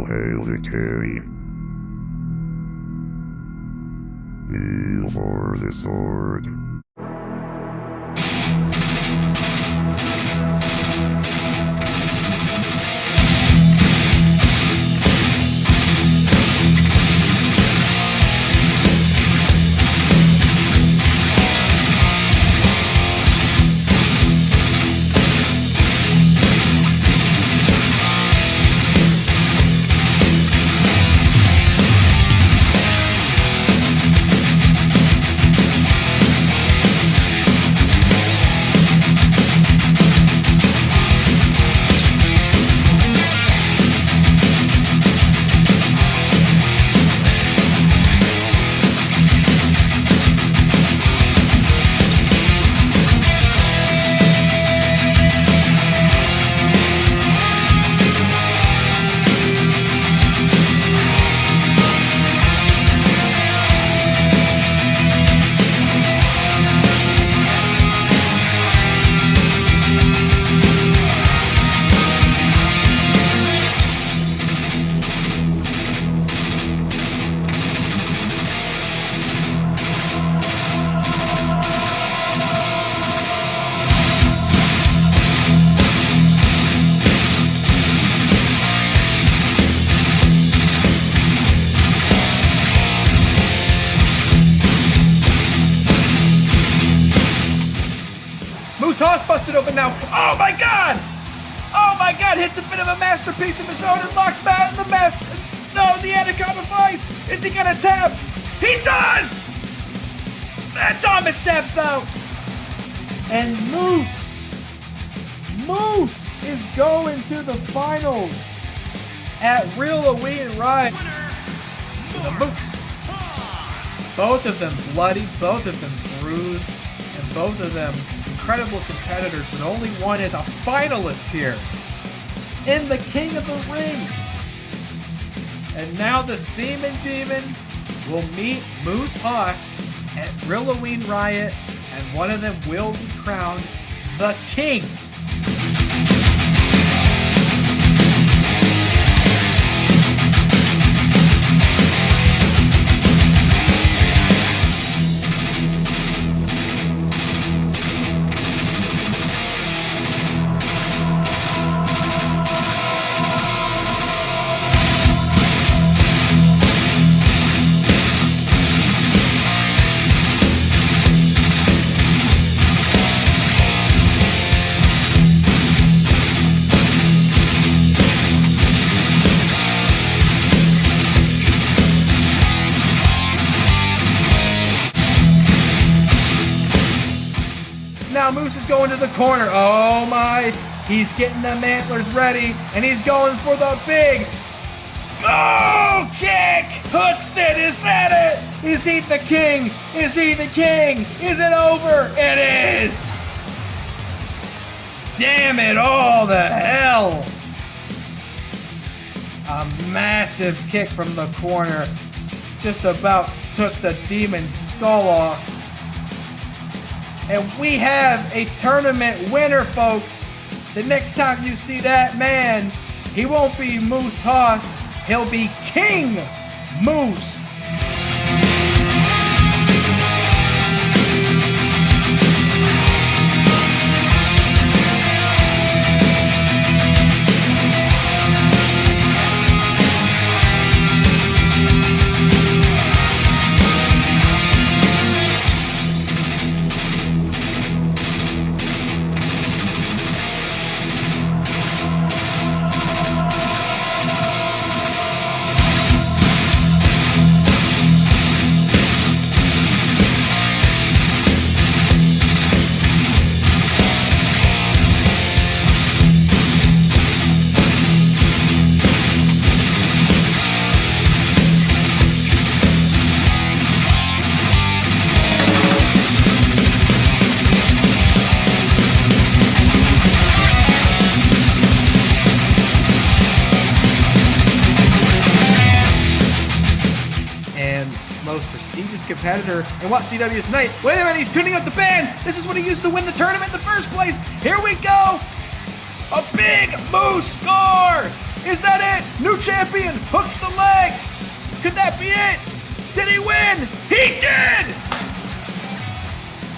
All hail the king. Kneel for the sword. Sauce busted open now. Oh my god! Oh my god! Hits a bit of a masterpiece of his own and locks Matt in the mess. No, the Anaconda Vice. Is he gonna tap? He does! Thomas steps out. And Moose is going to the finals at Real Halloween Rise. The Moose. Both of them bloody, both of them bruised, and both of them incredible competitors, but only one is a finalist here in the King of the Ring. And now the Seaman Demon will meet Moose Haas at Real Halloween Riot, and one of them will be crowned the King. Now Moose is going to the corner. Oh my, he's getting the antlers ready, and he's going for the big kick. Hooks it. Is that it? Is he the king? Is he the king? Is it over? It is. Damn it all the hell. A massive kick from the corner just about took the demon's skull off. And we have a tournament winner, folks. The next time you see that man, he won't be Moose Haas. He'll be King Moose. Competitor in WATCW tonight. Wait a minute, he's tuning up the band. This is what he used to win the tournament in the first place. Here we go. A big Moose score. Is that it? New champion hooks the leg. Could that be it? Did he win? He did!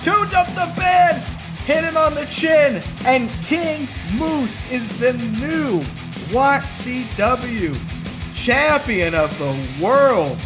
Tuned up the bed, hit him on the chin, and King Moose is the new WATCW champion of the world.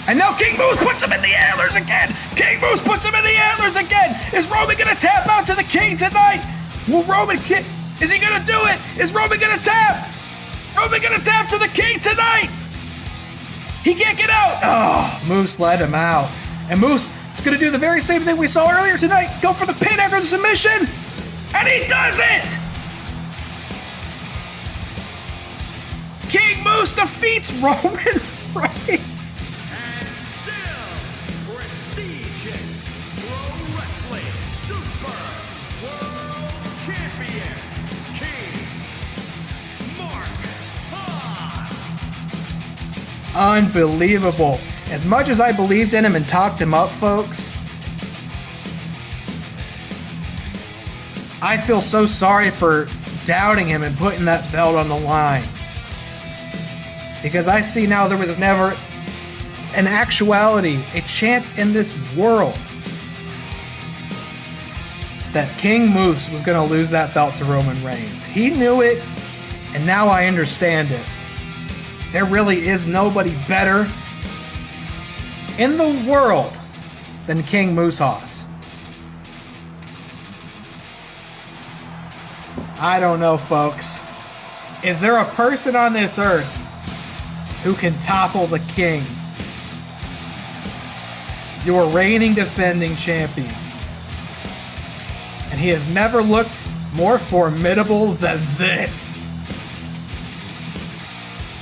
And now King Moose puts him in the antlers again! King Moose puts him in the antlers again! Is Roman gonna tap out to the King tonight? Will Roman is he gonna do it? Is Roman gonna tap? Roman gonna tap to the King tonight? He can't get out! Oh, Moose let him out. And Moose is gonna do the very same thing we saw earlier tonight. Go for the pin after the submission! And he does it! King Moose defeats Roman Reigns! Unbelievable. As much as I believed in him and talked him up, folks, I feel so sorry for doubting him and putting that belt on the line. Because I see now there was never, in actuality, a chance in this world that King Moose was going to lose that belt to Roman Reigns. He knew it, and now I understand it. There really is nobody better in the world than King Moose Hoss. I don't know, folks. Is there a person on this earth who can topple the King? Your reigning defending champion. And he has never looked more formidable than this.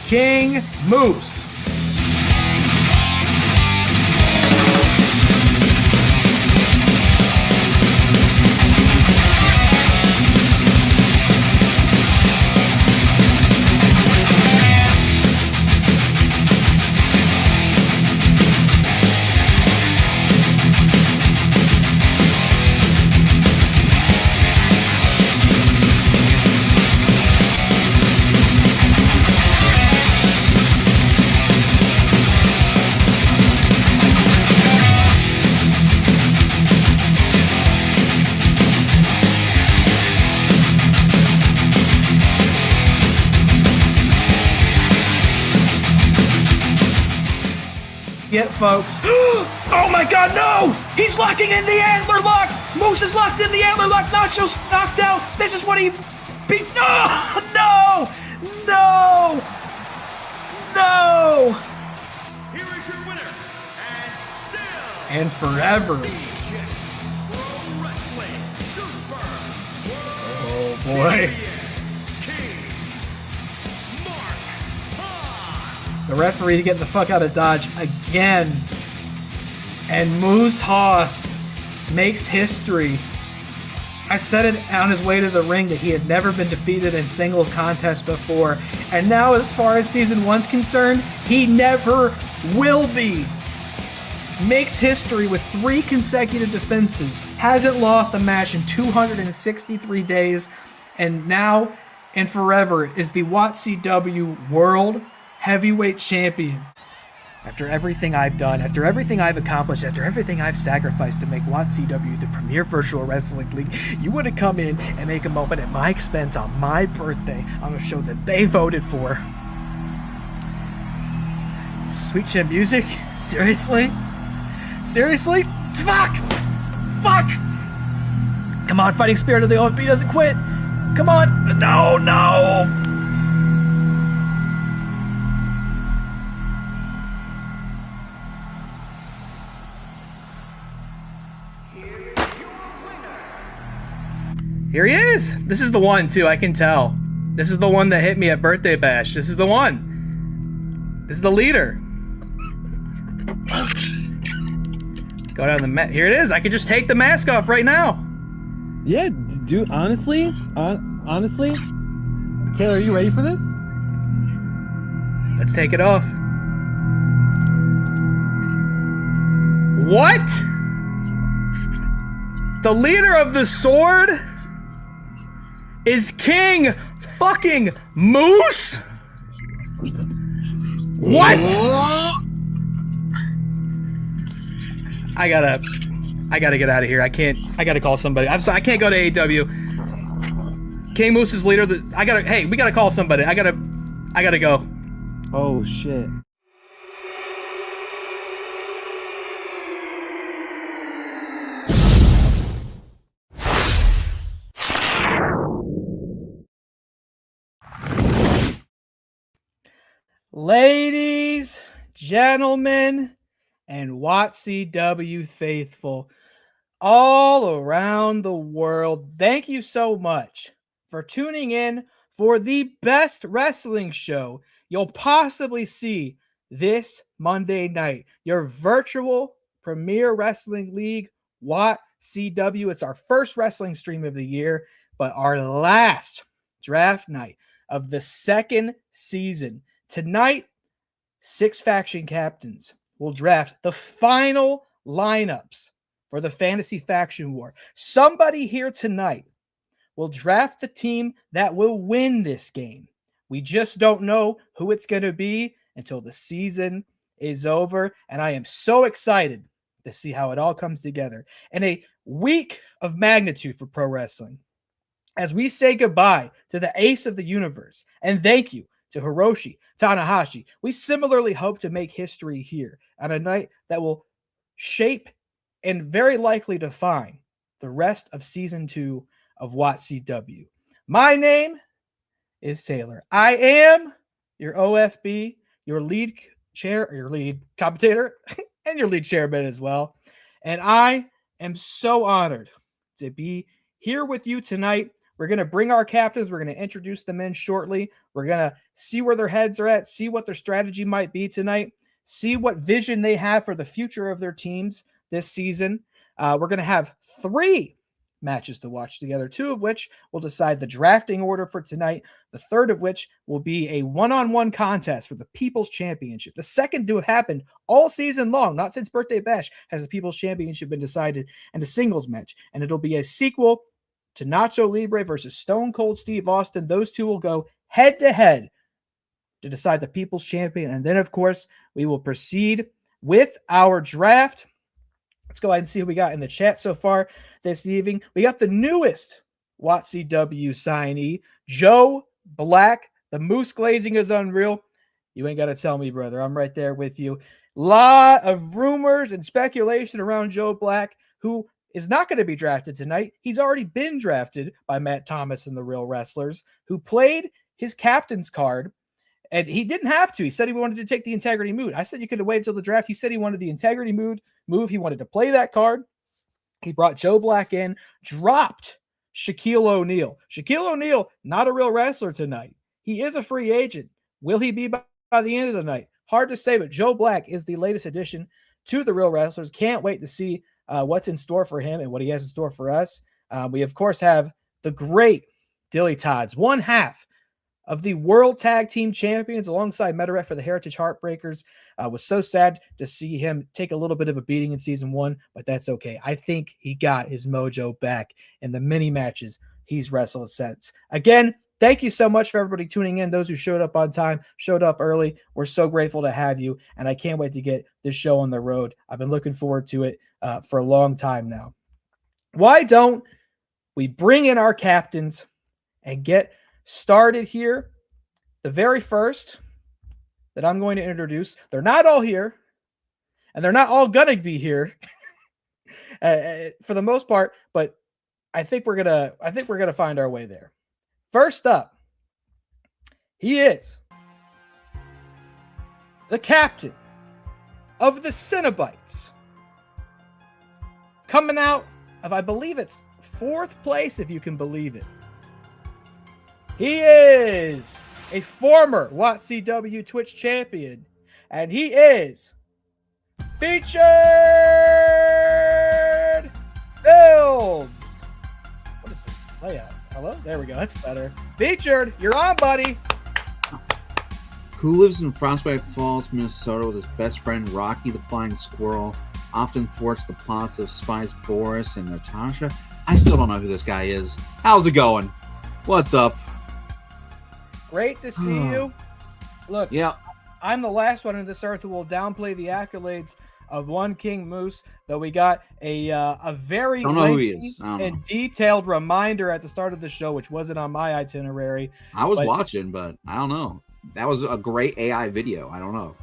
King Moose. Get, folks. Oh my god, no! He's locking in the antler lock! Moose is locked in the antler lock! Nacho's knocked out! This is what he beat. No! No! No! No! Here is your winner, and still And forever. Pro Wrestling Super Oh boy. The referee getting the fuck out of Dodge again. And Moose Hoss makes history. I said it on his way to the ring that he had never been defeated in singles contest before. And now, as far as season 1's concerned, he never will be. Makes history with 3 consecutive defenses. Hasn't lost a match in 263 days. And now and forever is the WATCW World Heavyweight Champion. After everything I've done, after everything I've accomplished, after everything I've sacrificed to make WATCW the premier virtual wrestling league, you want to come in and make a moment at my expense on my birthday on a show that they voted for. Sweet chin music? Seriously? Seriously? Fuck! Fuck! Come on, fighting spirit of the OFB doesn't quit! Come on! No, no! Here he is! This is the one, too, I can tell. This is the one that hit me at Birthday Bash. This is the one. This is the leader. Go down the mat. Here it is. I could just take the mask off right now. Yeah, dude, honestly, Taylor, are you ready for this? Let's take it off. What? The leader of the Sword is King fucking Moose? What? I gotta get out of here. I gotta call somebody. I'm sorry, I can't go to AEW. King Moose is leader. Hey, we gotta call somebody. I gotta go. Oh shit. Ladies, gentlemen, and WATCW faithful all around the world, thank you so much for tuning in for the best wrestling show you'll possibly see this Monday night. Your virtual Premier Wrestling League, WATCW. It's our first wrestling stream of the year, but our last draft night of the second season. Tonight, 6 faction captains will draft the final lineups for the Fantasy Faction War. Somebody here tonight will draft the team that will win this game. We just don't know who it's going to be until the season is over, and I am so excited to see how it all comes together. And a week of magnitude for pro wrestling as we say goodbye to the ace of the universe, and thank you to Hiroshi Tanahashi. We similarly hope to make history here on a night that will shape and very likely define the rest of season 2 of WATCW. My name is Taylor. I am your OFB, your lead commentator, and your lead chairman as well. And I am so honored to be here with you tonight. We're going to bring our captains. We're going to introduce them in shortly. We're going to see where their heads are at, see what their strategy might be tonight, see what vision they have for the future of their teams this season. We're going to have 3 matches to watch together, 2 of which will decide the drafting order for tonight, the third of which will be a one-on-one contest for the People's Championship. The second to have happened all season long, not since Birthday Bash, has the People's Championship been decided, and a singles match. And it'll be a sequel to Nacho Libre versus Stone Cold Steve Austin. Those 2 will go head-to-head to decide the People's Champion. And then, of course, we will proceed with our draft. Let's go ahead and see who we got in the chat so far this evening. We got the newest WATCW signee, Joe Black. The moose glazing is unreal. You ain't got to tell me, brother. I'm right there with you. Lot of rumors and speculation around Joe Black, who is not going to be drafted tonight. He's already been drafted by Matt Thomas and the Real Wrestlers, who played his captain's card. And he didn't have to. He said he wanted to take the integrity move. I said you could have waited until the draft. He said he wanted the integrity move. He wanted to play that card. He brought Joe Black in, dropped Shaquille O'Neal. Shaquille O'Neal, not a real wrestler tonight. He is a free agent. Will he be by the end of the night? Hard to say, but Joe Black is the latest addition to the Real Wrestlers. Can't wait to see what's in store for him and what he has in store for us. We, of course, have the great Dilly Todds, one half of the World Tag Team Champions alongside Meteorette for the Heritage Heartbreakers. Was so sad to see him take a little bit of a beating in season 1, but that's okay. I think he got his mojo back in the mini matches he's wrestled since. Again, thank you so much for everybody tuning in. Those who showed up on time, showed up early. We're so grateful to have you, and I can't wait to get this show on the road. I've been looking forward to it for a long time now. Why don't we bring in our captains and get started here? The very first that I'm going to introduce, they're not all here, and they're not all gonna be here for the most part, but I think we're gonna find our way there. First up, he is the captain of the Cenobites, coming out of, I believe it's 4th place, if you can believe it. He is a former WATCW Twitch champion, and he is featured Films. What is this layout? Hello? There we go. That's better. Featured. You're on, buddy. Who lives in Frostbite Falls, Minnesota with his best friend Rocky the Flying Squirrel, often thwarts the plots of spies Boris and Natasha. I still don't know who this guy is. How's it going? What's up? Great to see you. Look, Yeah. I'm the last one on this earth who will downplay the accolades of one King Moose, though we got a very Don't know who he lengthy is. I don't know. and detailed reminder at the start of the show, which wasn't on my itinerary. I was But- watching, but I don't know. That was a great AI video. I don't know.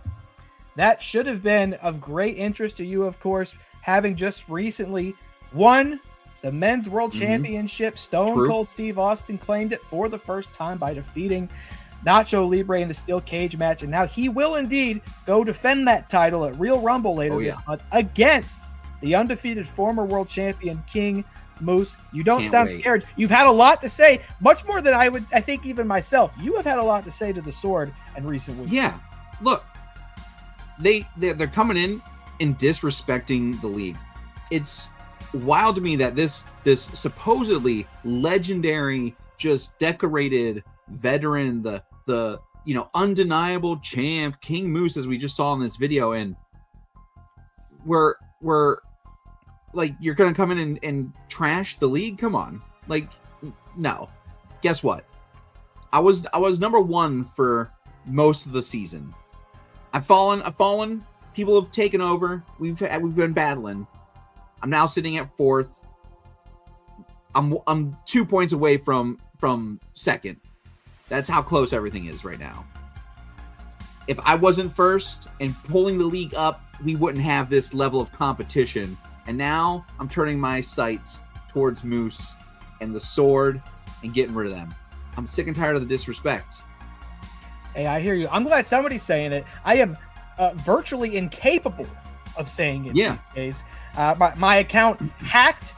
That should have been of great interest to you, of course, having just recently won the Men's World Championship. Stone True. Cold Steve Austin claimed it for the first time by defeating Nacho Libre in the steel cage match, and now he will indeed go defend that title at Real Rumble later this month against the undefeated former world champion King Moose. You don't Can't sound wait. scared. You've had a lot to say, much more than I think even myself. You have had a lot to say to the Sword in recent weeks. Yeah. Look, they're coming in and disrespecting the league. It's wild to me that this supposedly legendary, just decorated veteran, the undeniable champ King Moose, as we just saw in this video, and we're like, you're gonna come in and trash the league? Come on. Like, no. Guess what? I was number one for most of the season. I've fallen. People have taken over. We've been battling. I'm now sitting at fourth. I'm 2 points away from second. That's how close everything is right now. If I wasn't first and pulling the league up, we wouldn't have this level of competition. And now I'm turning my sights towards Moose and the Sword and getting rid of them. I'm sick and tired of the disrespect. Hey, I hear you. I'm glad somebody's saying it. I am virtually incapable of saying it these days. My account hacked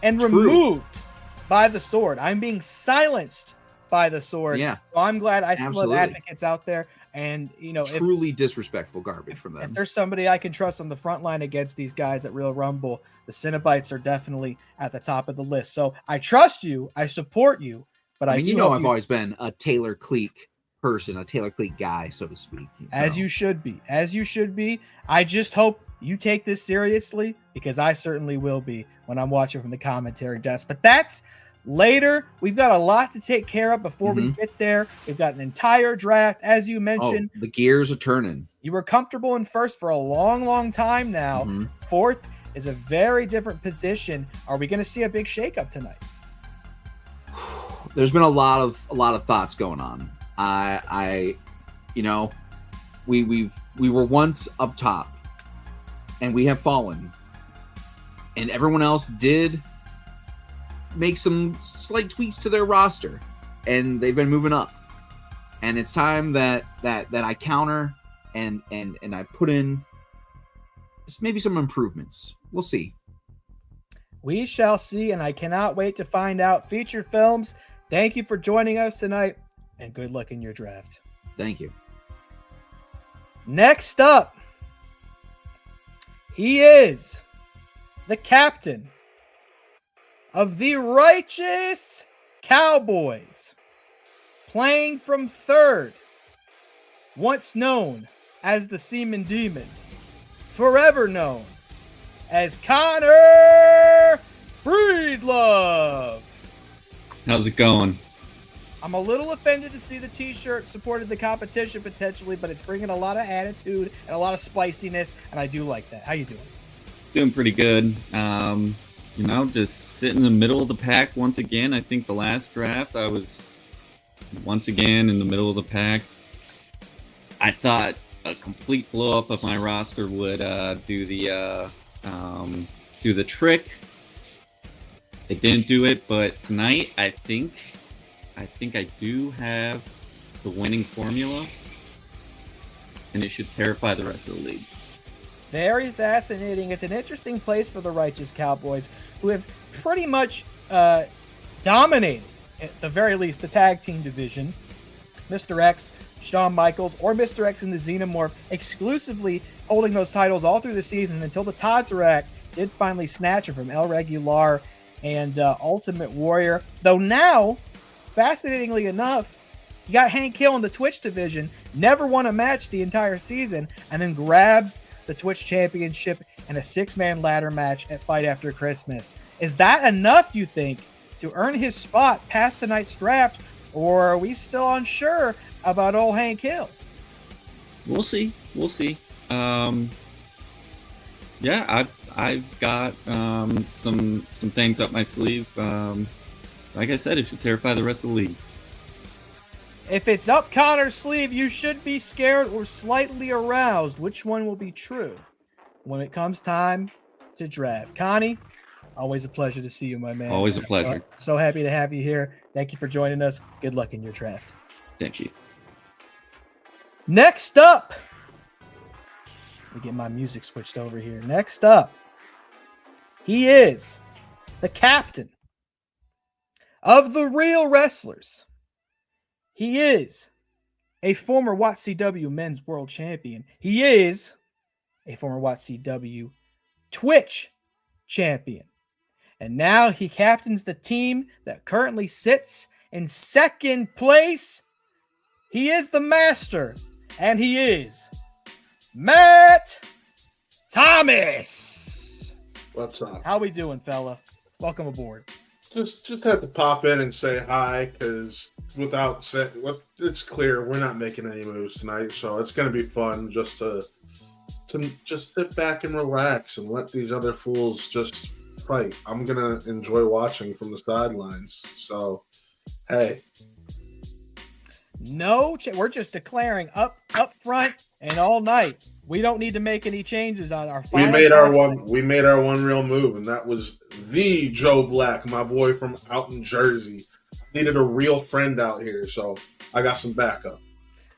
and removed by the Sword. I'm being silenced by the Sword. Yeah. So I'm glad I still Absolutely. have advocates out there. And, Truly disrespectful garbage from them. if there's somebody I can trust on the front line against these guys at Real Rumble, the Cinnabites are definitely at the top of the list. So I trust you. I support you. But I mean, do I've hope always been a Taylor Clique person, a Taylor Clique guy, so to speak. As So, you should be. As you should be. I just hope you take this seriously, because I certainly will be when I'm watching from the commentary desk. But that's later. We've got a lot to take care of before we get there. We've got an entire draft, as you mentioned. the gears are turning. You were comfortable in first for a long, long time now. Fourth is a very different position. Are we going to see a big shakeup tonight? There's been a lot of thoughts going on. We were once up top, and we have fallen, and everyone else did make some slight tweaks to their roster, and they've been moving up. And it's time that I counter and I put in maybe some improvements. We'll see. We shall see, and I cannot wait to find out. Feature Films, thank you for joining us tonight, and good luck in your draft. Thank you. Next up, he is the captain of the Righteous Cowboys, playing from third, once known as the Seaman Demon, forever known as Connor Breedlove. How's it going? I'm a little offended to see the t-shirt supported the competition potentially, but it's bringing a lot of attitude and a lot of spiciness, and I do like that. How you doing? Doing pretty good. Just sitting in the middle of the pack once again. I think the last draft I was once again in the middle of the pack. I thought a complete blow up of my roster would do the trick. They didn't do it, but tonight I think I do have the winning formula, and it should terrify the rest of the league. Very fascinating. It's an interesting place for the Righteous Cowboys, who have pretty much dominated, at the very least, the tag team division. Mr. X, Shawn Michaels, or Mr. X and the Xenomorph exclusively holding those titles all through the season until the Todds did finally snatch him from El Regular and Ultimate Warrior. Though now, fascinatingly enough, he got Hank Hill in the Twitch division, never won a match the entire season, and then grabs the Twitch Championship in a 6-man ladder match at Fight After Christmas. Is that enough, do you think, to earn his spot past tonight's draft, or are we still unsure about old Hank Hill? We'll see. We'll see. Yeah, I've got some things up my sleeve. Like I said, it should terrify the rest of the league. If it's up Connor's sleeve, you should be scared or slightly aroused. Which one will be true when it comes time to draft? Connie, always a pleasure to see you, my man. Always a pleasure. So happy to have you here. Thank you for joining us. Good luck in your draft. Thank you. Next up, let me get my music switched over here. Next up, he is the captain of the Real Wrestlers. He is a former WATCW Men's World Champion. He is a former WATCW Twitch Champion. And now he captains the team that currently sits in second place. He is the master, and he is Matt Thomas. What's up? How we doing, fella? Welcome aboard. Just had to pop in and say hi because it's clear we're not making any moves tonight, so it's gonna be fun just to just sit back and relax and let these other fools just fight. I'm gonna enjoy watching from the sidelines. So, hey. No, we're just declaring up front and all night. We don't need to make any changes on our. We made our one real move, and that was the Joe Black, my boy from out in Jersey. Needed a real friend out here, so I got some backup.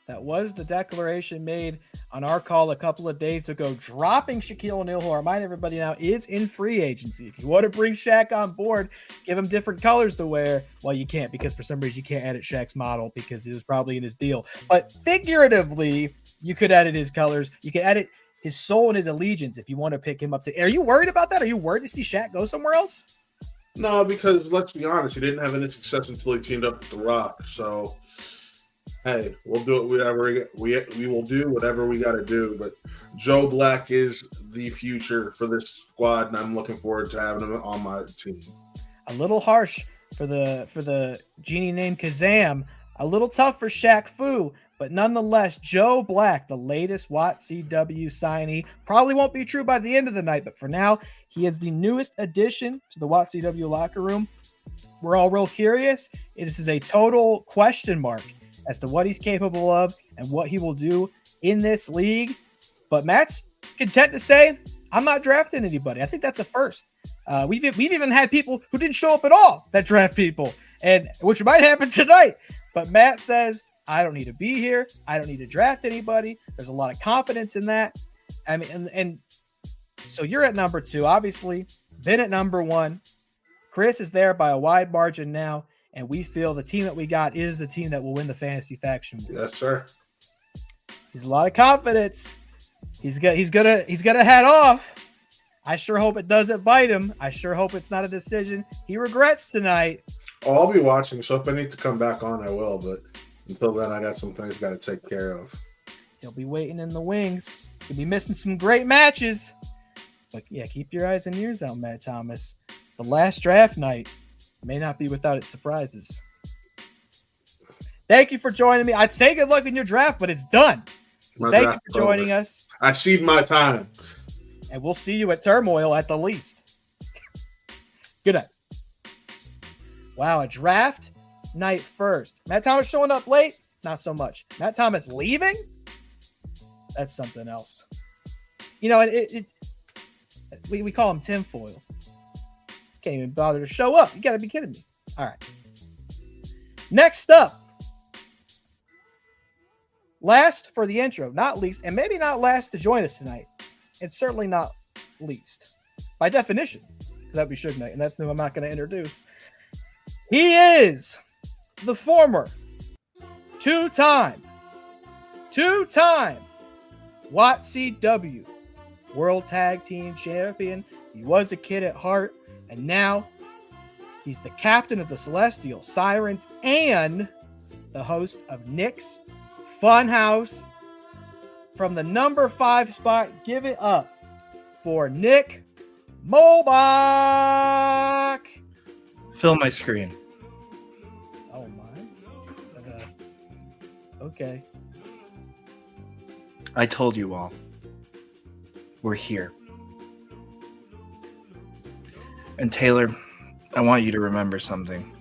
That was the declaration made on our call a couple of days ago, dropping Shaquille O'Neal, who I remind everybody now is in free agency. If you want to bring Shaq on board, give him different colors to wear. Well, you can't, because for some reason you can't edit Shaq's model because it was probably in his deal. But figuratively, you could edit his colors. You could edit his soul and his allegiance if you want to pick him up to. Are you worried about that? Are you worried to see Shaq go somewhere else? No, because let's be honest, he didn't have any success until he teamed up with The Rock. So, hey, we'll do it. We will do whatever we got to do. But Joe Black is the future for this squad, and I'm looking forward to having him on my team. A little harsh for the genie named Kazam. A little tough for Shaq Fu. But nonetheless, Joe Black, the latest WATCW signee, probably won't be true by the end of the night, but for now, he is the newest addition to the WATCW locker room. We're all real curious. This is a total question mark as to what he's capable of and what he will do in this league. But Matt's content to say, I'm not drafting anybody. I think that's a first. We've even had people who didn't show up at all that draft people, and which might happen tonight. But Matt says, I don't need to be here. I don't need to draft anybody. There's a lot of confidence in that. I mean, and so you're at number 2, obviously. Ben at number 1. Chris is there by a wide margin now, and we feel the team that we got is the team that will win the fantasy faction. Yes, sir. He's a lot of confidence. He's gonna head off. I sure hope it doesn't bite him. I sure hope it's not a decision he regrets tonight. Oh, I'll be watching, so if I need to come back on, I will. But until then, I got some things I got to take care of. He'll be waiting in the wings. He'll be missing some great matches. But yeah, keep your eyes and ears out, Matt Thomas. The last draft night may not be without its surprises. Thank you for joining me. I'd say good luck in your draft, but it's done. So thank you for joining us. I cede my time. And we'll see you at Turmoil at the least. Good night. Wow, a draft night first. Matt Thomas showing up late? Not so much. Matt Thomas leaving? That's something else. You know, we call him tinfoil. Can't even bother to show up. You got to be kidding me. All right. Next up. Last for the intro, not least, and maybe not last to join us tonight. It's certainly not least. By definition. Because that we should know, and that's who I'm not going to introduce. He is the former two-time WATCW World Tag Team Champion. He was a kid at heart, and now he's the captain of the Celestial Sirens and the host of Nick's Funhouse. From the number 5 spot, give it up for Nick Molbach. Fill my screen. Oh my. Okay. I told you all. We're here. And Taylor, I want you to remember something.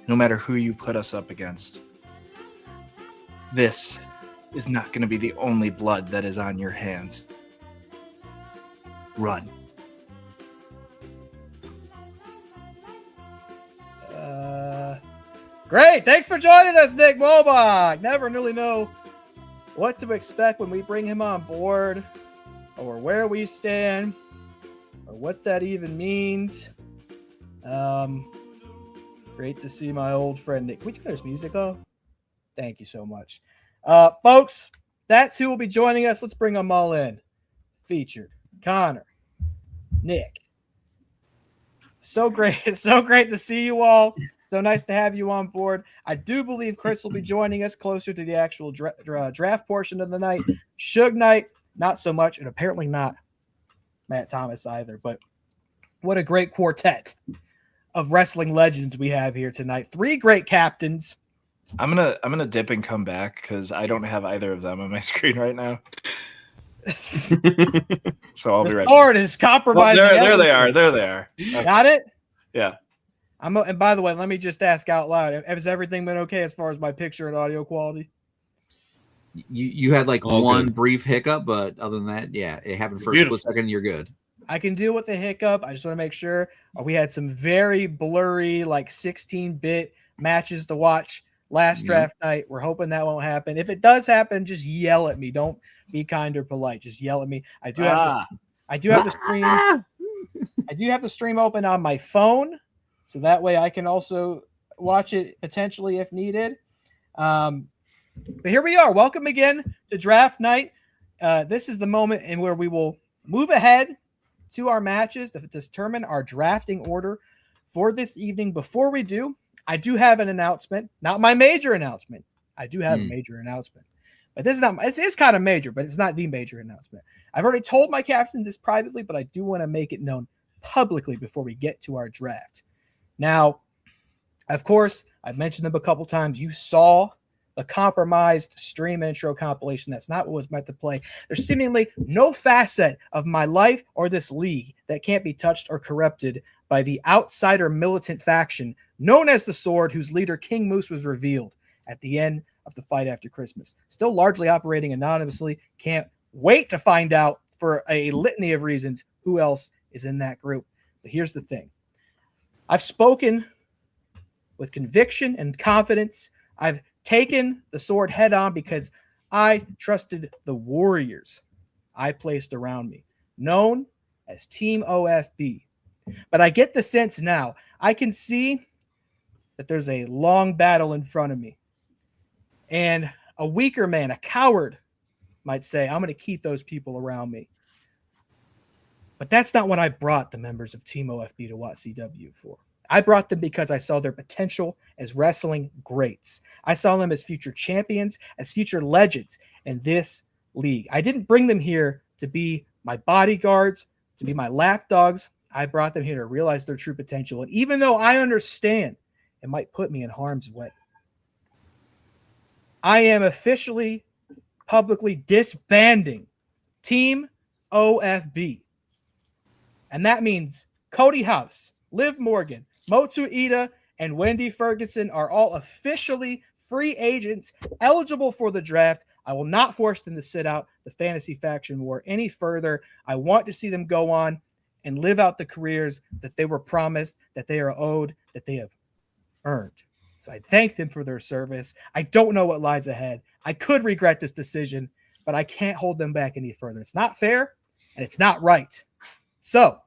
No matter who you put us up against, this is not going to be the only blood that is on your hands. Run. Great. Thanks for joining us, Nick Molbach. Never really know what to expect when we bring him on board, or where we stand, or what that even means. Great to see my old friend Nick. Can we turn this music off? Thank you so much. Folks, that's who will be joining us. Let's bring them all in. Featured Connor, Nick. So great. It's so great to see you all. So nice to have you on board. I do believe Chris will be joining us closer to the actual draft portion of the night. Suge Knight, not so much, and apparently not Matt Thomas either. But what a great quartet of wrestling legends we have here tonight. 3 great captains. I'm gonna dip and come back because I don't have either of them on my screen right now. So I'll be right back. The sword is compromising. There they are. There they are. Okay. Got it? Yeah. And by the way, let me just ask out loud: has everything been okay as far as my picture and audio quality? You had like All one good. brief hiccup, but other than that, yeah, it happened for Beautiful. a split second. You're good. I can deal with the hiccup. I just want to make sure. We had some very blurry, like 16-bit matches to watch last draft night. We're hoping that won't happen. If it does happen, just yell at me. Don't be kind or polite. Just yell at me. I do have the stream. I do have the stream open on my phone, so that way I can also watch it potentially if needed. But here we are. Welcome again to draft night. This is the moment in where we will move ahead to our matches to determine our drafting order for this evening. Before we do, I do have an announcement. Not my major announcement. I do have a major announcement. But this is not, it is kind of major, but it's not the major announcement. I've already told my captain this privately, but I do want to make it known publicly before we get to our draft. Now, of course, I've mentioned them a couple times. You saw the compromised stream intro compilation. That's not what was meant to play. There's seemingly no facet of my life or this league that can't be touched or corrupted by the outsider militant faction known as the Sword, whose leader King Moose was revealed at the end of the fight after Christmas. Still largely operating anonymously. Can't wait to find out for a litany of reasons who else is in that group. But here's the thing. I've spoken with conviction and confidence. I've taken the Sword head on because I trusted the warriors I placed around me, known as Team OFB. But I get the sense now. I can see that there's a long battle in front of me. And a weaker man, a coward, might say, I'm going to keep those people around me. But that's not what I brought the members of Team OFB to WATCW for. I brought them because I saw their potential as wrestling greats. I saw them as future champions, as future legends in this league. I didn't bring them here to be my bodyguards, to be my lapdogs. I brought them here to realize their true potential. And even though I understand it might put me in harm's way, I am officially, publicly disbanding Team OFB. And that means Cody House, Liv Morgan, Motu Ida, and Wendy Ferguson are all officially free agents eligible for the draft. I will not force them to sit out the fantasy faction war any further. I want to see them go on and live out the careers that they were promised, that they are owed, that they have earned. So I thank them for their service. I don't know what lies ahead. I could regret this decision, but I can't hold them back any further. It's not fair, and it's not right. So,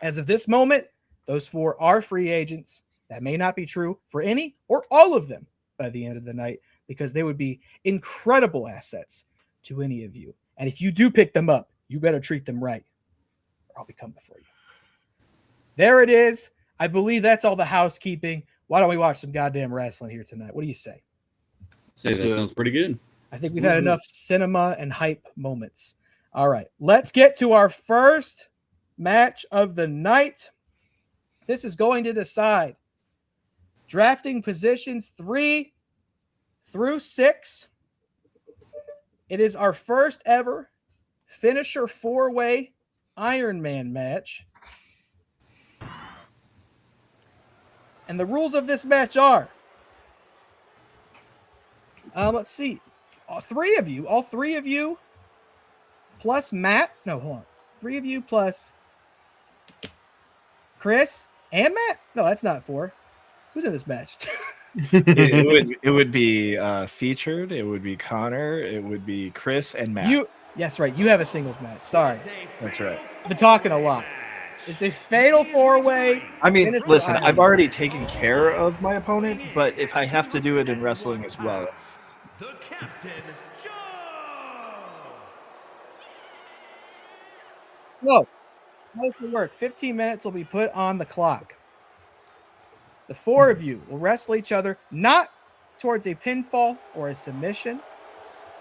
as of this moment, those 4 are free agents. That may not be true for any or all of them by the end of the night, because they would be incredible assets to any of you. And if you do pick them up, You better treat them right, or I'll be coming for you. There it is. I believe that's all the housekeeping. Why don't we watch some goddamn wrestling here tonight? What do you say? Say that sounds pretty good. I think we've had enough cinema and hype moments. All right, let's get to our first match of the night. This is going to decide drafting positions 3 through 6. It is our first ever finisher 4-way Iron Man match. And the rules of this match are, let's see, all three of you, plus Matt. No, hold on. 3 of you plus Chris and Matt. No, that's not 4. Who's in this match? it would be featured. It would be Connor. It would be Chris and Matt. That's right. You have a singles match. Sorry. That's right. I've been talking a lot. It's a fatal 4-way. I mean, listen, I've already taken care of my opponent, but if I have to do it in wrestling as well. The Captain, Joe! No. How does it work? 15 minutes will be put on the clock. The 4 of you will wrestle each other, not towards a pinfall or a submission,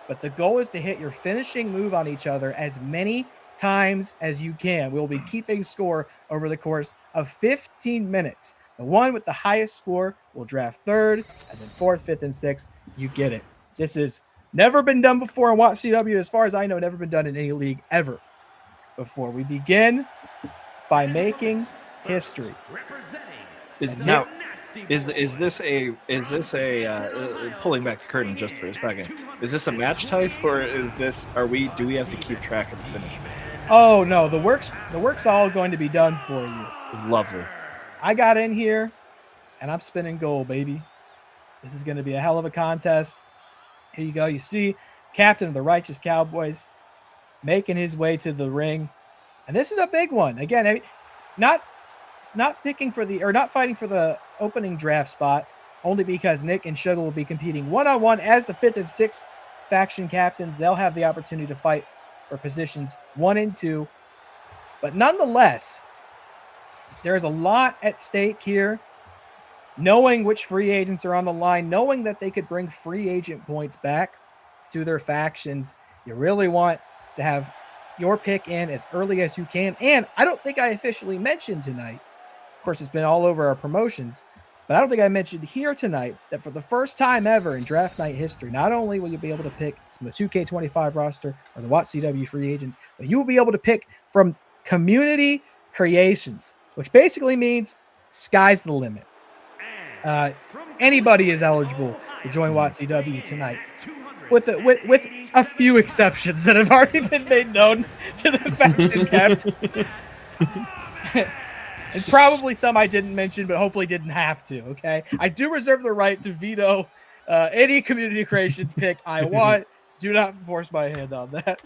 but the goal is to hit your finishing move on each other as many times as you can. We'll be keeping score over the course of 15 minutes. The one with the highest score will draft 3rd, and then 4th, 5th, and 6th. You get it. This has never been done before in WATCW. As far as I know, never been done in any league ever before. We begin by making history. Is this a pulling back the curtain just for a second? Is this a match type, or do we have to keep track of the finish? Oh no, the work's all going to be done for you. Lovely. I got in here and I'm spinning gold, baby. This is going to be a hell of a contest. Here you go. You see Captain of the Righteous Cowboys making his way to the ring. And this is a big one. Again, I mean, not fighting for the opening draft spot, only because Nick and Sugar will be competing one-on-one as the 5th and 6th faction captains. They'll have the opportunity to fight for positions 1 and 2. But nonetheless, there is a lot at stake here. Knowing which free agents are on the line, knowing that they could bring free agent points back to their factions, you really want to have your pick in as early as you can. And I don't think I officially mentioned tonight, of course, it's been all over our promotions, but I don't think I mentioned here tonight that for the first time ever in draft night history, not only will you be able to pick from the 2K25 roster or the WATCW free agents, but you will be able to pick from community creations, which basically means sky's the limit. Anybody is eligible to join WATCW tonight, with a few exceptions that have already been made known to the faction captains. And probably some I didn't mention, but hopefully didn't have to, okay? I do reserve the right to veto any community creations pick I want. Do not force my hand on that.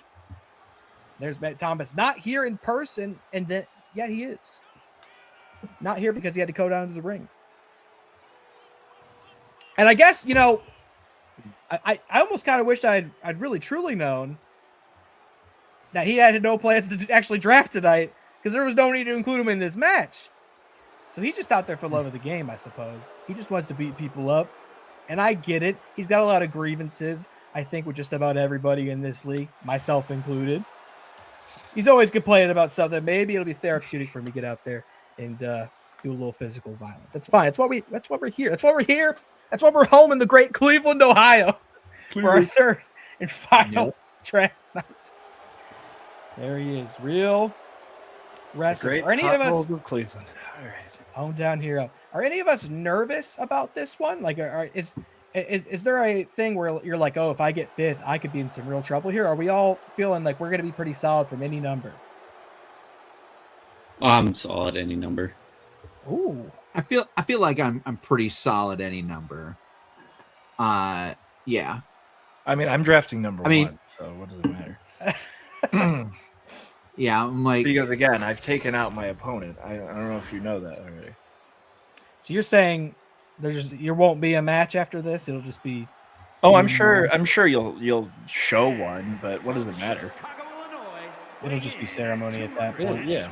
There's Matt Thomas. Not here in person, and then, yeah, he is. Not here because he had to go down to the ring. And I guess, I almost kind of wished I'd really truly known that he had no plans to actually draft tonight, because there was no need to include him in this match. So he's just out there for love of the game, I suppose. He just wants to beat people up. And I get it. He's got a lot of grievances, I think, with just about everybody in this league, myself included. He's always complaining about something. Maybe it'll be therapeutic for him to get out there and do a little physical violence. That's fine. That's why we're here. That's why we're here. That's why we're home in the great Cleveland, Ohio for our 3rd and final draft night. There he is. Real wrestler. Are any of us of Cleveland? All right. Hometown hero. Are any of us nervous about this one? Like, is there a thing where you're like, oh, if I get 5th, I could be in some real trouble here? Are we all feeling like we're going to be pretty solid from any number? I'm solid any number. Ooh. I feel like I'm pretty solid any number. Yeah. I mean, I'm drafting number 1, so what does it matter? Yeah, I'm like, because again, I've taken out my opponent. I don't know if you know that already. So you're saying there won't be a match after this? It'll just be. Oh, I'm sure you'll show one, but what does it matter? It'll just be ceremony at that Really? point. Yeah.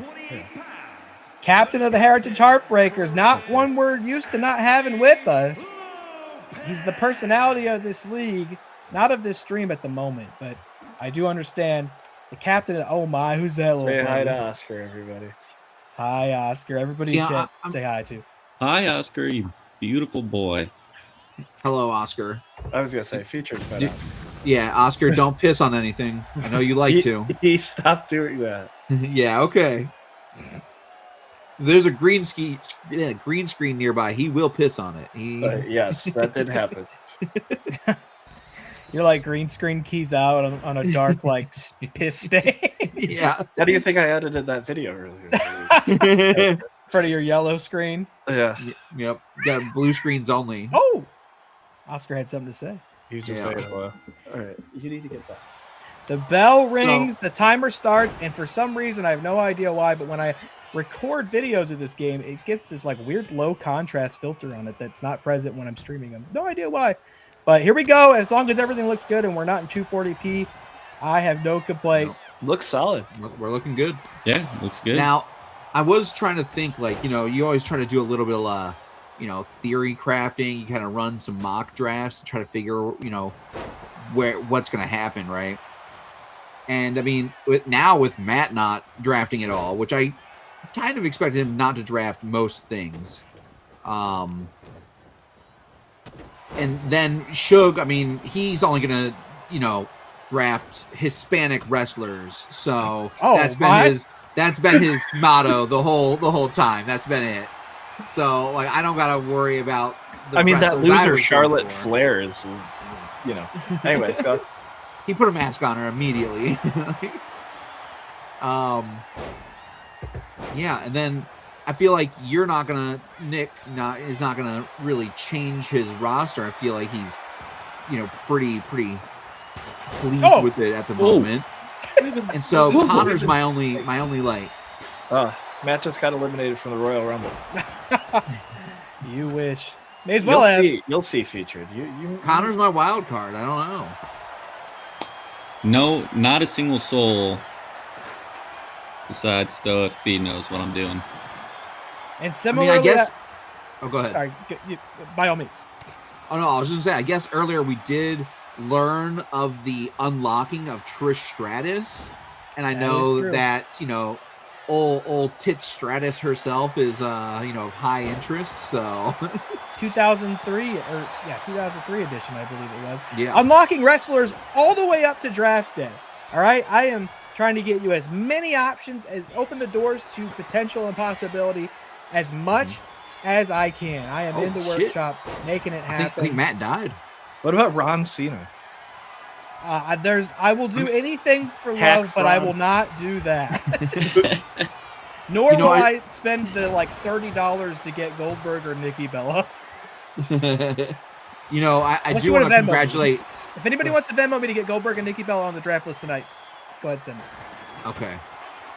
Captain of the Heritage Heartbreakers, not one we're used to not having with us. He's the personality of this league, not of this stream at the moment, but I do understand the captain of, oh my, who's that little Say hi buddy? to Oscar, everybody. Hi, Oscar. Everybody See, in chat, say hi too. Hi, Oscar, you beautiful boy. Hello, Oscar. I was gonna say featured, but Yeah, Oscar, don't piss on anything. I know you like to. he stopped doing that. Yeah, okay. There's a green screen nearby. He will piss on it. Yes, that did happen. You're like green screen keys out on a dark like piss stain Yeah. How do you think I edited that video earlier? in front of your yellow screen. Yeah, Yep. Got blue screens only. Oh, Oscar had something to say. he was just Yeah. saying hello. All right, you need to get that. The bell rings, the timer starts, and for some reason, I have no idea why, but when I record videos of this game, it gets this like weird low contrast filter on it that's not present when I'm streaming them. No idea why. But here we go. As long as everything looks good and we're not in 240p, I have no complaints. Looks solid. We're looking good. Yeah, looks good. Now, I was trying to think, like, you always try to do a little bit of, theory crafting. You kind of run some mock drafts to try to figure, what's going to happen, right? And, I mean, with Matt not drafting at all, which I kind of expected him not to draft most things. And then Suge, I mean, he's only going to, draft Hispanic wrestlers. So that's been his motto the whole time. That's been it. So like I don't gotta worry about I mean that wrestlers I loser was Charlotte going for. Flair is anyway, go. He put a mask on her immediately. Yeah, and then I feel like Nick is not gonna really change his roster. I feel like he's pretty pleased with it at the moment. And so Connor's my only light. Matt just got eliminated from the Royal Rumble. You wish. May as well have. You'll see featured. Connor's my wild card. I don't know. No, not a single soul besides StoFB knows what I'm doing. And similarly, I guess. Oh, go ahead. Sorry, by all means. Oh no, I was just gonna say. I guess earlier we did learn of the unlocking of Trish Stratus, and I know that old Tit Stratus herself is of high interest. So 2003 edition, I believe it was. Yeah. Unlocking wrestlers all the way up to draft day. All right, I am trying to get you as many options as open the doors to potential and possibility as much as I can. I am in the workshop making it happen. I think Matt died. What about Ron Cena? I will do anything for love, but I will not do that. Nor will I spend the $30 to get Goldberg or Nikki Bella. I do want to congratulate. If anybody wants to Venmo me to get Goldberg and Nikki Bella on the draft list tonight, go ahead, send it. Okay.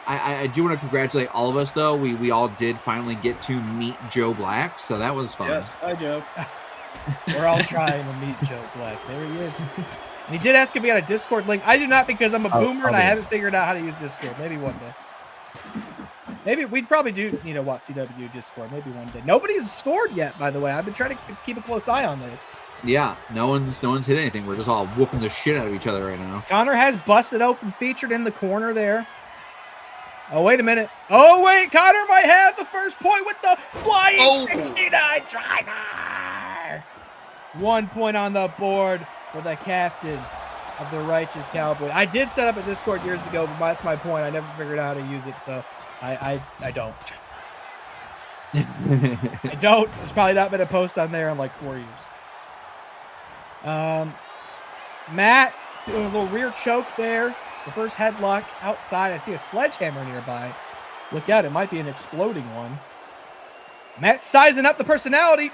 I do want to congratulate all of us, though. We all did finally get to meet Joe Black, so that was fun. Yes, hi, Joe. We're all trying to meet Joe Black. There he is. And he did ask if he had a Discord link. I do not, because I'm a boomer and I haven't figured out how to use Discord. Maybe one day. Maybe we'd probably do, WATCW Discord. Maybe one day. Nobody's scored yet, by the way. I've been trying to keep a close eye on this. Yeah, no one's hit anything. We're just all whooping the shit out of each other right now. Connor has busted open, featured in the corner there. Oh, wait a minute. Oh, wait. Connor might have the first point with the flying 69 driver. 1 point on the board for the captain of the Righteous Cowboy. I did set up a Discord years ago, but that's my point. I never figured out how to use it, so I don't. I don't. There's probably not been a post on there in 4 years. Matt doing a little rear choke there. Reverse headlock outside. I see a sledgehammer nearby. Look out, it might be an exploding one. Matt sizing up the personality.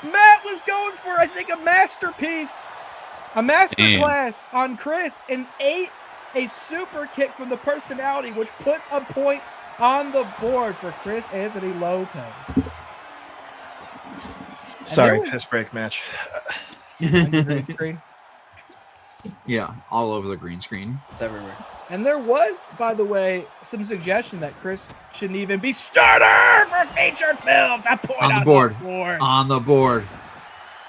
Matt was going for, I think, a masterpiece. A masterclass on Chris and ate a super kick from the personality, which puts a point on the board for Chris Anthony Lopez. Sorry, piss break match. On your green screen. Yeah, all over the green screen. It's everywhere. And there was, by the way, some suggestion that Chris shouldn't even be starter for featured films. A point On the board. board. On the board.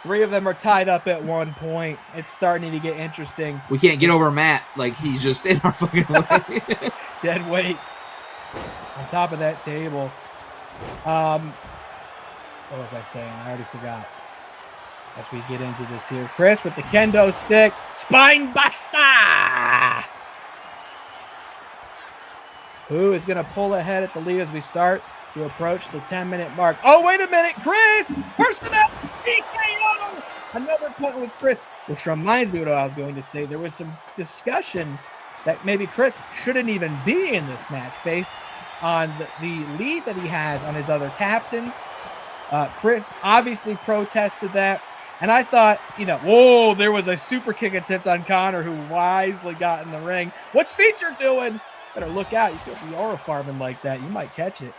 3 of them are tied up at one point. It's starting to get interesting. We can't get over Matt. Like, he's just in our fucking way. Dead weight on top of that table. What was I saying? I already forgot. As we get into this here, Chris with the kendo stick, spine buster. Who is going to pull ahead at the lead as we start to approach the 10-minute mark? Oh, wait a minute, Chris! Personnel TKO! Another point with Chris, which reminds me of what I was going to say. There was some discussion that maybe Chris shouldn't even be in this match based on the lead that he has on his other captains. Chris obviously protested that. And I thought, whoa, there was a super kick attempt on Connor who wisely got in the ring. What's Feature doing? Better look out. You can't be aura farming like that. You might catch it.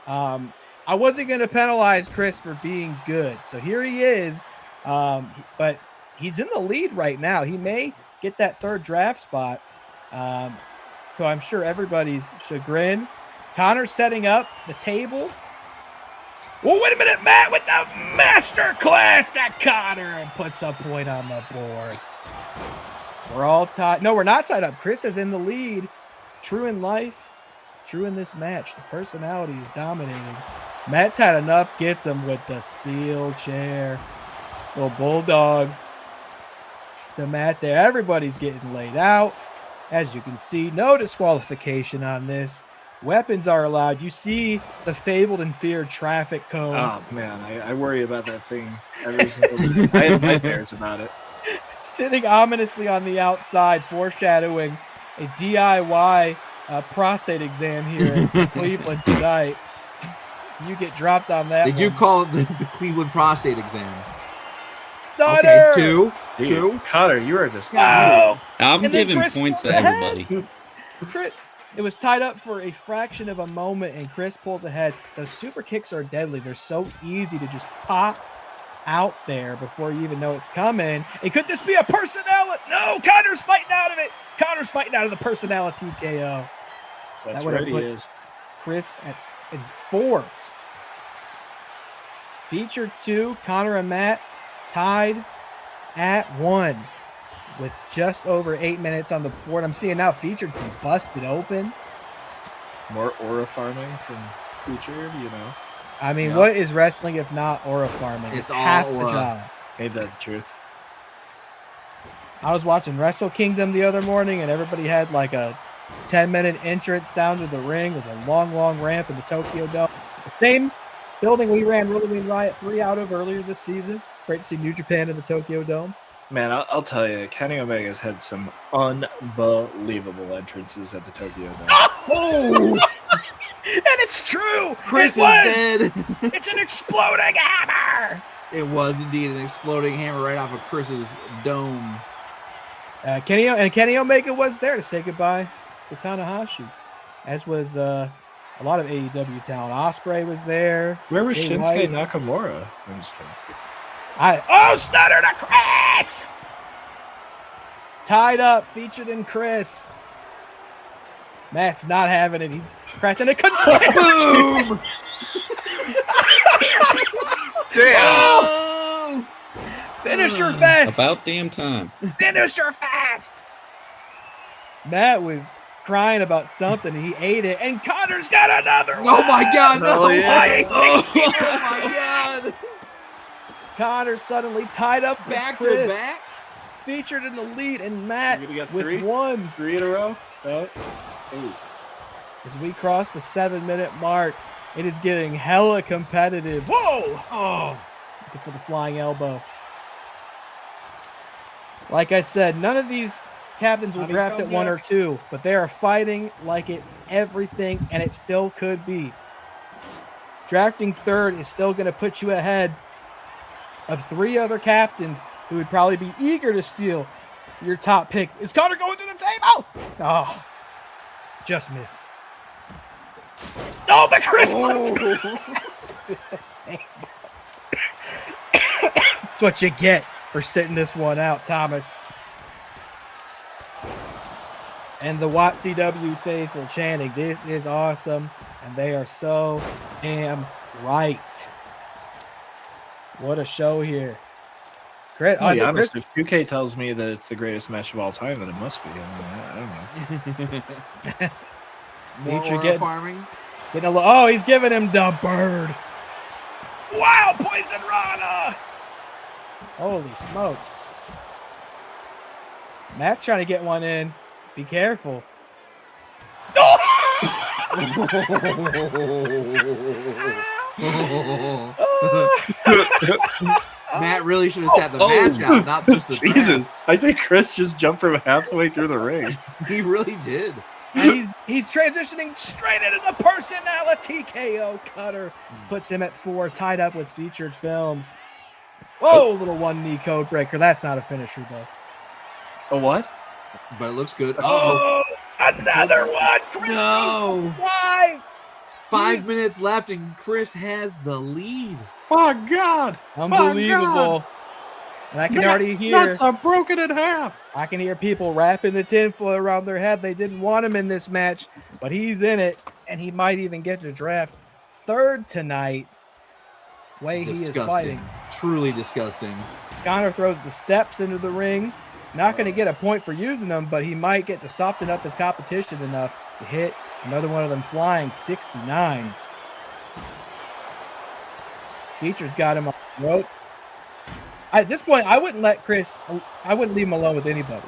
I wasn't going to penalize Chris for being good. So here he is. But he's in the lead right now. He may get that 3rd draft spot. So I'm sure everybody's chagrin. Connor setting up the table. Well, wait a minute, Matt with the master class to Connor and puts a point on the board. We're all tied. No, we're not tied up. Chris is in the lead. True in life, true in this match. The personality is dominating. Matt's had enough. Gets him with the steel chair. Little bulldog to Matt there. Everybody's getting laid out. As you can see, no disqualification on this. Weapons are allowed. You see the fabled and feared traffic cone. Oh, man. I worry about that thing every single day. I have nightmares about it. Sitting ominously on the outside, foreshadowing a DIY prostate exam here in Cleveland tonight. You get dropped on that. They do call it the Cleveland prostate exam. Stutter! Okay, two. Dude, Connor, you are just... No! I'm And then giving Chris points to pulls ahead. everybody. It was tied up for a fraction of a moment, and Chris pulls ahead. Those super kicks are deadly. They're so easy to just pop out there before you even know it's coming. And could this be a personnel? No, Connor's fighting out of it. Connor's fighting out of the personnel TKO. That's would have right, he put is. Chris in 4. Featured 2, Connor and Matt tied at 1 with just over 8 minutes on the board. I'm seeing now Featured's been busted open. More aura farming from Featured, I mean, Yeah. what is wrestling if not aura farming? It's all half aura. the job. Ain't that the truth? I was watching Wrestle Kingdom the other morning, and everybody had like a 10-minute entrance down to the ring. It was a long, long ramp in the Tokyo Dome. The same building we ran Really Win Riot 3 out of earlier this season. Great to see New Japan in the Tokyo Dome. Man, I'll tell you, Kenny Omega's had some unbelievable entrances at the Tokyo Dome. Oh! And it's true! Chris it was! is dead. It's an exploding hammer! It was indeed an exploding hammer right off of Chris's dome. Kenny Omega was there to say goodbye to Tanahashi, as was a lot of AEW talent. Ospreay was there. Where was Jay Shinsuke White. Nakamura? I'm just kidding. Stutter to Chris! Tied up, Featured in Chris. Matt's not having it. He's crafting a conspiracy. Boom! Damn! Finisher fest! About damn time. Finisher fast! Matt was crying about something. He ate it, and Connor's got another one. Oh my God! No! Oh, yeah. Oh my God! Connor suddenly tied up with Back Chris. to back. Featured in the lead, and Matt You're gonna get with 3? 1. 3 in a row? Oh. Ooh. As we cross the 7-minute mark, it is getting hella competitive. Whoa! Oh, looking for the flying elbow. Like I said, none of these captains will draft at 1 or 2, but they are fighting like it's everything, and it still could be. Drafting 3rd is still going to put you ahead of 3 other captains who would probably be eager to steal your top pick. Is Connor going to the table? Oh, just missed. Oh, but Chris! That's what you get for sitting this one out, Thomas. And the WATCW faithful chanting, "This is awesome," and they are so damn right. What a show here. Chris, I'll be honest, if 2K tells me that it's the greatest match of all time, then it must be. I don't know. More farming. Oh, he's giving him the bird. Wow, Poison Rana. Holy smokes. Matt's trying to get one in. Be careful. Matt really should have sat the match out, not just the Jesus. I think Chris just jumped from halfway through the ring. He really did. And he's transitioning straight into the personality KO cutter. Puts him at 4, tied up with featured films. Whoa, little one knee code breaker. That's not a finisher though. A what? But it looks good. Oh, another one. Chris No. 5 minutes left, and Chris has the lead. Oh, God. Unbelievable. And I can already hear. That's a broken in half. I can hear people wrapping the tinfoil around their head. They didn't want him in this match, but he's in it, and he might even get to draft 3rd tonight. Way he is fighting. Truly disgusting. Connor throws the steps into the ring. Not going to get a point for using them, but he might get to soften up his competition enough to hit another one of them flying 69s. Featured's got him on the rope. At this point, I wouldn't leave him alone with anybody.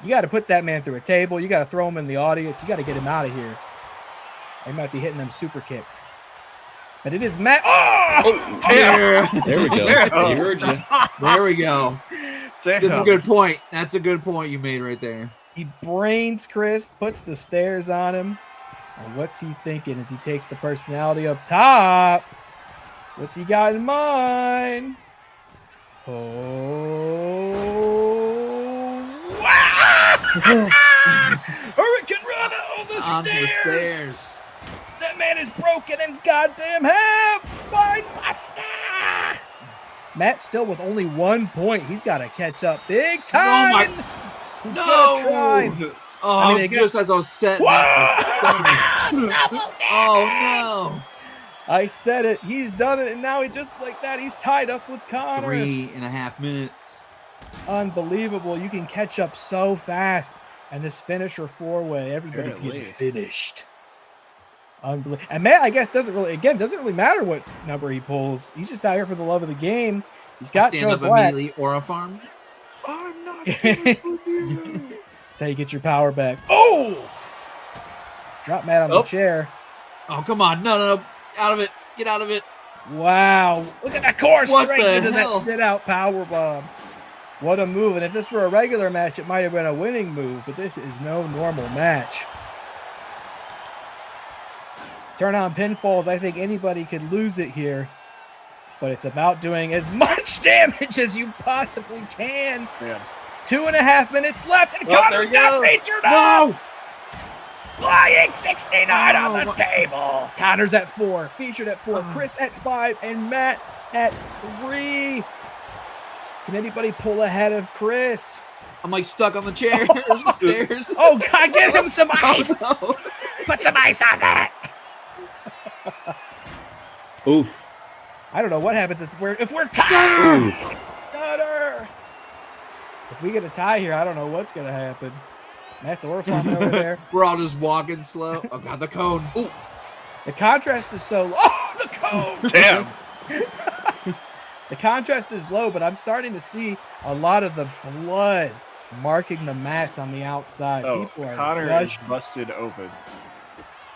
You got to put that man through a table. You got to throw him in the audience. You got to get him out of here. They might be hitting them super kicks. But it is Matt. Oh, There we go. He heard you. There we go. Damn. That's a good point. That's a good point you made right there. He brains Chris, puts the stairs on him. And what's he thinking as he takes the personality up top? What's he got in mind? Oh, wow! Hurricane Rana on the stairs. That man is broken in goddamn half. Spine buster. Matt still with only 1 point. He's got to catch up big time. He's gonna try. Oh, I mean, just as I was setting up. Oh, no. I said it. He's done it, and now he just like that. He's tied up with Connor. 3.5 minutes. Unbelievable. You can catch up so fast. And this finisher 4-way, everybody's getting finished. Unbelievable. And Matt, I guess, doesn't really matter what number he pulls. He's just out here for the love of the game. He's got Joe Black. Or a farm. I'm not finished with you. That's how you get your power back. Oh! Drop Matt on the chair. Oh, come on. No. Out of it. Get out of it. Wow. Look at that core straight into hell? that sit-out power bomb. What a move. And if this were a regular match, it might have been a winning move, but this is no normal match. Turn on pinfalls. I think anybody could lose it here, but it's about doing as much damage as you possibly can. Yeah. 2.5 minutes left, and Connor's got featured up. Flying 69 on the table. Connor's at 4, featured at 4, Chris at 5, and Matt at 3. Can anybody pull ahead of Chris? I'm like stuck on the chair. Stairs. Oh, God, get him some ice. Oh, no. Put some ice on that. Oof. I don't know what happens if we're tied. Stutter. If we get a tie here, I don't know what's going to happen. That's Orphan over there. We're all just walking slow. Oh, God, the cone. Ooh. The contrast is so low. Oh, the cone. Damn. The contrast is low, but I'm starting to see a lot of the blood marking the mats on the outside. Oh, People are Connor gushing. is busted open.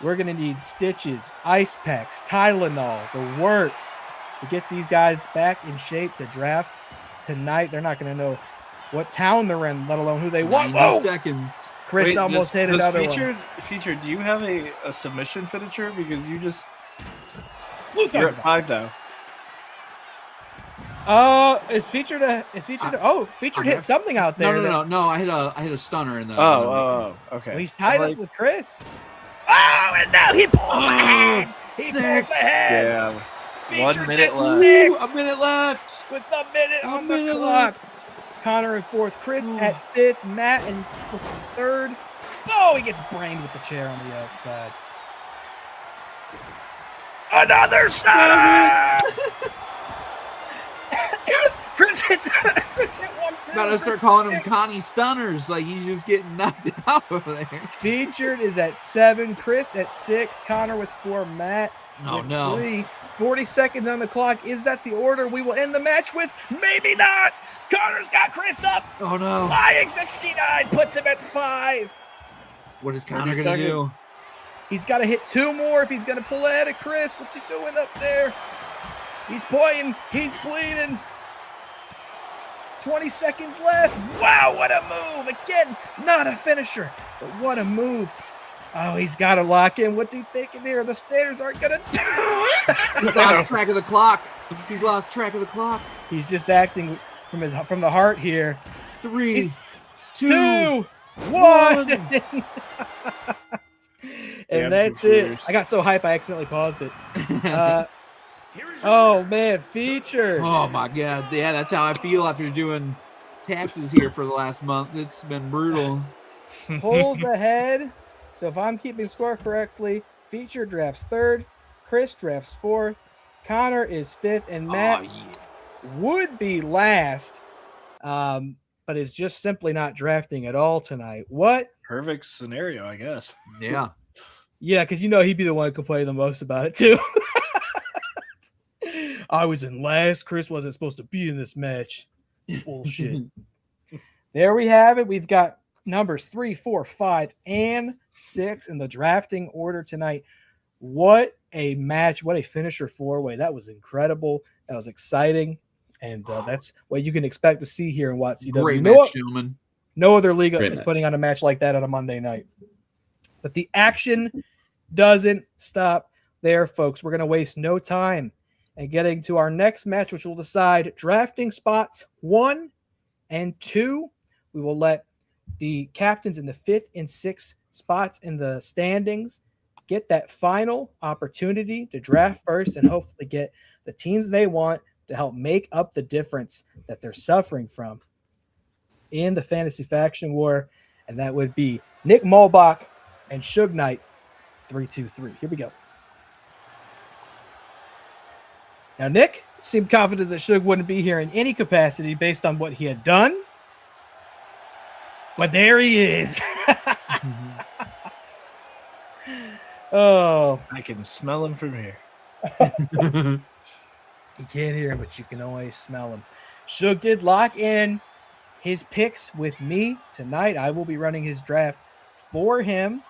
We're going to need stitches, ice packs, Tylenol, the works to get these guys back in shape to draft tonight. They're not going to know what town they're in, let alone who they want. 90 seconds. Chris Wait, almost hit another one. Featured, do you have a submission finisher? Because you just... Luther. You're at 5 now. Is featured hit something out there. No. I hit a stunner in the. Okay. Well, he's tied up with Chris. Oh, and now he pulls ahead. He pulls ahead. Yeah. Featured 1 minute left. six. A minute left. With the minute on the clock. Connor in 4th, Chris at 5th, Matt in 3rd, Oh, he gets brained with the chair on the outside. Another stunner! Chris hit one. About to start calling him Connie Stunners, like he's just getting knocked out over there. Featured is at 7, Chris at 6, Connor with 4, Matt Oh, with no. 3. 40 seconds on the clock. Is that the order we will end the match with? Maybe not. Connor's got Chris up. Oh no! Lying 69 puts him at 5. What is Connor 30 gonna do? seconds. He's got to hit 2 more if he's going to pull ahead of Chris. What's he doing up there? He's pointing. He's bleeding. 20 seconds left. Wow, what a move. Again, not a finisher, but what a move. Oh, he's got to lock in. What's he thinking here? The Staters aren't going to do it. He's lost track of the clock. He's lost track of the clock. He's just acting from the heart here. 3, He's 2, 1. And Damn that's computers. it. I got so hype I accidentally paused it. Oh man, feature. Oh my god! Yeah, that's how I feel after doing taxes here for the last month. It's been brutal. Pulls ahead. So if I'm keeping score correctly, feature drafts 3rd, Chris drafts 4th, Connor is 5th, and Matt would be last, but is just simply not drafting at all tonight. What? Perfect scenario, I guess. Yeah. Yeah, because he'd be the one who complained the most about it too. I was in last. Chris wasn't supposed to be in this match. Bullshit. There we have it. We've got numbers 3, 4, 5, and 6 in the drafting order tonight. What a match. What a finisher 4-way. That was incredible. That was exciting. And that's what you can expect to see here in WATCW. Great match, gentlemen. No other league Great is match. putting on a match like that on a Monday night. But the action doesn't stop there, folks. We're going to waste no time and getting to our next match, which will decide drafting spots 1 and 2. We will let the captains in the 5th and 6th spots in the standings get that final opportunity to draft first and hopefully get the teams they want to help make up the difference that they're suffering from in the fantasy faction war. And that would be Nick Mulbach and Suge Knight. 3-2-3. Here we go. Now, Nick seemed confident that Suge wouldn't be here in any capacity based on what he had done. But there he is. Oh. I can smell him from here. You can't hear him, but you can always smell him. Suge did lock in his picks with me tonight. I will be running his draft for him.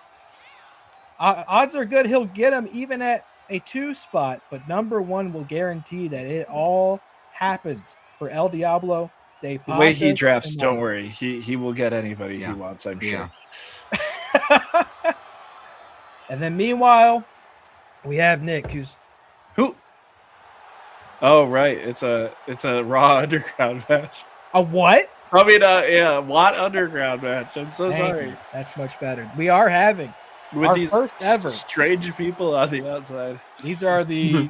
Odds are good he'll get him even at a 2 spot, but number 1 will guarantee that it all happens for El Diablo. The way he drafts, don't worry. He will get anybody Yeah. he wants, I'm sure. Yeah. And then meanwhile, we have Nick, who's Who? Oh, right. It's a Raw Underground match. a what? I mean, yeah, Watt Underground match. I'm so Thank sorry. you. That's much better. We are having With our these first ever. strange people on the outside. These are the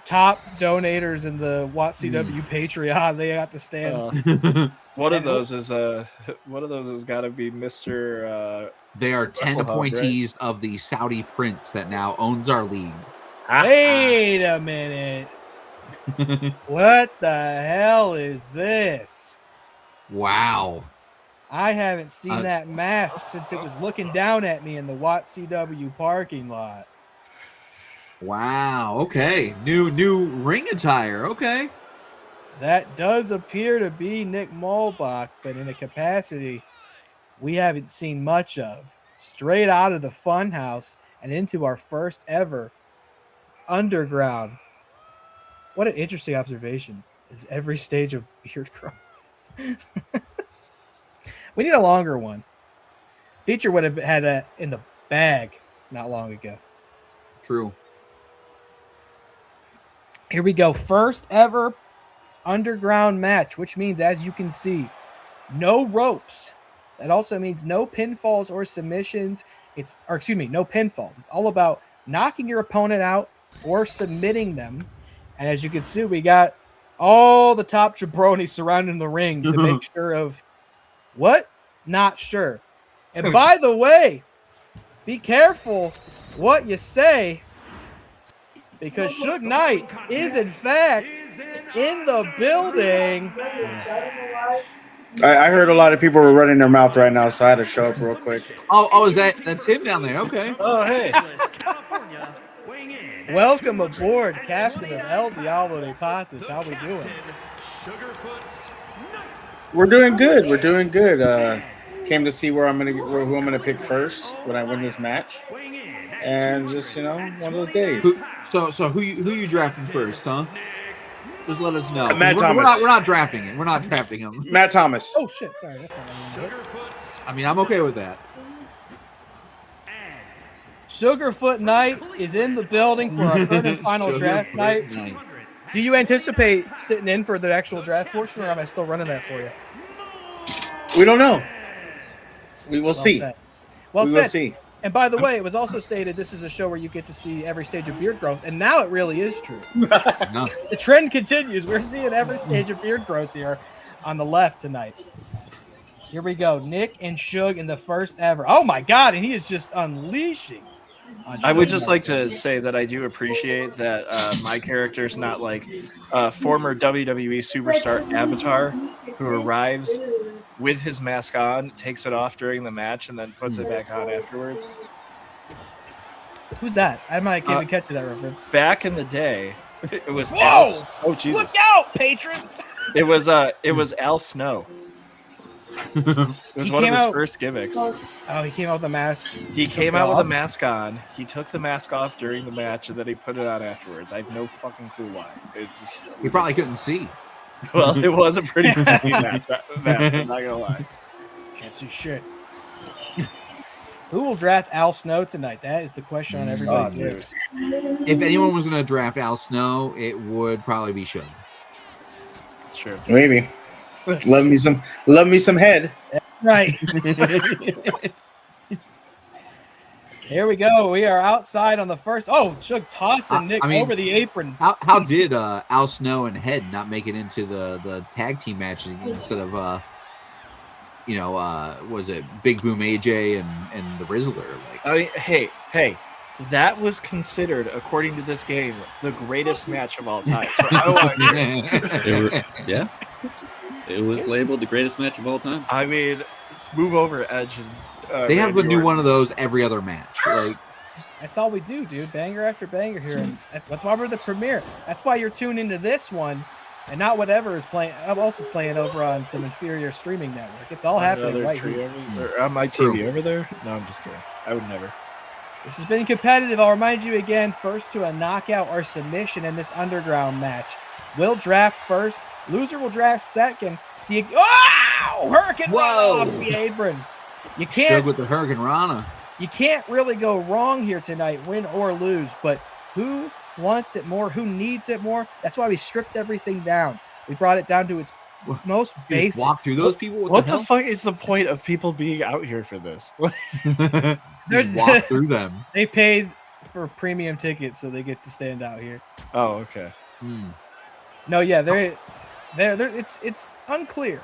top donators in the WATCW Patreon. They got to stand. One of those is got to be Mr. They are 10 Russell Hub, appointees of the Saudi prince that now owns our league. Wait a minute. What the hell is this? Wow. I haven't seen that mask since it was looking down at me in the WATCW parking lot. Wow. Okay. New ring attire. Okay. That does appear to be Nick Mulbach, but in a capacity we haven't seen much of. Straight out of the funhouse and into our first ever underground. What an interesting observation. Is every stage of beard growth. We need a longer one. Feature would have had that in the bag not long ago. True. Here we go. First ever underground match, which means, as you can see, no ropes. That also means no pinfalls or submissions. No pinfalls. It's all about knocking your opponent out or submitting them. And as you can see, we got all the top jabronis surrounding the ring to make sure of what? Not sure. And by the way, be careful what you say, because Suge Knight is in fact in the building. I heard a lot of people were running their mouth right now, so I had to show up real quick. Oh, that's him down there. Okay. Oh, hey. Welcome aboard, Captain of El Diablo de Patas. How we doing? We're doing good. We're doing good. Came to see who I'm gonna pick first when I win this match, and just one of those days. So who you drafting first, huh? Just let us know. Matt Thomas. We're not drafting it. We're not drafting him. Matt Thomas. Oh shit! Sorry, that's not what I meant. I mean, I'm okay with that. Sugarfoot Knight is in the building for our third and final draft night. Do you anticipate sitting in for the actual draft portion, or am I still running that for you? We don't know. We will see. Well we said. will see. And by the way, it was also stated this is a show where you get to see every stage of beard growth, and now it really is true. No. The trend continues. We're seeing every stage of beard growth here on the left tonight. Here we go. Nick and Suge in the first ever. Oh my God! And he is just unleashing. I would just like to say that I do appreciate that my character's not like a former WWE superstar Avatar who arrives with his mask on, takes it off during the match, and then puts it back on afterwards. Who's that? I might can't even catch that reference. Back in the day, it was Whoa! Oh Jesus! Look out, patrons! It was Al Snow. It was one of his first gimmicks. Oh, he came out with a mask. He came out with a mask on. He took the mask off during the match, and then he put it on afterwards. I have no fucking clue why. He probably couldn't see. Well, it was a pretty funny mask. I'm not gonna lie. Can't see shit. Who will draft Al Snow tonight? That is the question on everybody's lips. If anyone was going to draft Al Snow, it would probably be Suge. Sure. Maybe. Love me some head. Right. Here we go. We are outside on the first. Oh, Suge tossing Nick over the apron. How did Al Snow and Head not make it into the tag team match instead of was it Big Boom AJ and the Rizzler? Like, I mean, hey, that was considered, according to this game, the greatest match of all time. So I don't want to hear it. Yeah. It was labeled the greatest match of all time. I mean, let's move over Edge. And, they have a new one of those every other match. Like, that's all we do, dude. Banger after banger here. And that's why we're the premiere. That's why you're tuned into this one and not whatever is playing. Else is playing over on some inferior streaming network. It's all happening right here. On my TV over there? No, I'm just kidding. I would never. This has been competitive. I'll remind you again, first to a knockout or submission in this underground match. We'll draft first. Loser will draft second. So you, Hurricane Rana off the apron. You can't with the Hurricane Rana. You can't really go wrong here tonight, win or lose. But who wants it more? Who needs it more? That's why we stripped everything down. We brought it down to its most basic. Walk through those people. What the fuck is the point of people being out here for this? Just walk through them. They paid for premium tickets, so they get to stand out here. Oh, okay. No, yeah, they're it's unclear.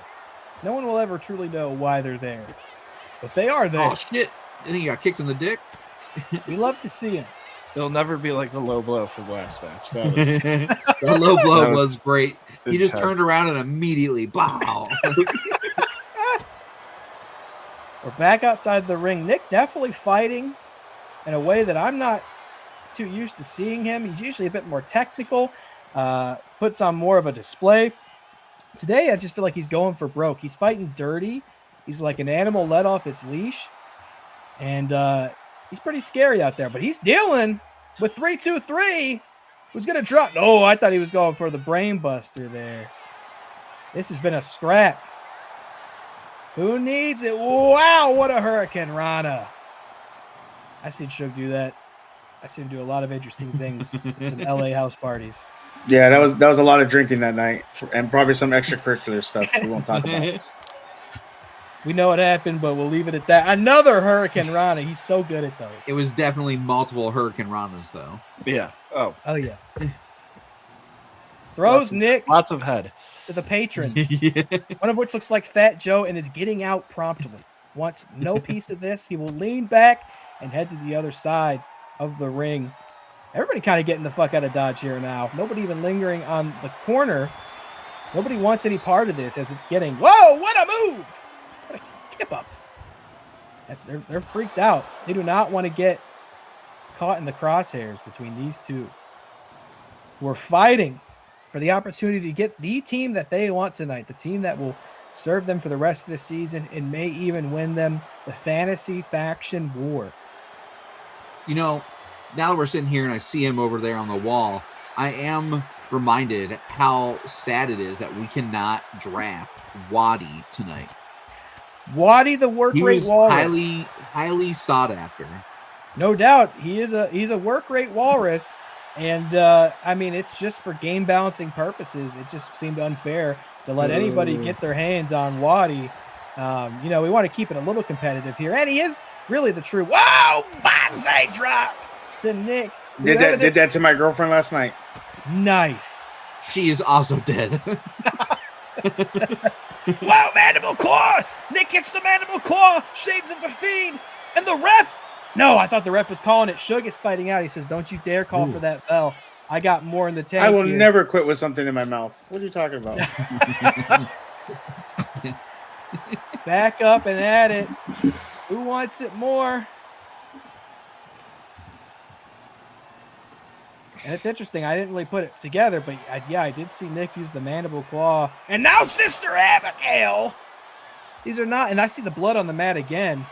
No one will ever truly know why they're there, but they are there. Oh shit! I think he got kicked in the dick. We love to see him. It'll never be like the low blow from last match. That was, the low blow was great. He just turned around and immediately, bow. We're back outside the ring. Nick definitely fighting in a way that I'm not too used to seeing him. He's usually a bit more technical, puts on more of a display. Today, I just feel like he's going for broke. He's fighting dirty. He's like an animal let off its leash. And he's pretty scary out there. But he's dealing with 3-2-3. Who's going to drop? Oh, I thought he was going for the brain buster there. This has been a scrap. Who needs it? Wow, what a Hurricane Rana. I seen Suge do that. I seen him do a lot of interesting things at some LA house parties. Yeah, that was a lot of drinking that night, and probably some extracurricular stuff we won't talk about. We know what happened, but we'll leave it at that. Another Hurricane Rana. He's so good at those. It was definitely multiple Hurricane Ranas, though. Yeah. Oh yeah. Throws Nick lots of head to the patrons. Yeah. One of which looks like Fat Joe and is getting out promptly. wants no piece of this. He will lean back and head to the other side of the ring. Everybody kind of getting the fuck out of Dodge here now. Nobody even lingering on the corner. Nobody wants any part of this as it's getting, whoa, what a move! What a kip up. They're freaked out. They do not want to get caught in the crosshairs between these two. We're fighting for the opportunity to get the team that they want tonight, the team that will serve them for the rest of the season and may even win them the fantasy faction war. You know, now that we're sitting here and I see him over there on the wall, I am reminded how sad it is that we cannot draft Waddy tonight. Waddy, the work rate walrus, highly sought after. No doubt, he's a work rate walrus, and I mean it's just for game balancing purposes. It just seemed unfair to let anybody get their hands on Waddy. You know, we want to keep it a little competitive here, and he is really the true. Wow, bonsai drop to Nick. Did that to my girlfriend last night. Nice. She is also dead. Wow, mandible claw! Nick gets the mandible claw, shades of a fiend, and the ref. No, I thought the ref was calling it. Shug is fighting out. He says, "Don't you dare call for that bell. I got more in the tank." I will here. never quit with something in my mouth. What are you talking about? Back up and at it. Who wants it more? And it's interesting. I didn't really put it together, but I did see Nick use the mandible claw. And now Sister Abigail. These are not, and I see the blood on the mat again.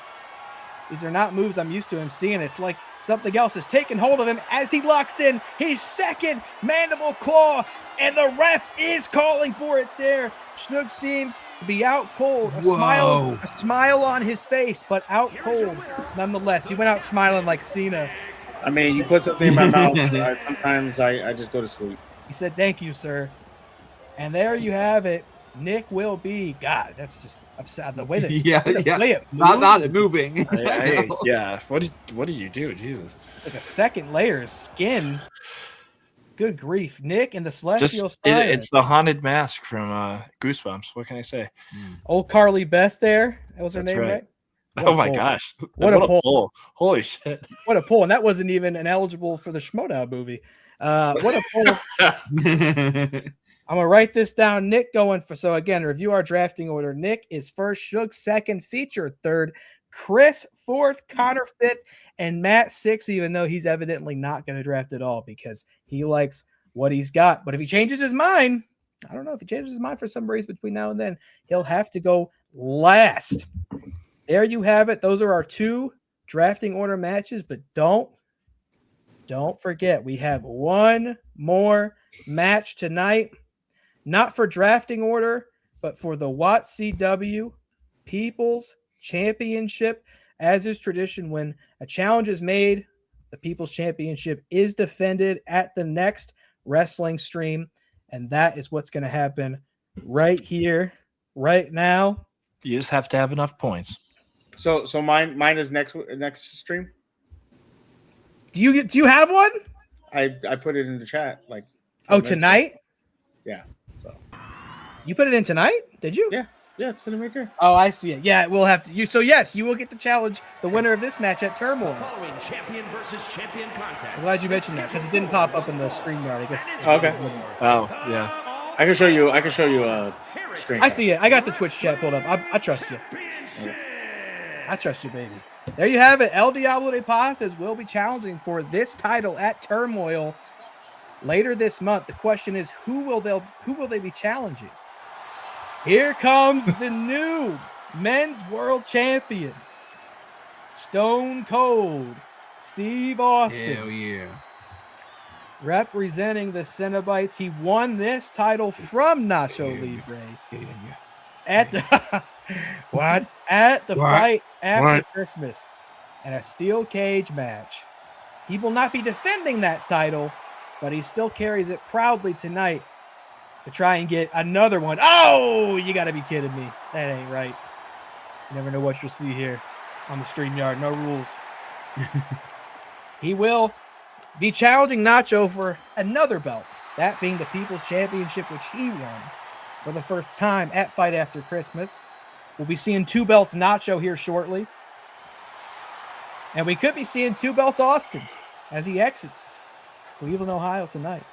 These are not moves I'm used to him seeing. It's like something else is taking hold of him as he locks in his second mandible claw. And the ref is calling for it there. Schnook seems to be out cold. A smile on his face, but out cold nonetheless. He went out smiling like Cena. I mean, you put something in my mouth. Sometimes I just go to sleep. He said, "Thank you, sir." And there you have it. Nick will be. God, that's just upset. The way that the way it moves, not moving. Yeah. What did you do? Jesus. It's like a second layer of skin. Good grief, Nick and the Celestial Sign. It's the haunted mask from Goosebumps. What can I say? Old Carly Beth there. That was her name, right? Oh my gosh. What a pull. Holy shit. What a pull. And that wasn't even ineligible for the Schmodown movie. What a pull. I'm going to write this down. Nick going for, so again, review our drafting order. Nick is first, Shug second, Feature third, Chris fourth, Connor fifth, and Matt sixth, even though he's evidently not going to draft at all because he likes what he's got. But if he changes his mind, I don't know, if he changes his mind for some reason between now and then, he'll have to go last. There you have it. Those are our two drafting order matches, but don't forget, we have one more match tonight, not for drafting order, but for the WATCW People's Championship. As is tradition, when a challenge is made, the People's Championship is defended at the next wrestling stream, and that is what's going to happen right here, right now. You just have to have enough points. So mine is next stream. Do you have one? I put it in the chat tonight? Yeah. So you put it in tonight? Did you? Yeah, it's sitting right there. Oh, I see it. Yeah, we'll have to. So yes, you will get to challenge the winner of this match at Turmoil. Following champion versus champion contest. I'm glad you mentioned that because it didn't pop up in the StreamYard. I guess. Okay. Oh yeah. I can show you a screen. I see it. I got the Twitch chat pulled up. I trust you. I trust you, baby. There you have it. El Diablo de Patas will be challenging for this title at Turmoil later this month. The question is, who will they be challenging? Here comes the new men's world champion, Stone Cold Steve Austin. Hell yeah. Representing the Cenobites. He won this title from Nacho Libre. At the fight after Christmas and a steel cage match. He will not be defending that title, but he still carries it proudly tonight to try and get another one. Oh, you got to be kidding me. That ain't right. You never know what you'll see here on the StreamYard. No rules. He will be challenging Nacho for another belt, that being the People's Championship, which he won for the first time at Fight After Christmas. We'll be seeing 2 belts Nacho here shortly. And we could be seeing 2 belts Austin as he exits Cleveland, Ohio tonight.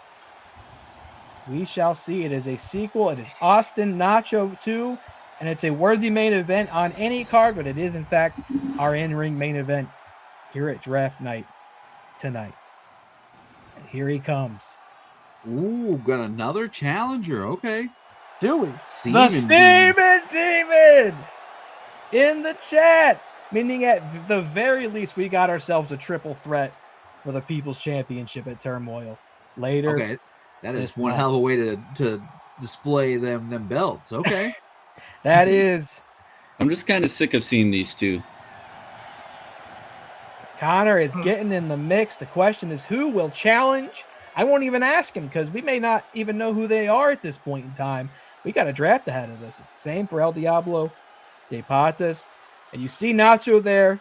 We shall see. It is a sequel. It is Austin Nacho 2, and it's a worthy main event on any card, but it is, in fact, our in-ring main event here at Draft Night tonight. And here he comes. Ooh, got another challenger. Okay. Do we? Seaman The Steaming Demon in the chat. Meaning at the very least, we got ourselves a triple threat for the People's Championship at Turmoil. Later. Okay. That is one hell of a way to display them belts. Okay. That is. I'm just kind of sick of seeing these two. Connor is getting in the mix. The question is, who will challenge? I won't even ask him because we may not even know who they are at this point in time. We got a draft ahead of this. Same for El Diablo, De Patas. And you see Nacho there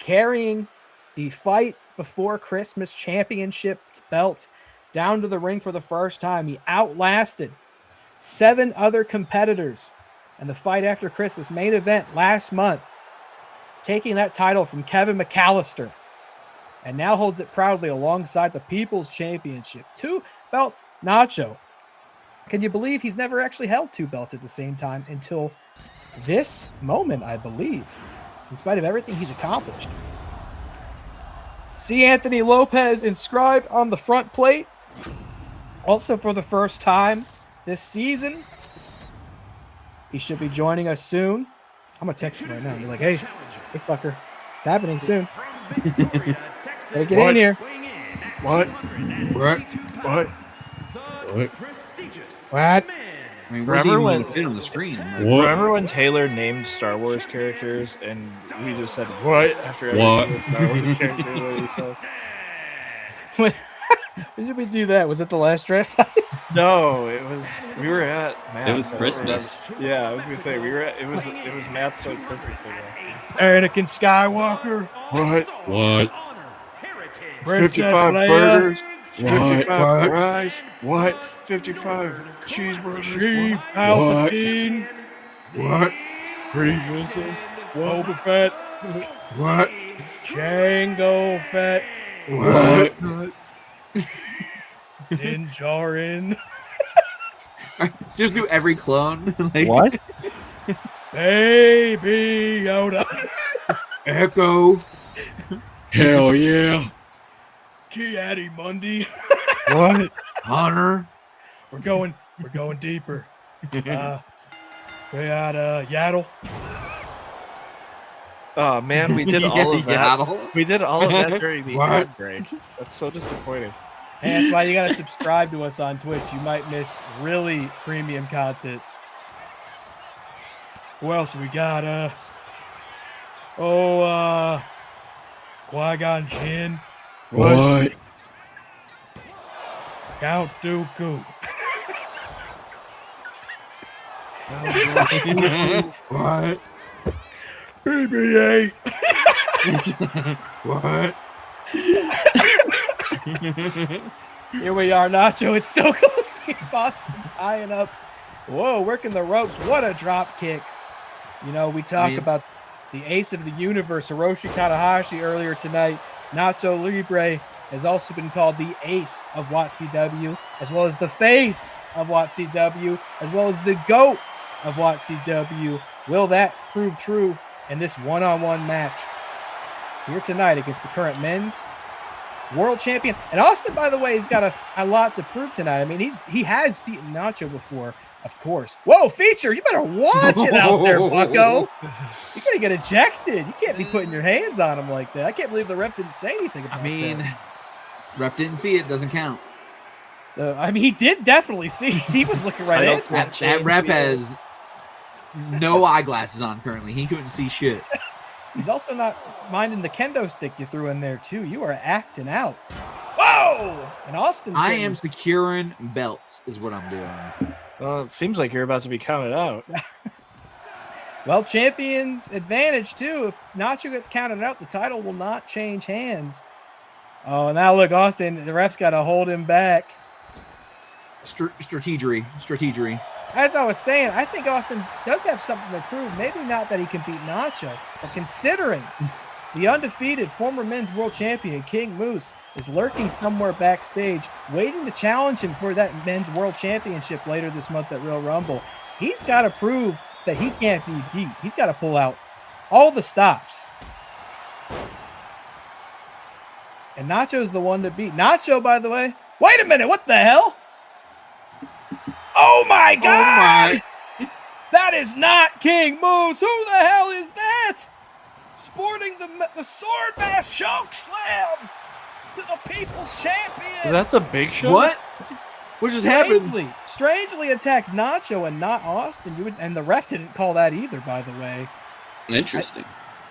carrying the Fight Before Christmas Championship belt down to the ring for the first time. He outlasted 7 other competitors in the Fight After Christmas main event last month, taking that title from Kevin McAllister, and now holds it proudly alongside the People's Championship. 2 belts, Nacho. Can you believe he's never actually held 2 belts at the same time until this moment, I believe, in spite of everything he's accomplished. C. Anthony Lopez inscribed on the front plate. Also for the first time this season. He should be joining us soon. I'm going to text him right now and be like, hey fucker, it's happening soon. Gotta get in here. What? I mean, where's he even fit on the screen? Remember when Taylor named Star Wars characters and we just said what after every single Star Wars character that he said? When did we do that? Was it the last draft? No, it was. We were at Matt's. It was Christmas. Yeah, I was gonna say we were at. It was Matt's like Christmas thing. Anakin Skywalker. What? Princess 55 Leia. burgers. What? 55 fries. What? 55 cheeseburgers. Chief Palpatine. What? Grievous. Boba Fett. What? Jango Fett. What? Din Djarin. Just do every clone. Like, What? Baby Yoda. Echo. Hell yeah. Ki-Adi Mundi. What? Hunter. We're going deeper. We got Yaddle. Oh man, we did all of that. Yaddle. We did all of that during the What? ad break. That's so disappointing. Hey, that's why you gotta subscribe to us on Twitch. You might miss really premium content. Who else we got? Qui-Gon Jinn. What? Count Dooku. What? BB-8. What? Here we are, Nacho. It's Stone Cold Steve Austin tying up. Whoa, working the ropes. What a drop kick. You know, we talked about the ace of the universe, Hiroshi Tanahashi, earlier tonight. Nacho Libre has also been called the ace of WATCW, as well as the face of WATCW, as well as the GOAT of WATCW. Will that prove true in this one-on-one match here tonight against the current men's world champion? And Austin, by the way, has got a lot to prove tonight. I mean, he has beaten Nacho before, of course. Whoa, feature! You better watch it out there, bucko. You're gonna get ejected. You can't be putting your hands on him like that. I can't believe the ref didn't say anything about that. Ref didn't see it. Doesn't count. He did definitely see. He was looking right at him. That ref has no eyeglasses on currently. He couldn't see shit. He's also not minding the kendo stick you threw in there, too. You are acting out. Whoa! And Austin's I am securing belts is what I'm doing. Well, it seems like you're about to be counted out. Well, champion's advantage, too. If Nacho gets counted out, the title will not change hands. Oh, now look, Austin, the ref's got to hold him back. Strategery. As I was saying, I think Austin does have something to prove. Maybe not that he can beat Nacho, but considering the undefeated former men's world champion King Moose is lurking somewhere backstage, waiting to challenge him for that men's world championship later this month at Real Rumble. He's got to prove that he can't be beat. He's got to pull out all the stops. And Nacho's the one to beat. Nacho, by the way. Wait a minute. What the hell? Oh, my God. Oh my. That is not King Moose. Who the hell is that? Sporting the sword mask choke slam to the People's Champion. Is that the Big Show? What? What just happened? Strangely attacked Nacho and not Austin. And the ref didn't call that either, by the way. Interesting.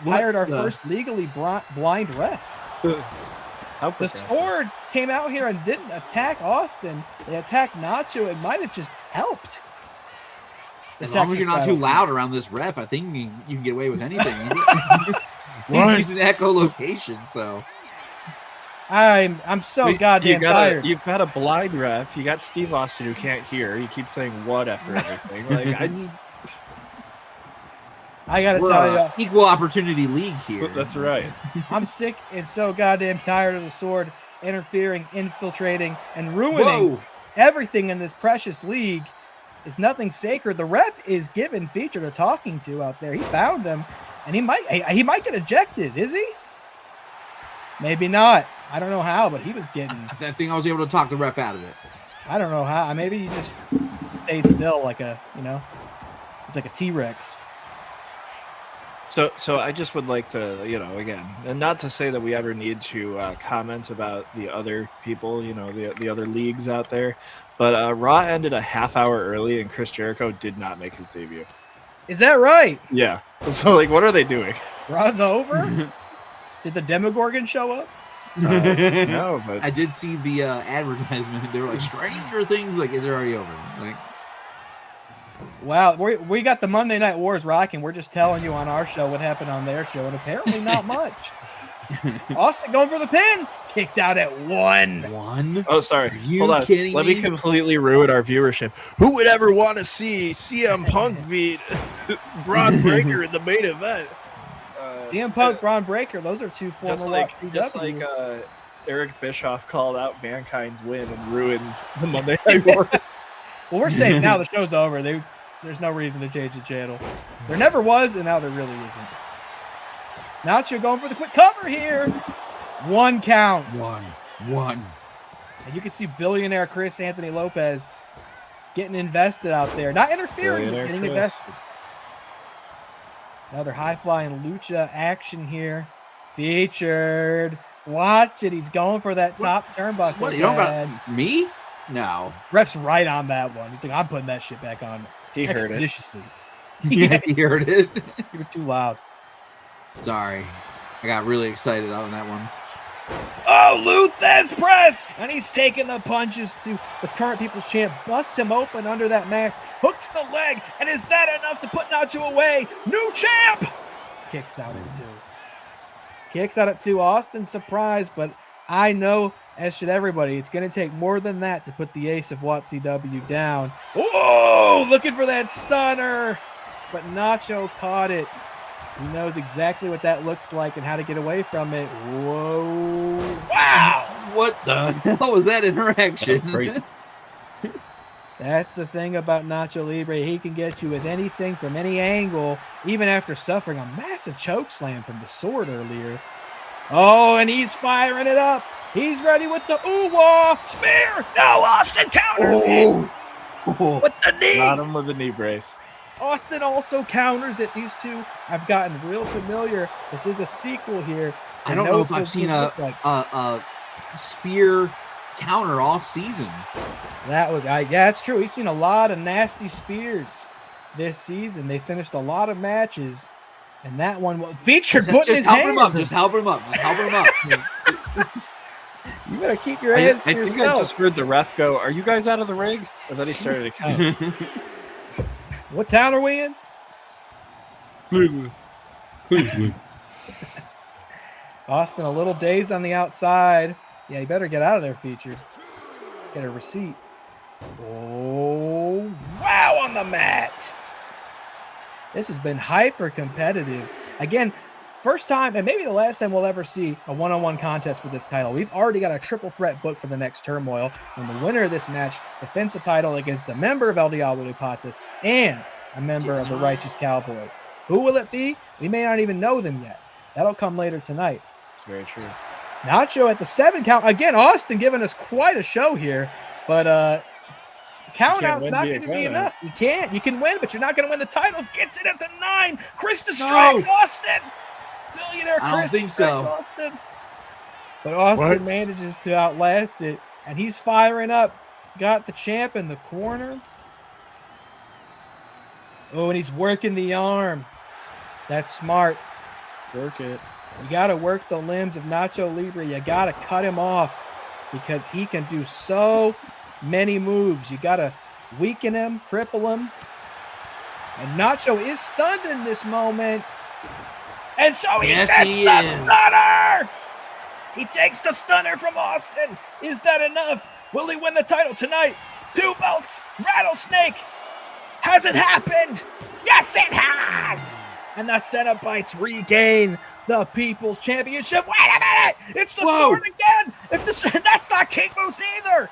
Hired our first legally blind ref. The sword came out here and didn't attack Austin. They attacked Nacho. It might have just helped. As long as you're not too loud around this ref, I think you can get away with anything. He's using echolocation, so. I'm so goddamn tired. You've got a blind ref. You got Steve Austin who can't hear. He keeps saying what after everything. I gotta tell you, equal opportunity league here. That's right. I'm sick and so goddamn tired of the sword interfering, infiltrating, and ruining everything in this precious league. It's nothing sacred. The ref is given Featured a talking to out there. He found him, and he might get ejected. Is he? Maybe not. I don't know how, but he was getting. I think I was able to talk the ref out of it. I don't know how. Maybe he just stayed still like it's like a T-Rex. So I just would like to, again, and not to say that we ever need to comment about the other people, the other leagues out there, but Raw ended a half hour early and Chris Jericho did not make his debut. Is that right? Yeah. So, what are they doing? Raw's over? Did the Demogorgon show up? No, but I did see the advertisement. They were like, Stranger Things, like, it's already over. Like, wow, we got the Monday Night Wars rocking. We're just telling you on our show what happened on their show, and apparently not much. Austin going for the pin. Kicked out at 1. 1? Oh, sorry. Hold on. Let me completely ruin our viewership. Who would ever want to see CM Punk beat Braun Breaker in the main event? CM Punk, Braun Breaker, those are two former WATCW. Just like Eric Bischoff called out Mankind's win and ruined the Monday Night Wars. Well, we're safe now. The show's over. There's no reason to change the channel. There never was, and now there really isn't. Nacho going for the quick cover here. 1 count. 1. And you can see billionaire Chris Anthony Lopez getting invested out there. Not interfering, but getting invested. Another high-flying lucha action here. Featured. Watch it. He's going for that top turnbuckle. What, you don't got me? No. Ref's right on that one. He's like, I'm putting that shit back on. He heard it. Expeditiously. Yeah, he heard it. You were too loud. Sorry. I got really excited on that one. Oh, Luthez press! And he's taking the punches to the current People's Champ. Busts him open under that mask. Hooks the leg. And is that enough to put Nacho away? New champ! Kicks out at 2. Kicks out at 2. Austin surprised, but I know, as should everybody, it's going to take more than that to put the ace of WATCW down. Oh, looking for that stunner. But Nacho caught it. He knows exactly what that looks like and how to get away from it. Whoa. Wow. What the hell was that interaction? Crazy. That's the thing about Nacho Libre. He can get you with anything from any angle, even after suffering a massive choke slam from the sword earlier. Oh, and he's firing it up. He's ready with the ooh-wah spear. No, Austin counters it with the knee. Got him with the knee brace. Austin also counters it. These two have gotten real familiar. This is a sequel here. I don't know if I've seen a spear counter off season. That was, yeah, it's true. We've seen a lot of nasty spears this season. They finished a lot of matches, and that one featured putting his hand. Just help him up. You better keep your hands to I think yourself. I just heard the ref go, "Are you guys out of the ring?" And then he started to count. What town are we in? Cleveland. Austin a little dazed on the outside. Yeah, you better get out of there, Featured. Get a receipt. Oh, wow, on the mat. This has been hyper competitive. Again, first time and maybe the last time we'll ever see a one-on-one contest for this title. We've already got a triple threat book for the next turmoil, and the winner of this match defends the title against a member of El Diablo de Patas and a member of the Righteous Cowboys. Who will it be? We may not even know them yet. That'll come later tonight. It's very true. Nacho at the 7 count. Again, Austin giving us quite a show here, but count out's not going to be enough. You can't. You can win, but you're not going to win the title. Gets it at the 9. Chris distracts Austin. Billionaire Chris distracts Austin. But Austin manages to outlast it, and he's firing up. Got the champ in the corner. Oh, and he's working the arm. That's smart. Work it. You got to work the limbs of Nacho Libre. You got to cut him off because he can do so many moves. You got to weaken him, cripple him. And Nacho is stunned in this moment. And so he gets the stunner. He takes the stunner from Austin. Is that enough? Will he win the title tonight? 2 belts, rattlesnake. Has it happened? Yes, it has. And the Cenobites regain the People's Championship. Wait a minute. It's the sword again. That's not King Moose either.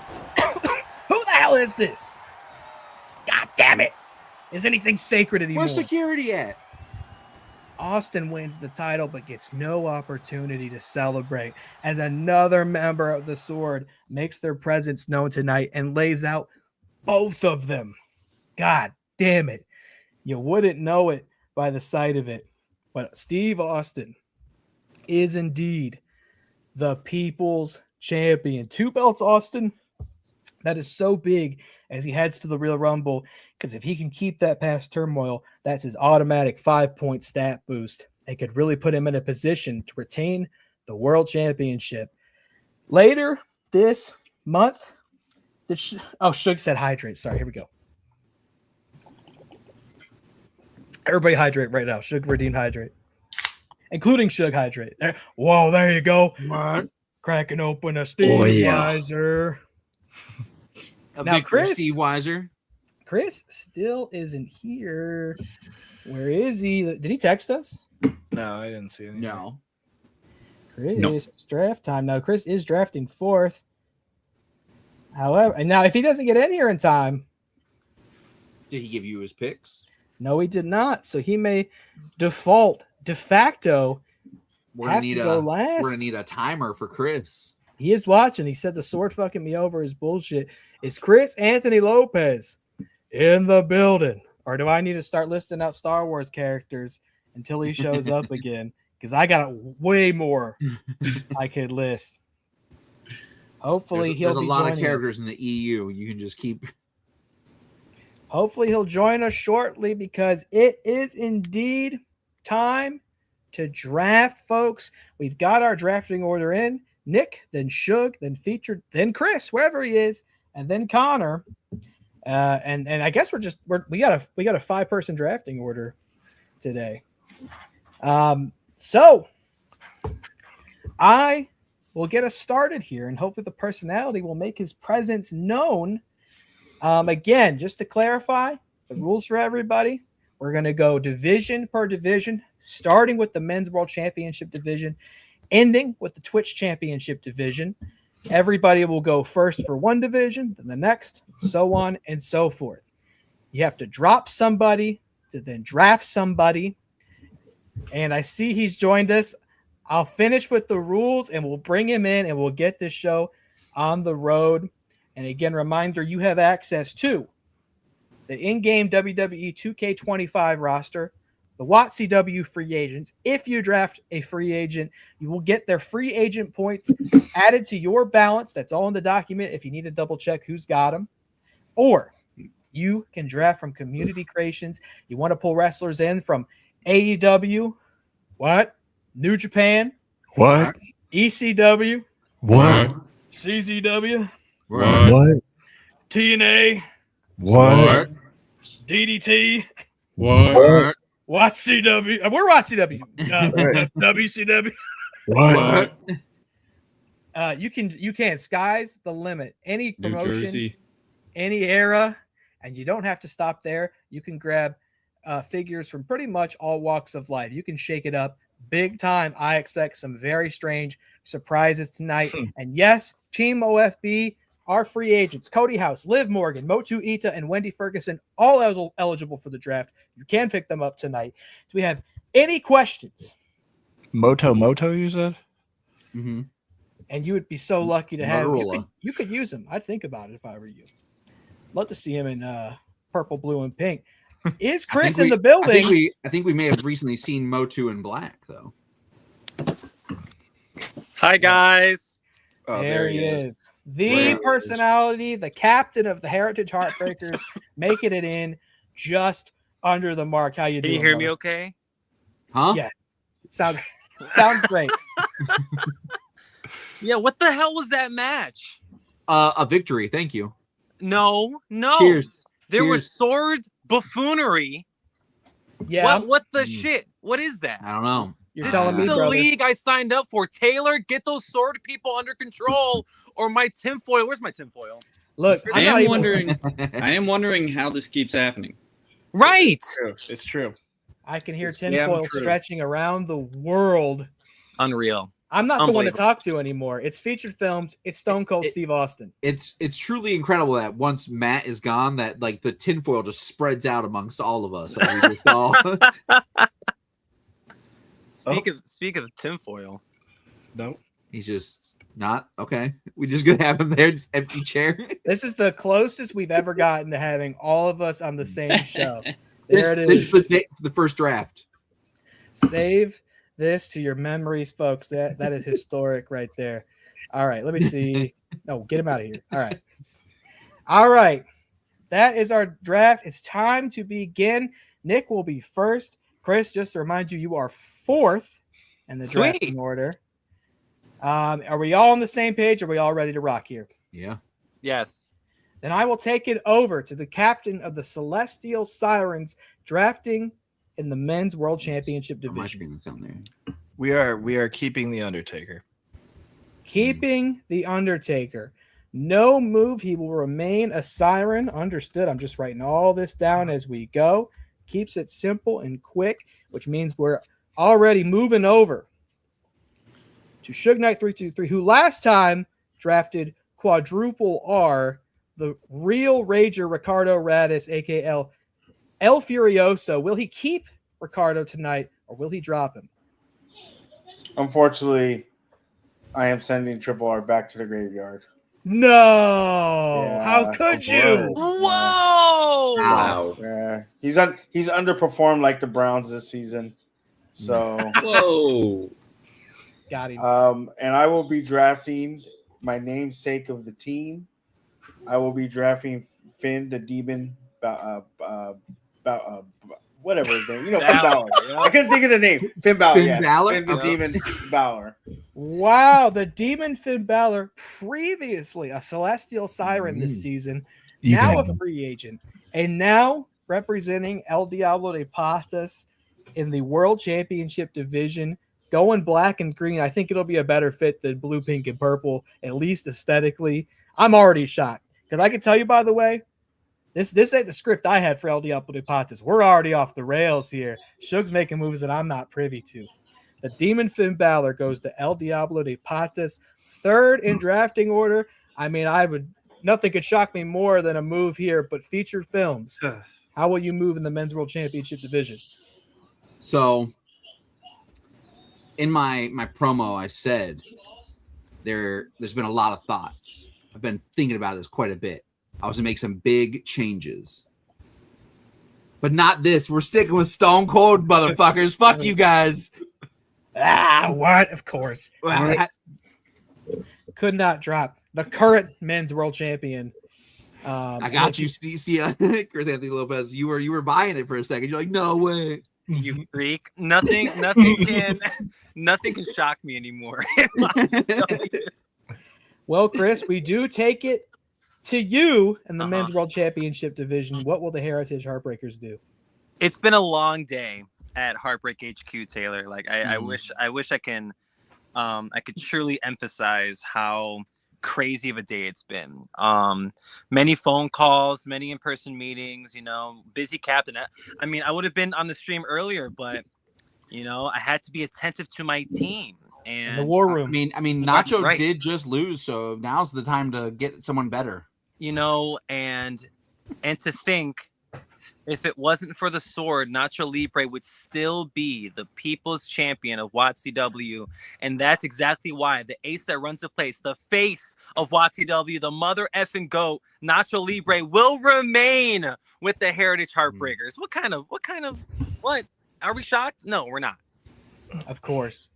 Who the hell is this? God damn it. Is anything sacred anymore? Where's security at? Austin wins the title, but gets no opportunity to celebrate as another member of the Sword makes their presence known tonight and lays out both of them. God damn it. You wouldn't know it by the sight of it. But Steve Austin is indeed the People's Champion. 2 belts, Austin. That is so big as he heads to the Real Rumble, because if he can keep that past turmoil, that's his automatic 5-point stat boost. It could really put him in a position to retain the World Championship. Later this month, Suge said hydrate. Sorry, here we go. Everybody hydrate right now. Suge redeemed hydrate. Including Suge hydrate. Whoa, there you go. What? Cracking open a Steve-Weiser. Now, Chris, Steve Weiser. Chris still isn't here. Where is he? Did he text us? No, I didn't see anything. No. Chris, it's draft time. Now, Chris is drafting 4th. However, and now if he doesn't get in here in time. Did he give you his picks? No, he did not. So he may de facto, We're have gonna need to go last. We're gonna need a timer for Chris. He is watching. He said the sword fucking me over is bullshit. Is Chris Anthony Lopez in the building? Or do I need to start listing out Star Wars characters until he shows up again? Because I got way more I could list. Hopefully there's a lot of characters us in the EU. You can just keep. Hopefully he'll join us shortly, because it is indeed time to draft, folks. We've got our drafting order in. Nick, then Suge, then Featured, then Chris, wherever he is, and then Connor. And I guess we got a 5-person drafting order today. So I will get us started here, and hopefully the personality will make his presence known. Again, just to clarify the rules for everybody, we're going to go division per division, starting with the Men's World Championship division, ending with the Twitch Championship division. Everybody will go first for one division, then the next, so on and so forth. You have to drop somebody to then draft somebody. And I see he's joined us. I'll finish with the rules and we'll bring him in and we'll get this show on the road. And again, reminder, you have access to the in-game WWE 2K25 roster, the WATCW free agents. If you draft a free agent, you will get their free agent points added to your balance. That's all in the document if you need to double check who's got them. Or you can draft from community creations. You want to pull wrestlers in from AEW, what? New Japan, What? ECW, What? CZW, What? TNA, What? DDT, What? WATCW. We're WATCW. WCW. What? You can. Sky's the limit. Any New promotion, Jersey. any era, And you don't have to stop there. You can grab figures from pretty much all walks of life. You can shake it up big time. I expect some very strange surprises tonight. And yes, Team OFB are free agents. Cody House, Liv Morgan, Motu Ita, and Wendy Ferguson, all eligible for the draft. You can pick them up tonight. Do we have any questions? Moto, you said? Mm-hmm. And you would be so lucky to have Motorola. you could use him. I'd think about it if I were you. Love to see him in purple, blue, and pink. Is Chris in the building? I think we may have recently seen Motu in black, though. Hi, guys. Oh, there he is. The personality, the captain of the Heritage Heartbreakers, making it in just under the mark. How you doing? Can you hear me okay? Huh? Yes. Sounds great. Yeah, what the hell was that match? A victory. Thank you. No. Cheers. There Cheers. was sword buffoonery. Yeah. What the shit? What is that? I don't know. You're telling me, the brother. league I signed up for. Taylor, get those sword people under control, or my tinfoil. Where's my tinfoil? Look, I am wondering how this keeps happening. Right. It's true. I can hear tinfoil stretching around the world. Unreal. I'm not the one to talk to anymore. It's featured films. It's Stone Cold Steve Austin. It's truly incredible that once Matt is gone, that like the tinfoil just spreads out amongst all of us. Like, we just all... Speak of the tinfoil. Nope. He's just not okay. We just gonna have him there, just empty chair. This is the closest we've ever gotten to having all of us on the same show. There it is. Since the first draft. Save this to your memories, folks. That is historic right there. All right, let me see. No, get him out of here. All right. That is our draft. It's time to begin. Nick will be first. Chris, just to remind you, you are fourth in the drafting order. Are we all on the same page? Are we all ready to rock here? Yeah. Yes. Then I will take it over to the captain of the Celestial Sirens drafting in the men's world championship division. We are keeping the Undertaker. Keeping the Undertaker. No move. He will remain a Siren. Understood. I'm just writing all this down as we go. Keeps it simple and quick, which means we're already moving over to Suge Knight 323, who last time drafted quadruple R, the real Rager Ricardo Radis, aka El Furioso. Will he keep Ricardo tonight, or will he drop him? Unfortunately, I am sending Triple R back to the graveyard. No! Yeah, How could you? Whoa! Wow. Yeah, he's underperformed like the Browns this season. So Whoa. Got him. And I will be drafting my namesake of the team. I will be drafting Finn the Demon, whatever his name. Finn Balor. I couldn't think of the name. Finn Balor. Finn Balor? Finn the Demon Balor. Wow, the Demon Finn Balor, previously a Celestial Siren this season, now a free agent, and now representing El Diablo de Patas in the World Championship division, going black and green. I think it'll be a better fit than blue, pink, and purple, at least aesthetically. I'm already shocked because I can tell you, by the way, this ain't the script I had for El Diablo de Patas. We're already off the rails here. Suge's making moves that I'm not privy to. The Demon Finn Balor goes to El Diablo de Patas, third in drafting order. I mean, nothing could shock me more than a move here, but featured films. How will you move in the men's world championship division? So in my promo, I said there's been a lot of thoughts. I've been thinking about this quite a bit. I was gonna make some big changes. But not this. We're sticking with Stone Cold, motherfuckers. Fuck you guys. What? Of course. Could not drop the current men's world champion. I got you. See, Chris Anthony Lopez. You were buying it for a second. You're like, no way. You freak. Nothing can shock me anymore. Well, Chris, we do take it to you in the men's world championship division. What will the Heritage Heartbreakers do? It's been a long day at Heartbreak HQ, Taylor. Like I wish I could truly emphasize how crazy of a day it's been. Many phone calls, many in-person meetings, busy captain. I mean, I would have been on the stream earlier, but I had to be attentive to my team. In the And war room. I mean, Nacho Right. did just lose, so now's the time to get someone better. and to think, if it wasn't for the sword, Nacho Libre would still be the people's champion of WATCW. And that's exactly why the ace that runs the place, the face of WATCW, the mother effing goat, Nacho Libre, will remain with the Heritage Heartbreakers. What? Are we shocked? No, we're not. Of course.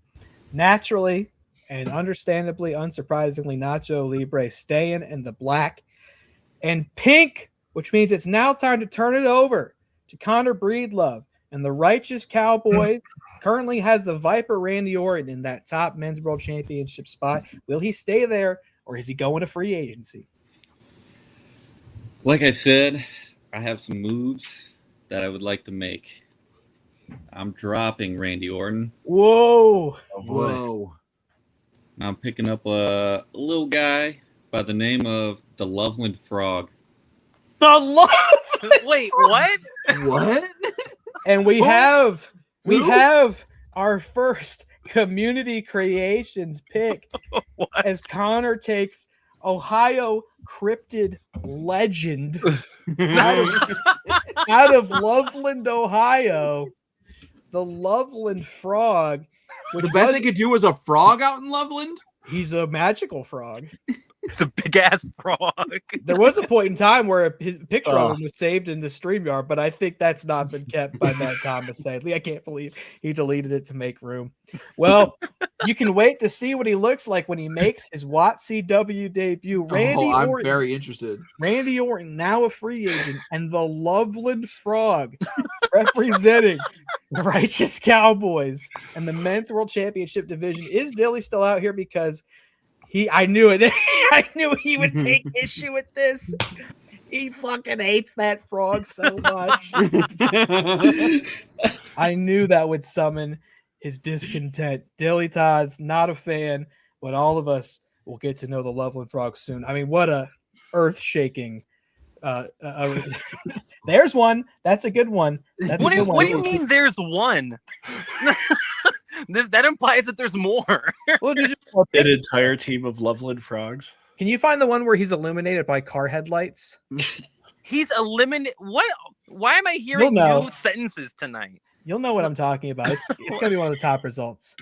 Naturally and understandably, unsurprisingly, Nacho Libre staying in the black and pink, which means it's now time to turn it over to Connor Breedlove. And the Righteous Cowboy currently has the Viper Randy Orton in that top men's world championship spot. Will he stay there, or is he going to free agency? Like I said, I have some moves that I would like to make. I'm dropping Randy Orton. Whoa. Whoa. I'm picking up a little guy by the name of the Loveland Frog. The Loveland Wait, what? What? And we have our first community creations pick as Connor takes Ohio cryptid legend out of Loveland, Ohio, the Loveland Frog. Which The best they could do was a frog out in Loveland? He's a magical frog. It's a big ass frog. There was a point in time where his picture of him was saved in the StreamYard, but I think that's not been kept by Matt Thomas, sadly. I can't believe he deleted it to make room. Well, you can wait to see what he looks like when he makes his WATCW debut. I'm very interested. Randy Orton, now a free agent, and the Loveland Frog representing the Righteous Cowboys and the Men's World Championship division. Is Dilly still out here? Because I knew it. I knew he would take issue with this. He fucking hates that frog so much. I knew that would summon his discontent. Dilly Todd's not a fan, but all of us will get to know the Loveland Frog soon. I mean, what a earth-shaking. There's one. That's a good one. That's What a good one. do you mean there's one? That implies that there's more. Well, An entire team of Loveland Frogs. Can you find the one where he's illuminated by car headlights? He's eliminated. What? Why am I hearing know. new sentences tonight? You'll know what I'm talking about. It's going to be one of the top results.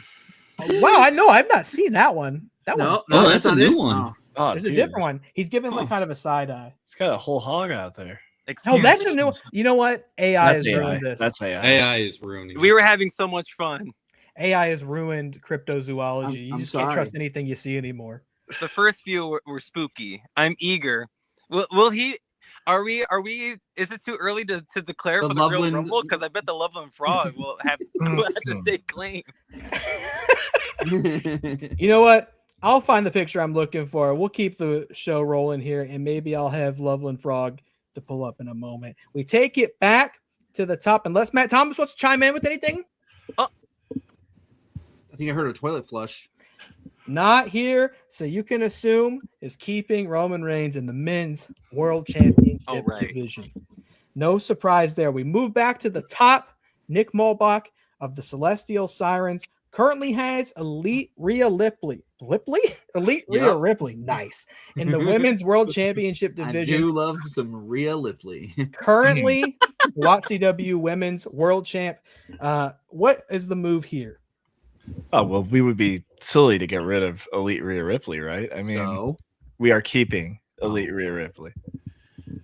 Oh, wow, I know. I've not seen that one. That one's that's a new one. Oh, There's a different one. He's giving like kind of a side eye. It's got a whole hog out there. Oh, that's a new. You know what? AI has ruined this. That's AI. AI is ruining. We were having so much fun. AI has ruined cryptozoology. You just can't trust anything you see anymore. The first few were spooky. I'm eager. Will he? Are we? Is it too early to declare for the Real Rumble? Because I bet the Loveland Frog will have to stake claim. You know what? I'll find the picture I'm looking for. We'll keep the show rolling here, and maybe I'll have Loveland Frog to pull up in a moment. We take it back to the top, unless Matt Thomas wants to chime in with anything. I think I heard a toilet flush. Not here, so you can assume is keeping Roman Reigns in the men's world championship division. No surprise there. We move back to the top. Nick Mulbach of the Celestial Sirens currently has Elite Rhea Ripley. Rhea Ripley. Nice. In the women's world championship division. I do love some Rhea Ripley. Currently, WATCW women's world champ. What is the move here? Oh, well, we would be silly to get rid of Elite Rhea Ripley, right? I mean, we are keeping Elite Rhea Ripley.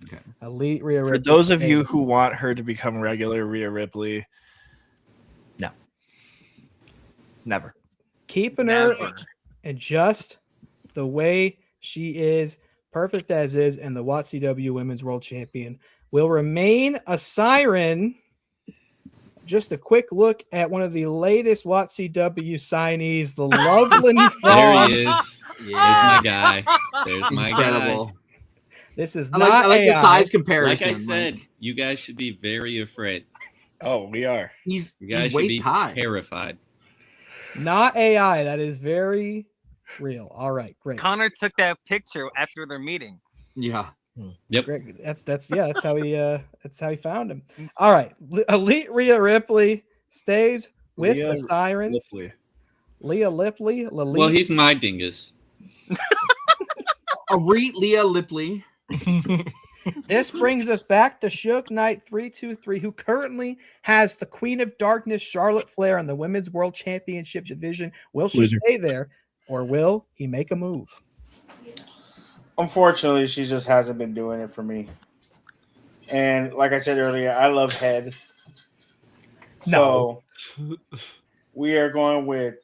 Okay. Elite Rhea Ripley. For those of you who want her to become regular Rhea Ripley, no. Never. Keeping her and just the way she is, perfect as is, and the WATCW Women's World Champion will remain a Siren. Just a quick look at one of the latest WATCW signees, the Loveland Frog. There he is. There's my guy. There's my Incredible. guy. This is I not like AI. the size comparison. Like I said, you guys should be very afraid. Oh, we are. He's You guys should waist be high. terrified. Not AI. That is very Real. All right, great. Connor took that picture after their meeting. Yeah. Yep. Great. That's how he found him. All right, Elite Rhea Ripley stays with Leah the Sirens. Ripley. Leah Lipley. Well, he's my dingus. Leah Lipley. This brings us back to Suge Knight 323, who currently has the Queen of Darkness, Charlotte Flair, in the Women's World Championship division. Will she Loser. stay there, or will he make a move? Unfortunately, she just hasn't been doing it for me. And like I said earlier, I love Head. So we are going with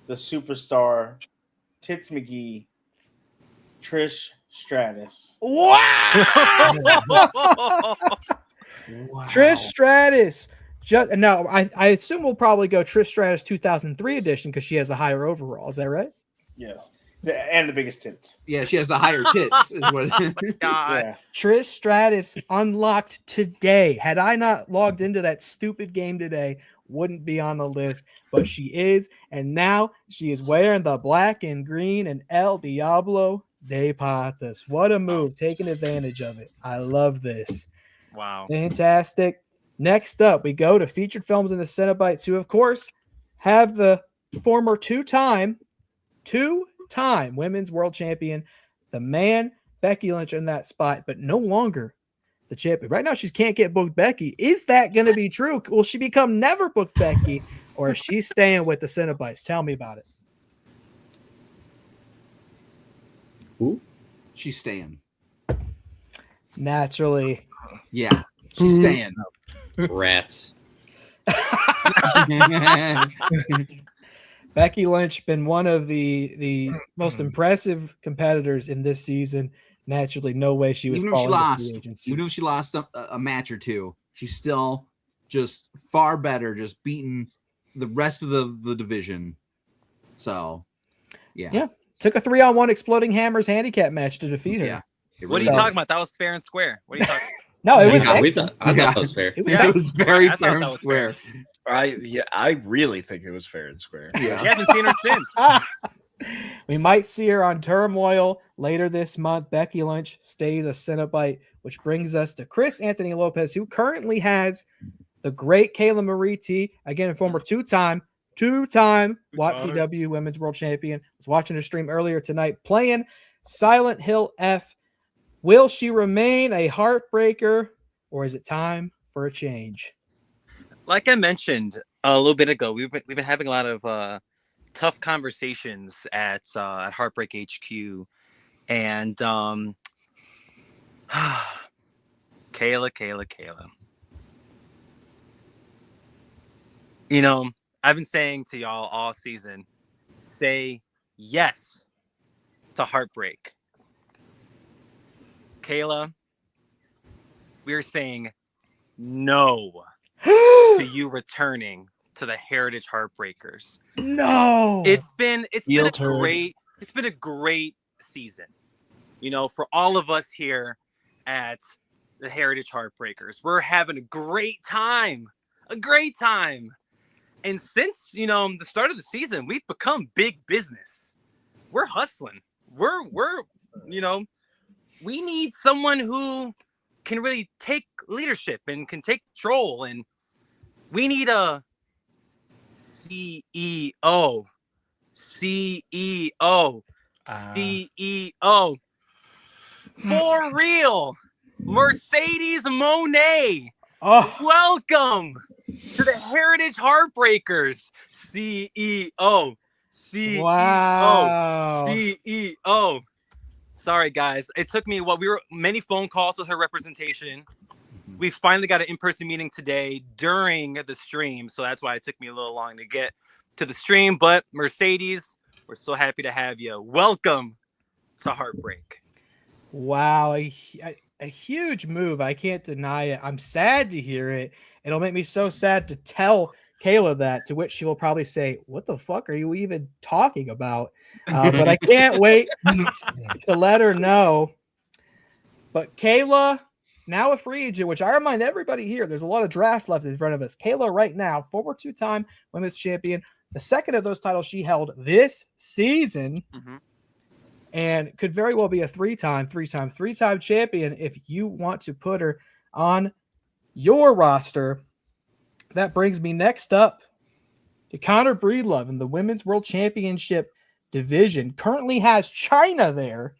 the superstar Tits McGee, Trish Stratus. Wow! Trish Stratus. No, I assume we'll probably go Trish Stratus 2003 edition because she has a higher overall. Is that right? Yes. And the biggest tits. Yeah, she has the higher tits. Is what Yeah. Trish Stratus unlocked today. Had I not logged into that stupid game today, wouldn't be on the list, but she is. And now she is wearing the black and green and El Diablo de Patas. What a move, taking advantage of it. I love this. Wow. Fantastic. Next up, we go to featured films in the Cenobites, who, of course, have the former two-time women's world champion, the man, Becky Lynch, in that spot, but no longer the champion. Right now, she can't get booked Becky. Is that going to be true? Will she become never booked Becky, or is she staying with the Cenobites? Tell me about it. Who? She's staying. Naturally. Yeah, she's staying. Rats. Becky Lynch been one of the most impressive competitors in this season. Naturally, no way she was even if she falling to lost, free agency. even if she lost a match or two, she's still just far better, just beating the rest of the division. So, yeah. Took a 3-on-1 Exploding Hammers handicap match to defeat her. Yeah. What are you talking about? That was fair and square. What are you talking No, it was. I thought that was fair. It was. It was very I thought fair that and was square. I really think it was fair and square. Yeah. You haven't seen her since. We might see her on Turmoil later this month. Becky Lynch stays a Cenobite, which brings us to Chris Anthony Lopez, who currently has the great Kayla Marie T, again, former two-time WATCW Women's World Champion. Was watching her stream earlier tonight, playing Silent Hill F. Will she remain a heartbreaker, or is it time for a change? Like I mentioned a little bit ago, we've been having a lot of tough conversations at Heartbreak HQ, and Kayla. You know, I've been saying to y'all all season, say yes to Heartbreak. Kayla, we're saying no to you returning to the Heritage Heartbreakers. No. It's been a great season. You know, for all of us here at the Heritage Heartbreakers, we're having a great time. And since, the start of the season, we've become big business. We're hustling. We're we need someone who can really take leadership and can take control. And we need a CEO. For real. Mercedes Monet. Oh, Welcome to the Heritage Heartbreakers. CEO. wow. CEO. Sorry, guys. It took me many phone calls with her representation. We finally got an in-person meeting today during the stream, so that's why it took me a little long to get to the stream. But Mercedes, we're so happy to have you. Welcome to Heartbreak. Wow, a huge move. I can't deny it. I'm sad to hear it. It'll make me so sad to tell Kayla that, to which she will probably say, what the fuck are you even talking about? But I can't wait to let her know. But Kayla, now a free agent, which I remind everybody here, there's a lot of draft left in front of us. Kayla right now, former two-time women's champion, The second of those titles she held this season, and could very well be a three-time champion if you want to put her on your roster. That brings me next up to Connor Breedlove in the Women's World Championship division. Currently has China there.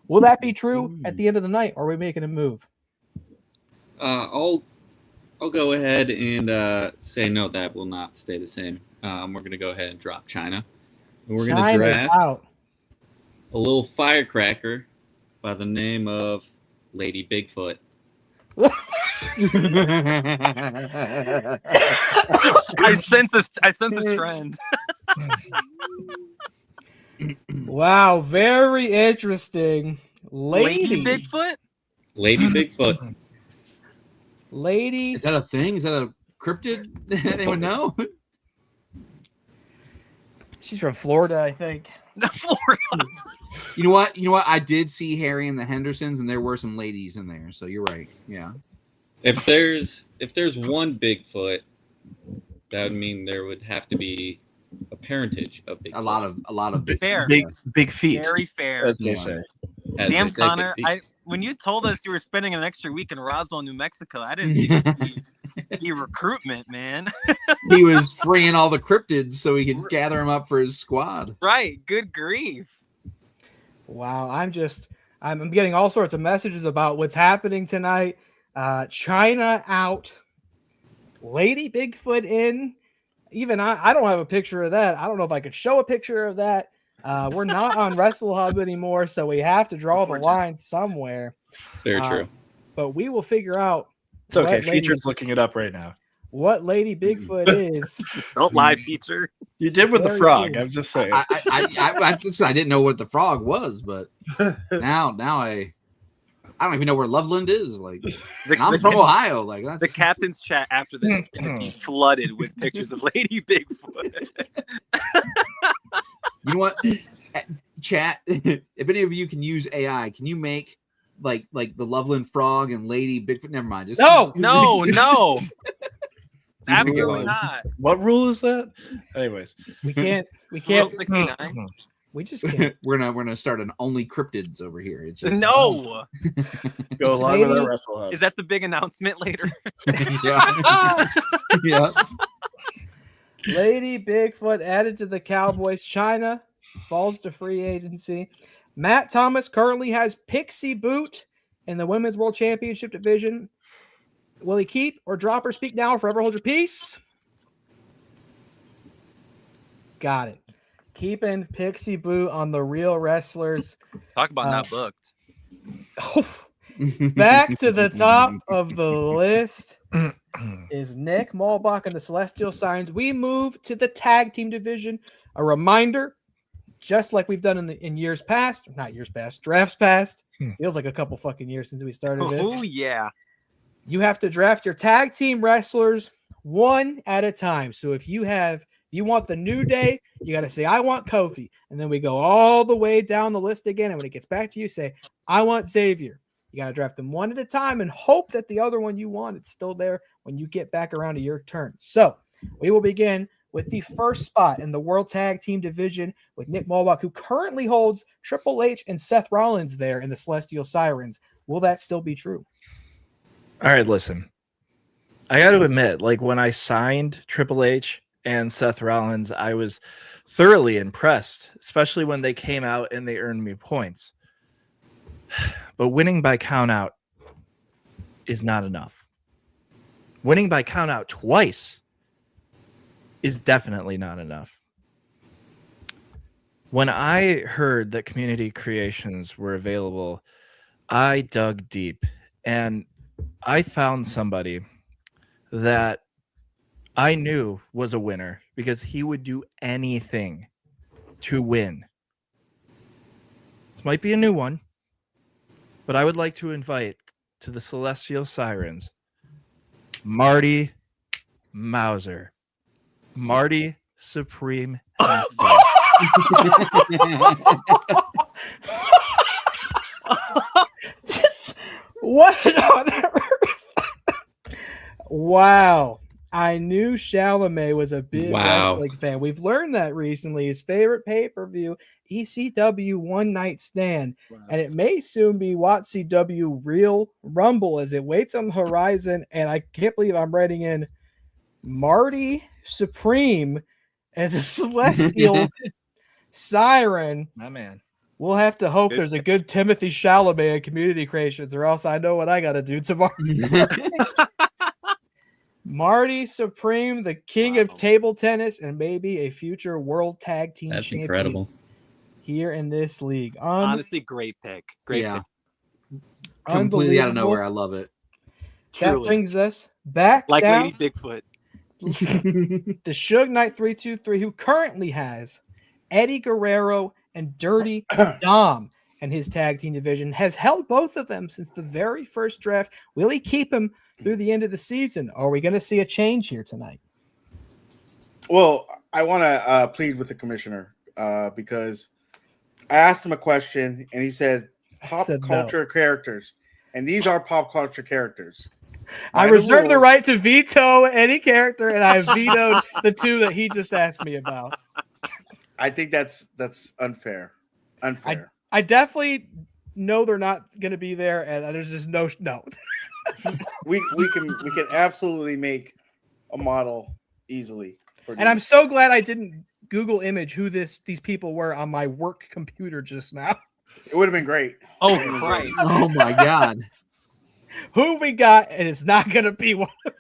Will that be true at the end of the night, or are we making a move? I'll go ahead and say no, that will not stay the same. We're going to go ahead and drop China. And we're going to draft a little firecracker by the name of Lady Bigfoot. I sense a trend. Wow, very interesting. Lady Bigfoot? Lady Bigfoot. Lady. Is that a thing? Is that a cryptid? Anyone know? She's from Florida, I think. Florida. You know what? I did see Harry and the Hendersons, and there were some ladies in there. So you're right. Yeah. If there's one Bigfoot, that would mean there would have to be a parentage of Bigfoot. A lot of big feet. Very fair. As they say. Damn, Connor! When you told us you were spending an extra week in Roswell, New Mexico, I didn't think you recruitment, man. He was freeing all the cryptids so he could gather them up for his squad. Right. Good grief. Wow, I'm getting all sorts of messages about what's happening tonight. China out, Lady Bigfoot in. Even I don't have a picture of that. I don't know if I could show a picture of that. We're not on Wrestle Hub anymore, so we have to draw the line somewhere. Very true. But we will figure out. It's okay. Feature's looking it up right now. What Lady Bigfoot is. Don't lie, Feature. You did with the frog. I'm just saying. I didn't know what the frog was, but now I don't even know where Loveland is. Like, I'm from Ohio. Like, that's... The captain's chat after this is going to be flooded with pictures of Lady Bigfoot. You know what? Chat, if any of you can use AI, can you make like the Loveland frog and Lady Bigfoot? Never mind. Just no. Absolutely not. What rule is that? Anyways, we can't. Rule 69. We just can't. we're gonna start an only cryptids over here. It's just no. Go along with our Wrestle Hub. Is that the big announcement later? Yeah. Yeah. Lady Bigfoot added to the Cowboys. China falls to free agency. Matt Thomas currently has Pixie Boot in the Women's World Championship division. Will he keep or drop or speak now or forever hold your peace? Got it. Keeping Pixie Boot on the Real Wrestlers. Talk about not booked. Back to the top of the list is Nick Malbach and the Celestial Signs. We move to the tag team division. A reminder, just like we've done in years past, not years past, drafts past. Feels like a couple fucking years since we started this. Oh, yeah. You have to draft your tag team wrestlers one at a time. So if you want the New Day, you got to say, I want Kofi. And then we go all the way down the list again. And when it gets back to you, say, I want Xavier. You got to draft them one at a time and hope that the other one you want, it's still there when you get back around to your turn. So we will begin with the first spot in the World Tag Team division with Nick Malbach, who currently holds Triple H and Seth Rollins there in the Celestial Sirens. Will that still be true? All right, listen. I got to admit, like when I signed Triple H and Seth Rollins, I was thoroughly impressed, especially when they came out and they earned me points. But winning by count out is not enough. Winning by count out twice is definitely not enough. When I heard that Community Creations were available, I dug deep and I found somebody that I knew was a winner because he would do anything to win. This might be a new one, but I would like to invite to the Celestial Sirens, Marty Mauser. Marty Supreme. What on earth? Wow. I knew Chalamet was a big wrestling fan. We've learned that recently. His favorite pay-per-view, ECW One Night Stand. And it may soon be WATCW Real Rumble as it waits on the horizon. And I can't believe I'm writing in Marty Supreme as a celestial siren. My man. We'll have to hope there's a good Timothy Chalamet in Community Creations, or else I know what I got to do tomorrow. Marty Supreme, the king of table tennis, and maybe a future world tag team champion. Incredible. Here in this league. Honestly, great pick. Great pick. Completely out of nowhere. I love it. That brings us back like down Lady Bigfoot. the Suge Knight 323, who currently has Eddie Guerrero and Dirty Dom and his tag team division, has held both of them since the very first draft. Will he keep him through the end of the season? Are we going to see a change here tonight? Well, I want to plead with the commissioner because I asked him a question and he said pop culture characters, and these are pop culture characters. I reserve the right to veto any character, and I vetoed the two that he just asked me about. I think that's unfair. I definitely know they're not going to be there, and there's just no. we can absolutely make a model easily. And I'm so glad I didn't Google image who these people were on my work computer just now. It would have been great. Oh, Christ. Oh my God. Who we got, and it's not going to be one of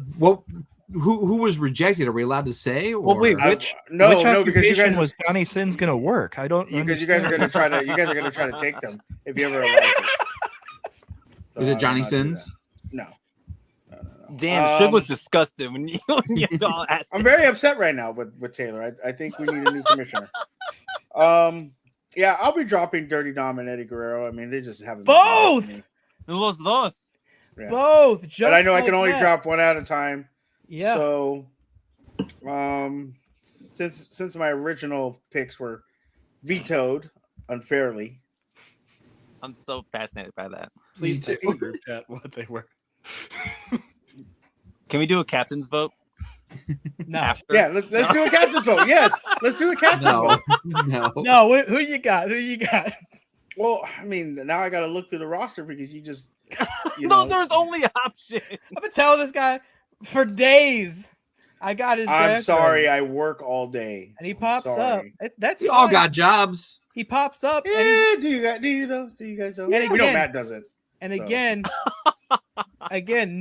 us. Well, who was rejected? Are we allowed to say? Or? Well, wait, which because you guys was Johnny Sins going to work? I don't because you guys are going to try to take them if you ever allow it. Was it Johnny Sins? No. Damn, Suge was disgusted when you all asked. I'm very upset right now with Taylor. I think we need a new commissioner. Yeah, I'll be dropping Dirty Dom and Eddie Guerrero. I mean, they just haven't both. Los dos. Yeah. Both. But I know I can only drop one at a time. Yeah. So, since my original picks were vetoed unfairly, I'm so fascinated by that. Please text the group chat what they were. Can we do a captain's vote? No. After? Yeah, let's do a captain's vote. Yes, let's do a captain's vote. No. Who you got? Well, I mean, now I got to look through the roster because you just. Those are his only options. I've been telling this guy for days. I got his. I'm sorry, I work all day. And he pops up. That's we all got jobs. He pops up. Yeah, do you guys know? We know Matt does it. And again,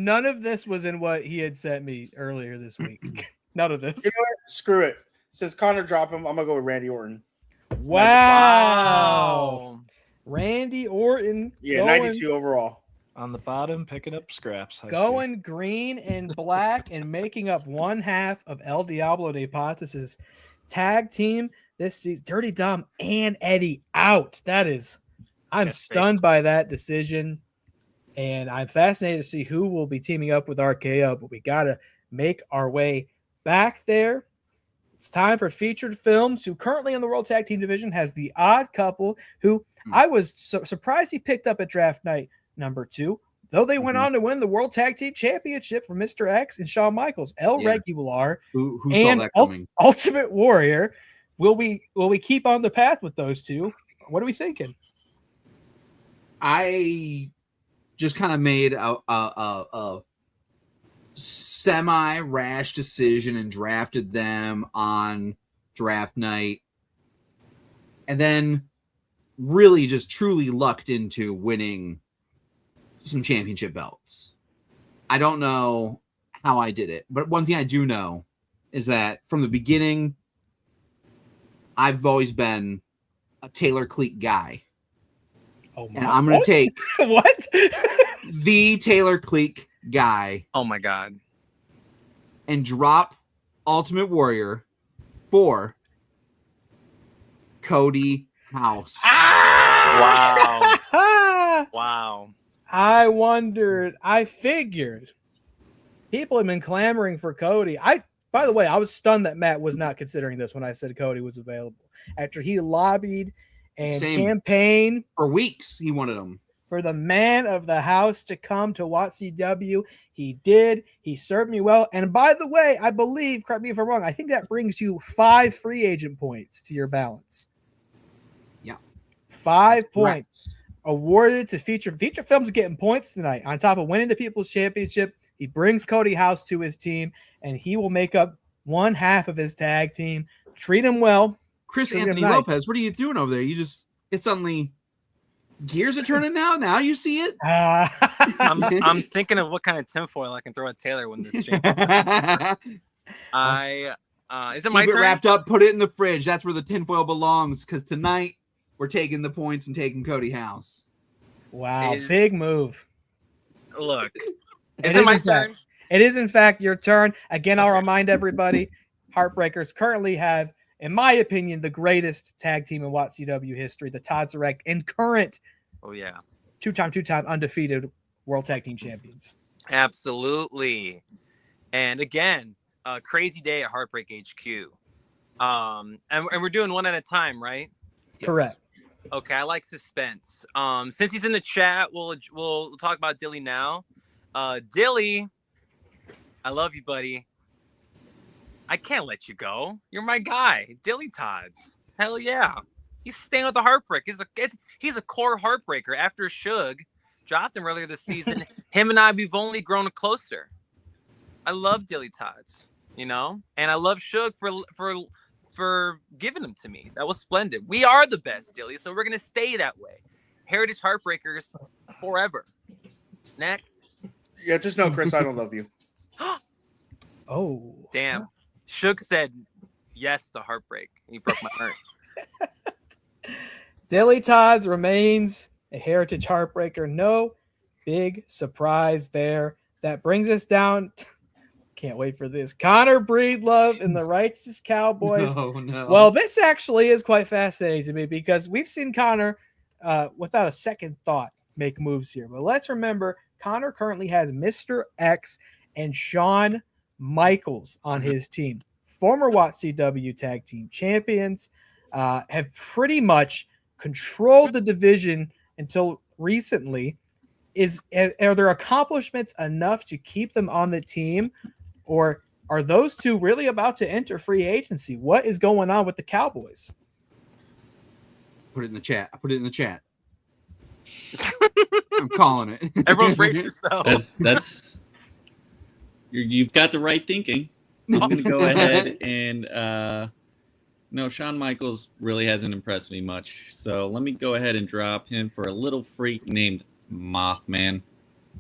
none of this was in what he had sent me earlier this week. None of this. You know what? Screw it. Since Connor dropped him, I'm gonna go with Randy Orton. Wow. Randy Orton. Yeah, 92 overall. On the bottom, picking up scraps. Going green and black and making up one half of El Diablo de Patas' tag team this season. Dirty Dom and Eddie out. I'm stunned by that decision. And I'm fascinated to see who will be teaming up with RKO, but we got to make our way back there. It's time for featured films, who currently in the World Tag Team Division has the Odd Couple, who I was surprised he picked up at draft night number 2, though they went on to win the World Tag Team Championship for Mr. X and Shawn Michaels. El Regular who and saw that coming? Ultimate Warrior. Will we keep on the path with those two? What are we thinking? I just kind of made a semi-rash decision and drafted them on draft night, and then really just truly lucked into winning some championship belts. I don't know how I did it, but one thing I do know is that from the beginning, I've always been a Taylor Cleek guy. Oh my! And I'm going to take what? The Taylor Cleek guy. Oh my God! And drop Ultimate Warrior for Cody House. Wow! Wow! I wondered. I figured people have been clamoring for Cody. By the way, I was stunned that Matt was not considering this when I said Cody was available. After he lobbied and campaigned for weeks, he wanted him. for the man of the house to come to WATCW. He did. He served me well. And by the way, I believe, correct me if I'm wrong, I think that brings you 5 free agent points to your balance. Yeah. 5 points awarded to feature. Feature Films getting points tonight. On top of winning the People's Championship, he brings Cody House to his team, and he will make up one half of his tag team. Treat him well. Chris Treat him Anthony nice. Lopez, what are you doing over there? It's suddenly gears are turning now. Now you see it. I'm thinking of what kind of tinfoil I can throw at Taylor when this changes. Is it my Keep it turn? wrapped up, put it in the fridge. That's where the tinfoil belongs, because tonight we're taking the points and taking Cody House. Wow, big move. Look, It is my turn? It is, in fact, your turn. Again, I'll remind everybody, Heartbreakers currently have, in my opinion, the greatest tag team in WATCW history, the Todd Direct, and current two-time undefeated World Tag Team Champions. Absolutely. And again, a crazy day at Heartbreak HQ. And we're doing one at a time, right? Correct. Okay, I like suspense. Since he's in the chat, we'll talk about Dilly now. Dilly, I love you, buddy. I can't let you go. You're my guy, Dilly Todds. Hell yeah, he's staying with the Heartbreak. He's a core heartbreaker. After Suge dropped him earlier this season, him and I, we've only grown closer. I love Dilly Todds, and I love Suge for giving him to me. That was splendid. We are the best, Dilly, so we're gonna stay that way. Heritage Heartbreakers forever. Next. Yeah, just know, Chris, I don't love you. Oh. Damn. Suge said yes to Heartbreak. He broke my heart. Dilly Todds remains a Heritage Heartbreaker. No big surprise there. That brings us down. Can't wait for this. Connor Breedlove and the Righteous Cowboys. No. Well, this actually is quite fascinating to me because we've seen Connor, without a second thought, make moves here. But let's remember, Connor currently has Mr. X and Shawn Michaels on his team. Former WATCW Tag Team Champions, have pretty much controlled the division until recently. Are their accomplishments enough to keep them on the team, or are those two really about to enter free agency? What is going on with the Cowboys? Put it in the chat. I put it in the chat. I'm calling it. Everyone brace yourselves. That's you've got the right thinking. I'm going to go ahead and no, Shawn Michaels really hasn't impressed me much. So let me go ahead and drop him for a little freak named Mothman.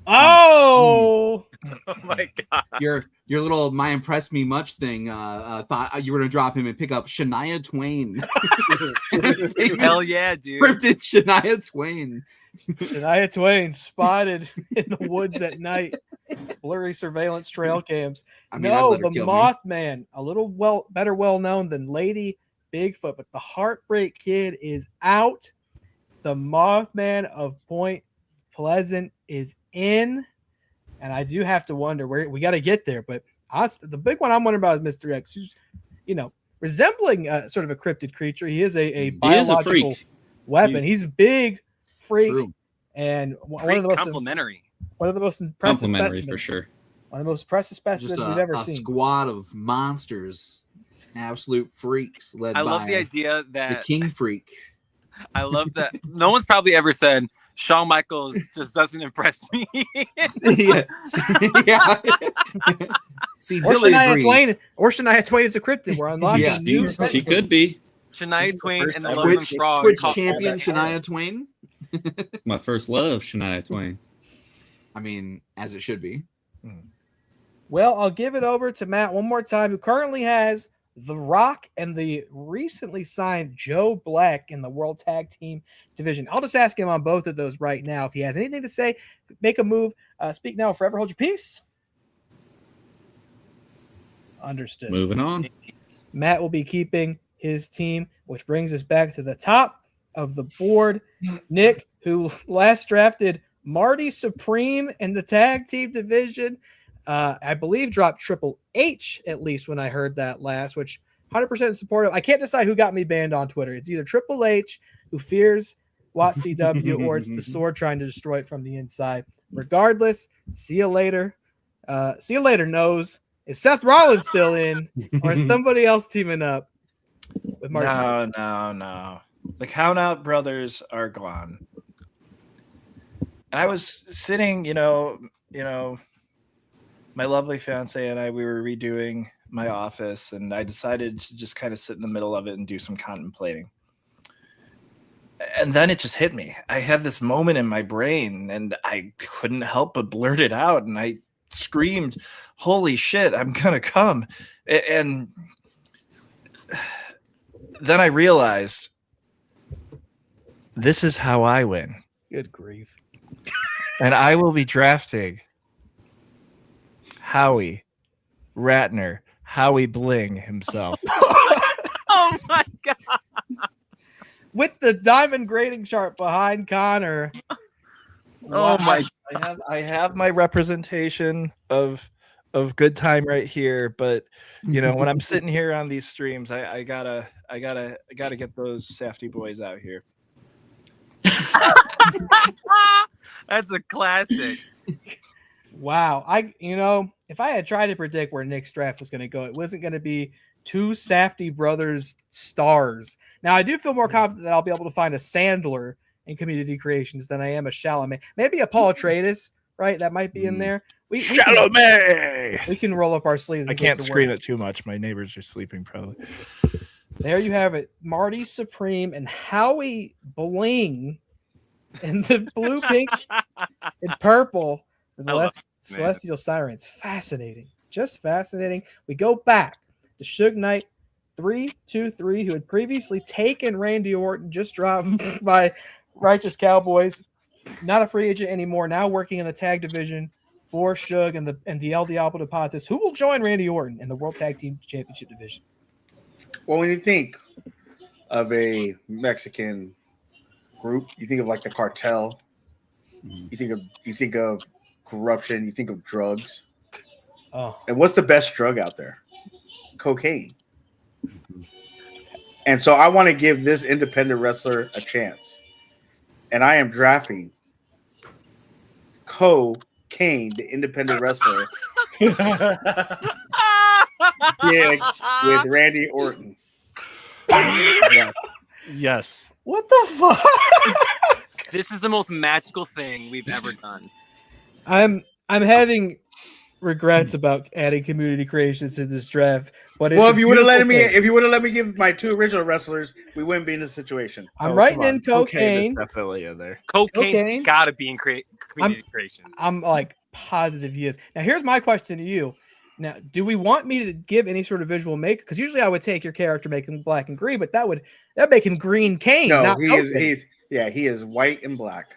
Oh, oh my God. Your little "my impressed me much" thing. Thought you were gonna drop him and pick up Shania Twain. Hell yeah, dude! Cryptid Shania Twain. Shania Twain spotted in the woods at night. Blurry surveillance trail cams. I mean, no, the Mothman, a little better well known than Lady Bigfoot, but the Heartbreak Kid is out. The Mothman of Point Pleasant is in, and I do have to wonder where we got to get there. But the big one I'm wondering about is Mr. X, who's resembling sort of a cryptid creature. He is a biological weapon. He's a big freak. True. And one of the most impressive specimens for sure. One of the most impressive specimens we've ever seen. Squad of monsters, absolute freaks led by. I love the idea that the King Freak. I love that no one's probably ever said Shawn Michaels just doesn't impress me. Yeah. See, or Shania Twain is a cryptid. We're unlocking new. She could be. Shania Twain and the Lonesome Frog. Twitch champion Shania Twain. My first love, Shania Twain. I mean, as it should be. Well, I'll give it over to Matt one more time, who currently has The Rock and the recently signed Joe Black in the World Tag Team division. I'll just ask him on both of those right now. If he has anything to say, make a move. Speak now or forever hold your peace. Understood. Moving on. Matt will be keeping his team, which brings us back to the top of the board. Nick, who last drafted Marty Supreme in the tag team division, I believe dropped Triple H, at least when I heard that last, which 100% supportive. I can't decide who got me banned on Twitter. It's either Triple H, who fears WATCW, or it's the Sword trying to destroy it from the inside. Regardless, see you later. See you later, Nose. Is Seth Rollins still in, or is somebody else teaming up with Mark? No. The Count Out brothers are gone. And I was sitting, my lovely fiance and I, we were redoing my office, and I decided to just kind of sit in the middle of it and do some contemplating. And then it just hit me. I had this moment in my brain, and I couldn't help but blurt it out, and I screamed, "Holy shit, I'm gonna come!" And then I realized, this is how I win. Good grief. And I will be drafting Howie Ratner, Howie Bling himself. Oh my god! With the diamond grading chart behind Connor. Oh my! I have my representation of good time right here, but when I'm sitting here on these streams, I gotta get those safety boys out here. That's a classic. Wow. If I had tried to predict where Nick's draft was going to go, it wasn't going to be two Safdie brothers stars. Now, I do feel more confident that I'll be able to find a Sandler in Community Creations than I am a Chalamet. Maybe a Paul Atreides, right? That might be in there. Chalamet! We can roll up our sleeves. I can't scream it too much. My neighbors are sleeping, probably. There you have it. Marty Supreme and Howie Bling in the blue, pink, and purple. The Celestial Sirens. Fascinating. Just fascinating. We go back to Suge Knight 323, who had previously taken Randy Orton, just dropped by Righteous Cowboys. Not a free agent anymore. Now working in the tag division for Suge and the El Diablo de Patas, who will join Randy Orton in the World Tag Team Championship division. Well, when you think of a Mexican group, you think of like the cartel. You think of corruption. You think of drugs. Oh, and what's the best drug out there? Cocaine. And so I want to give this independent wrestler a chance, and I am drafting Cocaine, the independent wrestler, with Randy Orton. Yes. What the fuck? This is the most magical thing we've ever done. I'm having regrets about adding Community Creations to this draft. But if you would have let me give my two original wrestlers, we wouldn't be in this situation. I'm writing in Cocaine. Definitely in there. Cocaine's got to be in Community Creations. I'm like positive he is. Now, here's my question to you. Now, do we want me to give any sort of visual make? Because usually I would take your character, make him black and green, but that make him green Kane. No, he is white and black.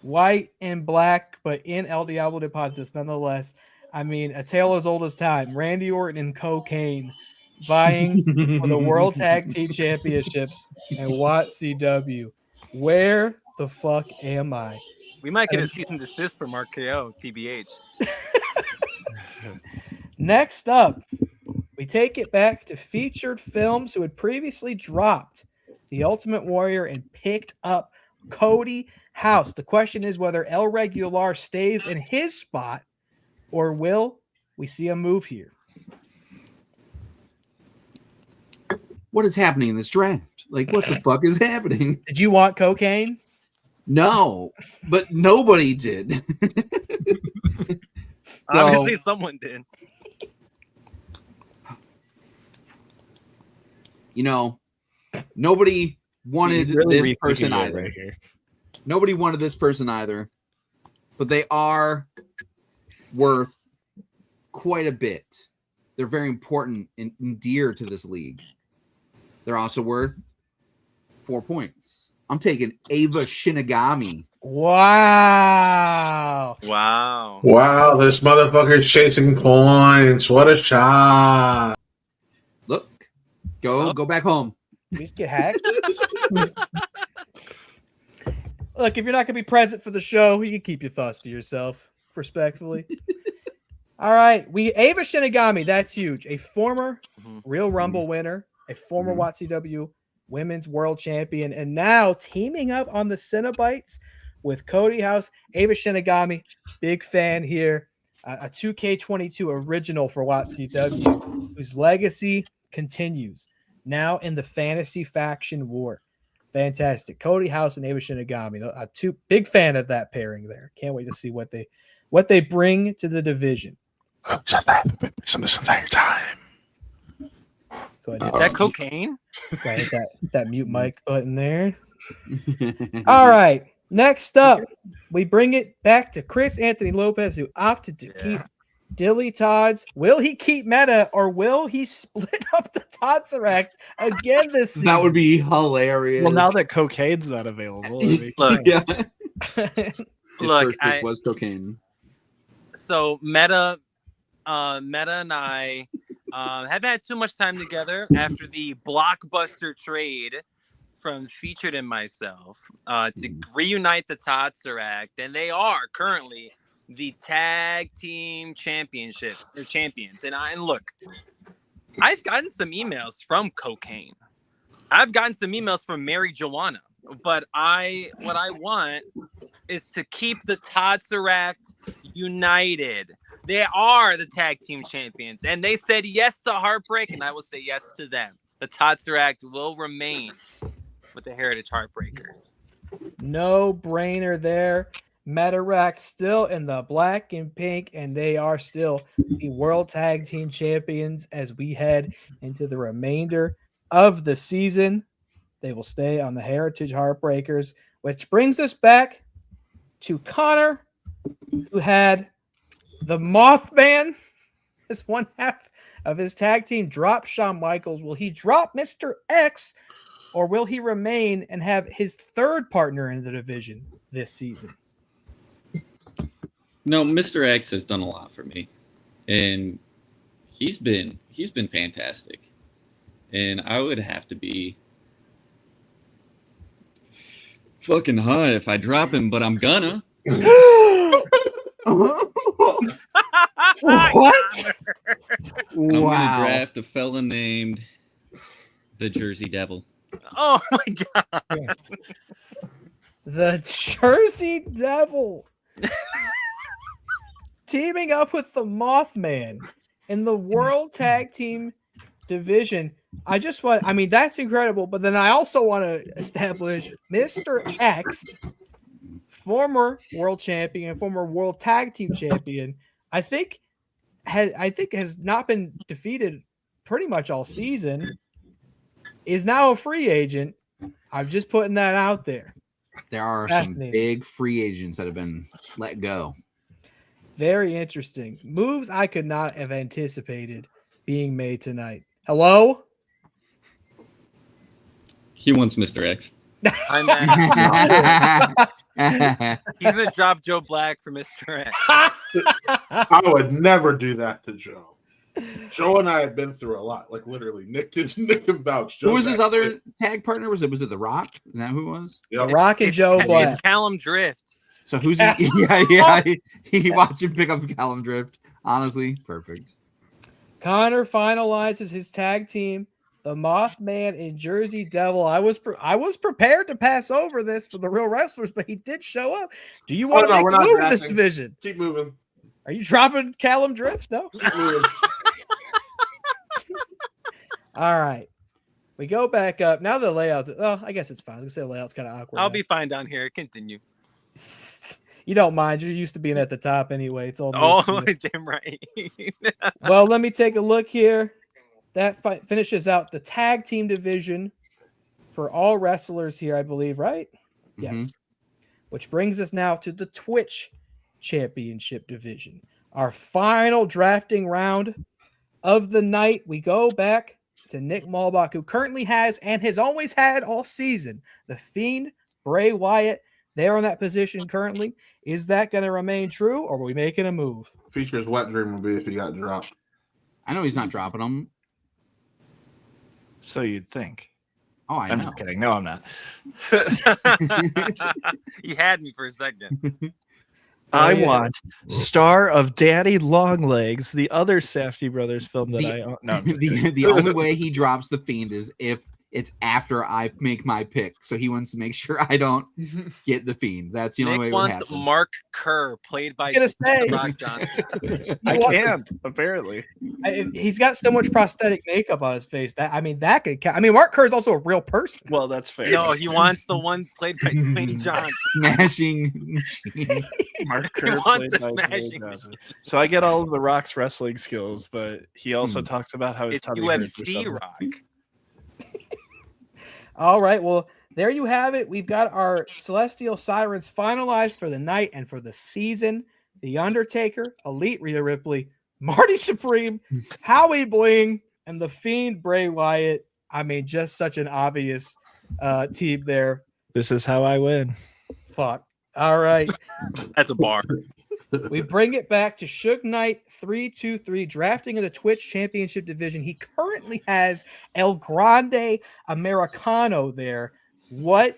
White and black, but in El Diablo de Patas nonetheless. I mean, a tale as old as time. Randy Orton and Cocaine vying for the World Tag Team Championships and WATCW. Where the fuck am I? We might get a cease and desist from RKO, TBH. Next up, we take it back to Featured Films, who had previously dropped The Ultimate Warrior and picked up Cody House. The question is whether El Regular stays in his spot, or will we see a move here? What is happening in this draft? Like, what the fuck is happening? Did you want Cocaine? No, but nobody did. Obviously, someone did. Nobody wanted this person either. Right here. Nobody wanted this person either, but they are worth quite a bit. They're very important and dear to this league. They're also worth 4 points. I'm taking Ava Shinigami. Wow. Wow, this motherfucker's chasing points. What a shot. Look, go back home. Please get hacked. Look, if you're not going to be present for the show, you can keep your thoughts to yourself, respectfully. All right. Ava Shinigami, that's huge. A former Real Rumble winner, a former WATCW Women's World Champion, and now teaming up on the Cenobites with Cody House, Ava Shinigami. Big fan here. A 2K22 original for WATCW, whose legacy continues now in the fantasy faction war. Fantastic. Cody House and Ava Shinigami. Two big fan of that pairing there. Can't wait to see what they bring to the division. This entire time. Go ahead, That cocaine? go ahead, that mute mic button there. All right. Next up, we bring it back to Chris Anthony Lopez, who opted to keep Dilly Todds. Will he keep Meta, or will he split up the Toddseract again this season? That would be hilarious. Well, now that cocaine's not available. Look, yeah. Look, first pick was cocaine. So Meta and I haven't had too much time together after the blockbuster trade from Featured and myself to reunite the Toddseract, and they are currently the tag team champions. And look, I've gotten some emails from Cocaine. I've gotten some emails from Mary Joanna, but what I want is to keep the Toddseract united. They are the tag team champions, and they said yes to Heartbreak, and I will say yes to them. The Toddseract will remain with the Heritage Heartbreakers. No brainer there. Metaract still in the black and pink, and they are still the World Tag Team Champions as we head into the remainder of the season. They will stay on the Heritage Heartbreakers, which brings us back to Connor, who had the Mothman as one half of his tag team drop Shawn Michaels. Will he drop Mr. X, or will he remain and have his third partner in the division this season? No, Mr. X has done a lot for me, and he's been fantastic. And I would have to be fucking hot if I drop him, but I'm gonna. What? I'm gonna draft a fella named the Jersey Devil. Oh my god. The Jersey Devil teaming up with the Mothman in the World Tag Team division. That's incredible. But then I also want to establish Mr. X, former world champion, former world tag team champion. I think has not been defeated pretty much all season. Is now a free agent. I'm just putting that out there. There are some big free agents that have been let go. Very interesting. Moves I could not have anticipated being made tonight. Hello? He wants Mr. X. He's gonna drop Joe Black for Mr. X. I would never do that to Joe. Joe and I have been through a lot. Like literally, Nick can vouch. Who was his other tag partner? Was it The Rock? Is that who it was? Yep. The Rock and Joe Black. It's Callum Drift. So who's he? Yeah. He watched him pick up Callum Drift. Honestly, perfect. Connor finalizes his tag team, the Mothman and Jersey Devil. I was prepared to pass over this for the Real Wrestlers, but he did show up. Do you want to make a move in this division? Keep moving. Are you dropping Callum Drift? No. Keep moving. All right. We go back up. Now the layout. Oh, I guess it's fine. I was going to say the layout's kind of awkward. I'll be fine down here. Continue. You don't mind. You're used to being at the top anyway. It's all. Oh, damn right. Well, let me take a look here. That finishes out the tag team division for all wrestlers here, I believe, right? Mm-hmm. Yes. Which brings us now to the Twitch Championship division. Our final drafting round of the night. We go back to Nick Malbach, who currently has and has always had all season the Fiend, Bray Wyatt. They're in that position currently. Is that going to remain true, or are we making a move? Feature's wet dream would be if he got dropped. I know he's not dropping them. So you'd think. Oh, I'm just kidding. No, I'm not. You had me for a second. I want star of Daddy Longlegs, the other Safdie Brothers film that I own. No, the only way he drops the Fiend is if it's after I make my pick. So he wants to make sure I don't get the Fiend. That's the only way Nick it would wants happen. Mark Kerr, played by gonna say. The Rock Johnson. I can't, apparently. He's got so much prosthetic makeup on his face that that could count. I mean, Mark Kerr is also a real person. Well, that's fair. No, he wants the one played by Dwayne Johnson. Smashing machine. Mark He Kerr wants played the by smashing Dwayne Johnson. So I get all of the Rock's wrestling skills, but he also talks about how his It's tummy hurts or UFC something. Rock. All right, well, there you have it. We've got our Celestial Sirens finalized for the night and for the season. The Undertaker, Elite Rhea Ripley, Marty Supreme, Howie Bling, and the Fiend Bray Wyatt. I mean, just such an obvious team there. This is how I win. Fuck. All right. That's a bar. We bring it back to Suge Knight 323, drafting in the Twitch Championship division. He currently has El Grande Americano there. What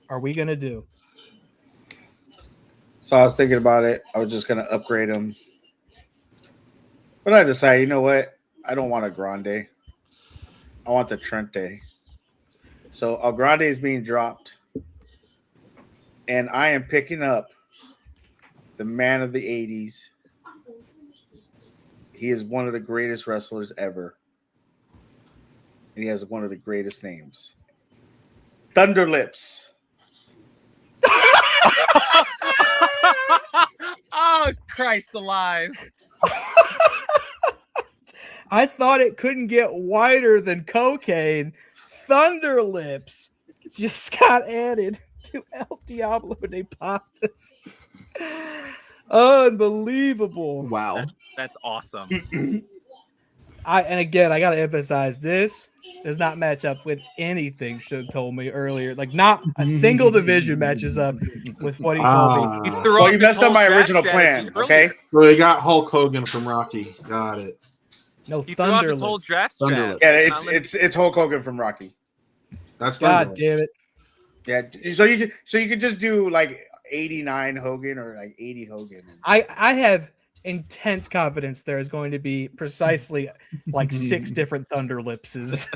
are we going to do? So I was thinking about it. I was just going to upgrade him. But I decided, you know what? I don't want a Grande. I want the Trente. So El Grande is being dropped. And I am picking up the man of the 80s. He is one of the greatest wrestlers ever. And he has one of the greatest names. Thunder Lips. Oh, Christ alive. I thought it couldn't get wider than cocaine. Thunder Lips just got added to El Diablo de Patas. Unbelievable. Wow. That's awesome. And again, I got to emphasize, this does not match up with anything Suge told me earlier. Like, not a single division matches up with what he told me. Well, you messed up my original plan, okay? So they got Hulk Hogan from Rocky. Got it. No, He threw off Thunder his whole Lips. draft strategy. Yeah, it's Hulk Hogan from Rocky. That's God damn it. Yeah, so you could just do like 89 Hogan or like 80 Hogan. I have intense confidence there is going to be precisely like 6 different Thunder Lipses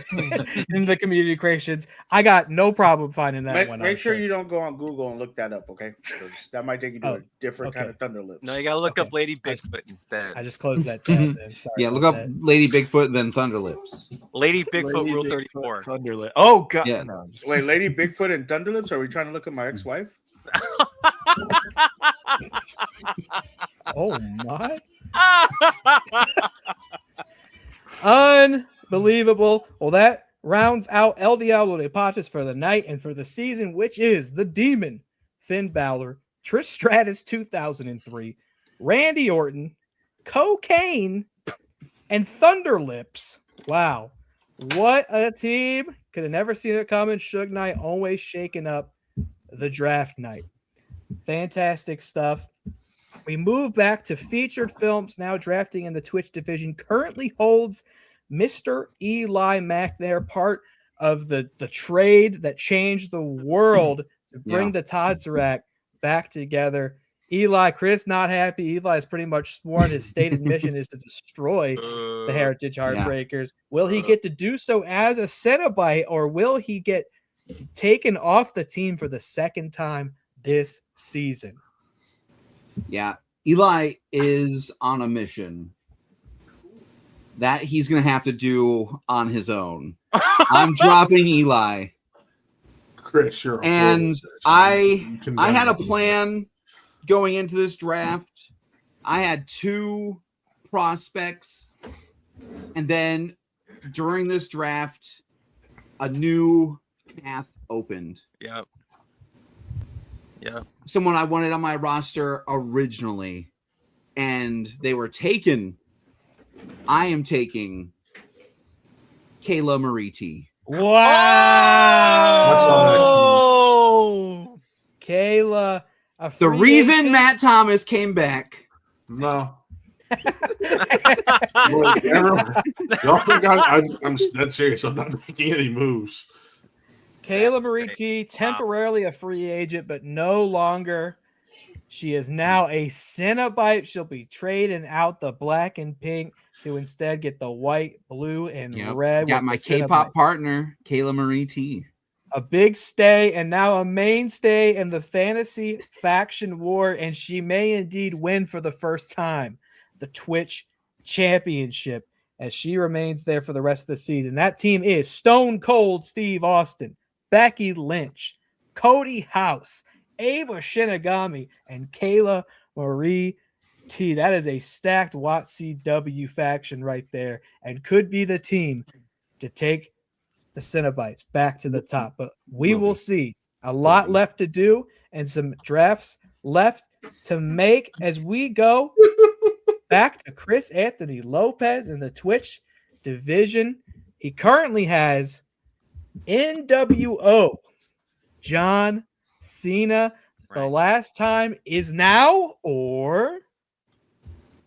in the community creations. I got no problem finding that one. Make sure you don't go on Google and look that up, okay? 'Cause that might take you to a different kind of Thunder Lips. No, you gotta look up Lady Bigfoot instead. I just closed that tab then. Sorry. Yeah, look up Lady Bigfoot, then Thunder Lips. Lady Bigfoot Lady Rule Bigfoot, 34. Thunder Lips. Oh, God. Yeah. No, Wait, Lady Bigfoot and Thunder Lips? Are we trying to look at my ex-wife? Oh my. Unbelievable. Well, that rounds out El Diablo de Patas for the night and for the season, which is the Demon, Finn Balor, Trish Stratus 2003, Randy Orton, Cocaine, and Thunder Lips. Wow. What a team. Could have never seen it coming. Suge Knight always shaking up the draft night. Fantastic stuff. We move back to featured films, now drafting in the Twitch division. Currently holds Mr. Eli Mack there, part of the trade that changed the world to bring the Toddserac back together. Eli, Chris not happy. Eli has pretty much sworn his stated mission is to destroy the Heritage Heartbreakers. Will he get to do so as a Cenobite, or will he get taken off the team for the second time this season? Yeah, Eli is on a mission that he's going to have to do on his own. I'm dropping Eli. Chris, you're and I had a plan going into this draft. I had 2 prospects, and then during this draft, a new path opened. Yep. Yeah. Someone I wanted on my roster originally, and they were taken. I am taking Kayla Mariti. Wow. Kayla. The reason Matt Thomas came back. No. Y'all think I'm dead serious. I'm not making any moves. Kayla Mariti, temporarily a free agent, but no longer. She is now a Cenobite. She'll be trading out the black and pink to instead get the white, blue, and Yep. red. Got with my the K-pop Cenobites. partner, Kayla Marie T. A big stay and now a mainstay in the fantasy faction war, and she may indeed win for the first time the Twitch Championship as she remains there for the rest of the season. That team is Stone Cold Steve Austin, Becky Lynch, Cody House, Ava Shinigami, and Kayla Marie T. That is a stacked WATCW faction right there and could be the team to take the Cenobites back to the top. But we will see. A lot left to do and some drafts left to make as we go back to Chris Anthony Lopez in the Twitch division. He currently has NWO John Cena. The last time is now, or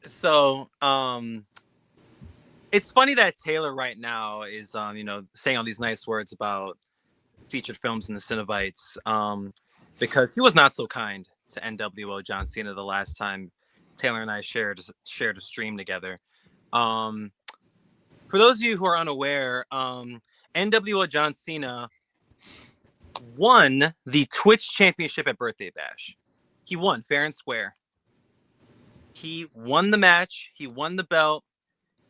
so it's funny that Taylor right now is saying all these nice words about featured films in the Cenobites because he was not so kind to NWO John Cena the last time Taylor and I shared a stream together. For those of you who are unaware, NWO John Cena won the Twitch Championship at Birthday Bash. He won fair and square. He won the match. He won the belt.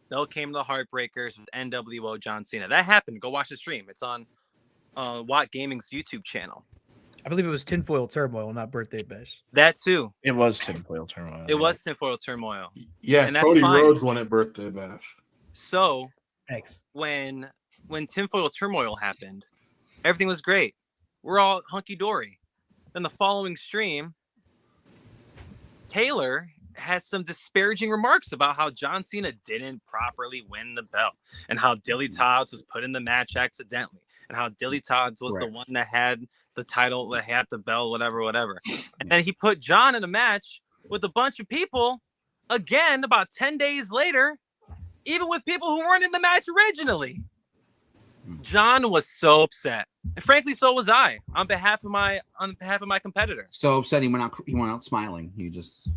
Belt came to the Heartbreakers with NWO John Cena. That happened. Go watch the stream. It's on Watt Gaming's YouTube channel. I believe it was Tinfoil Turmoil, not Birthday Bash. That too. It was Tinfoil Turmoil. It was Tinfoil Turmoil. Yeah, and that's Cody fine. Rhodes won at Birthday Bash. So thanks. When Tinfoil Turmoil happened, everything was great. We're all hunky-dory. Then the following stream, Taylor had some disparaging remarks about how John Cena didn't properly win the belt and how Dilly Tods was put in the match accidentally and how Dilly Tods was the one that had the title, that had the belt, whatever. And then he put John in a match with a bunch of people again about 10 days later, even with people who weren't in the match originally. John was so upset. And frankly, so was I on behalf of my competitor. So upset he went out smiling. He just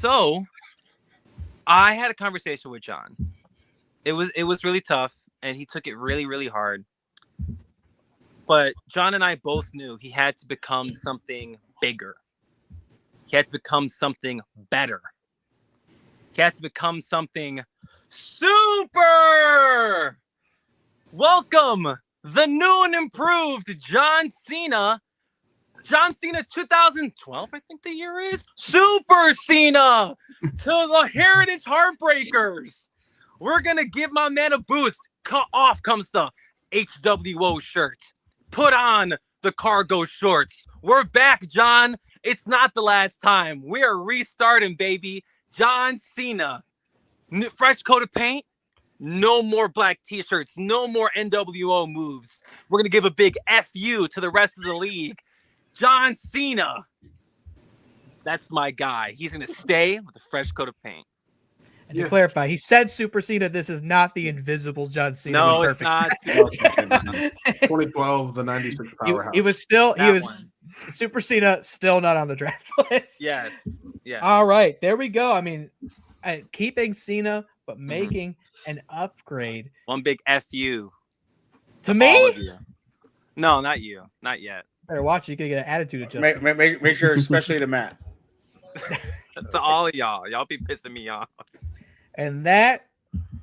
So I had a conversation with John. It was really tough and he took it really, really hard. But John and I both knew he had to become something bigger. He had to become something better. He had to become something super. Welcome the new and improved John Cena. John Cena 2012, I think the year is. Super Cena to the Heritage Heartbreakers. We're going to give my man a boost. Cut off comes the HWO shirt. Put on the cargo shorts. We're back, John. It's not the last time. We are restarting, baby. John Cena. Fresh coat of paint. No more black t-shirts. No more NWO moves. We're going to give a big FU to the rest of the league. John Cena. That's my guy. He's going to stay with a fresh coat of paint. And to clarify, he said Super Cena. This is not the invisible John Cena. No, it's not. 2012, the 96 powerhouse. He was Super Cena, still not on the draft list. Yes. All right, there we go. I mean, keeping Cena, but making an upgrade. One big FU. To me? No, not you. Not yet. Better watch it. You can get an attitude adjustment. Make sure, especially to Matt. To all of y'all. Y'all be pissing me off. And that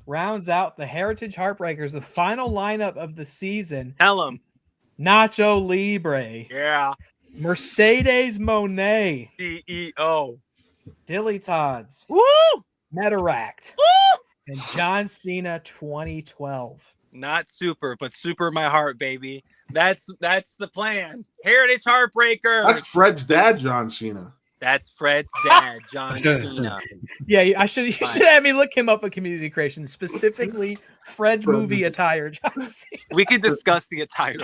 rounds out the Heritage Heartbreakers, the final lineup of the season. Tell them. Nacho Libre. Yeah. Mercedes Monet. CEO. Dilly Tods. Woo! Metaract. Woo! And John Cena 2012. Not super, but super my heart, baby. That's the plan. Heritage Heartbreaker. That's Fred's dad, John Cena. That's Fred's dad, John Cena. Yeah, you should have me look him up on community creation, specifically Fred movie attire, John Cena. We could discuss the attire.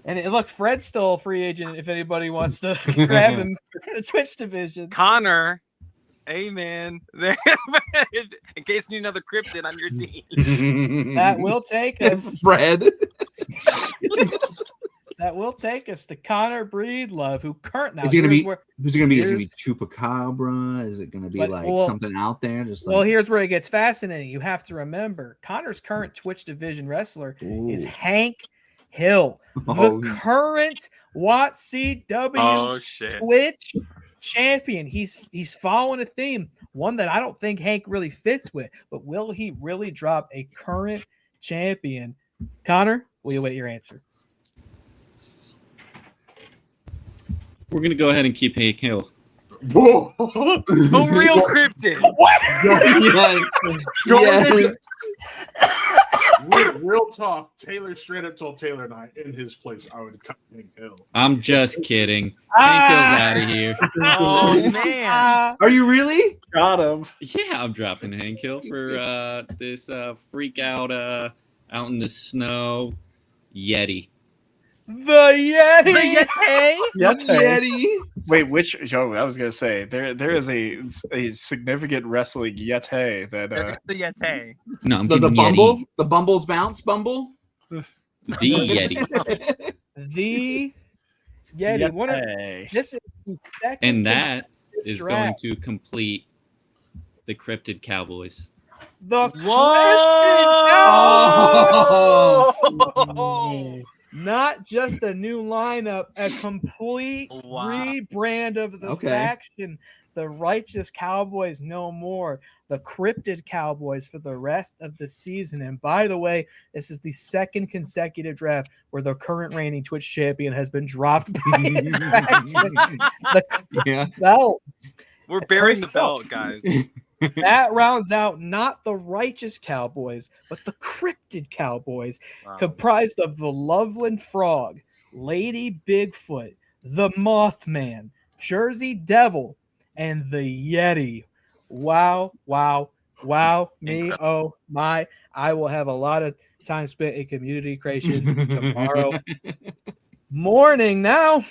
And look, Fred's still a free agent if anybody wants to grab him for the Twitch division. Connor, hey man, in case you need another cryptid on your team. That will take us. Fred. that will take us to Connor Breedlove, who currently Is it gonna be? Who's it gonna be? Is it gonna be Chupacabra? Is it gonna be something out there? Here's where it gets fascinating. You have to remember, Connor's current Twitch division wrestler is Hank Hill, the current WATCW Twitch champion. He's following a theme, one that I don't think Hank really fits with. But will he really drop a current champion? Connor, we await your answer. We're gonna go ahead and keep Hank Hill. Who real cryptid? What? Yes. Real talk. Taylor straight up told Taylor and I in his place I would cut Hank Hill. I'm just kidding. Hank Hill's out of here. Oh man. Are you really? Got him. Yeah, I'm dropping Hank Hill for this freak out out in the snow Yeti. The Yeti. Yeti. Wait, which? Yo, I was gonna say there is a significant wrestling Yeti that. The Yeti. No, I'm The keeping Bumble. Yeti. The Bumble's bounce. Bumble. The Yeti. The Yeti. This is the second. And that is going draft. to complete the Cryptid Cowboys. The Oh! Not just a new lineup, a complete rebrand of the faction. The Righteous Cowboys no more. The Cryptid Cowboys for the rest of the season. And by the way, this is the second consecutive draft where the current reigning Twitch champion has been dropped by his faction. Belt. We're burying the belt, guys. That rounds out not the Righteous Cowboys, but the Cryptid Cowboys, comprised of the Loveland Frog, Lady Bigfoot, the Mothman, Jersey Devil, and the Yeti. Wow, wow, wow, me, oh my. I will have a lot of time spent in community creation tomorrow morning. Now,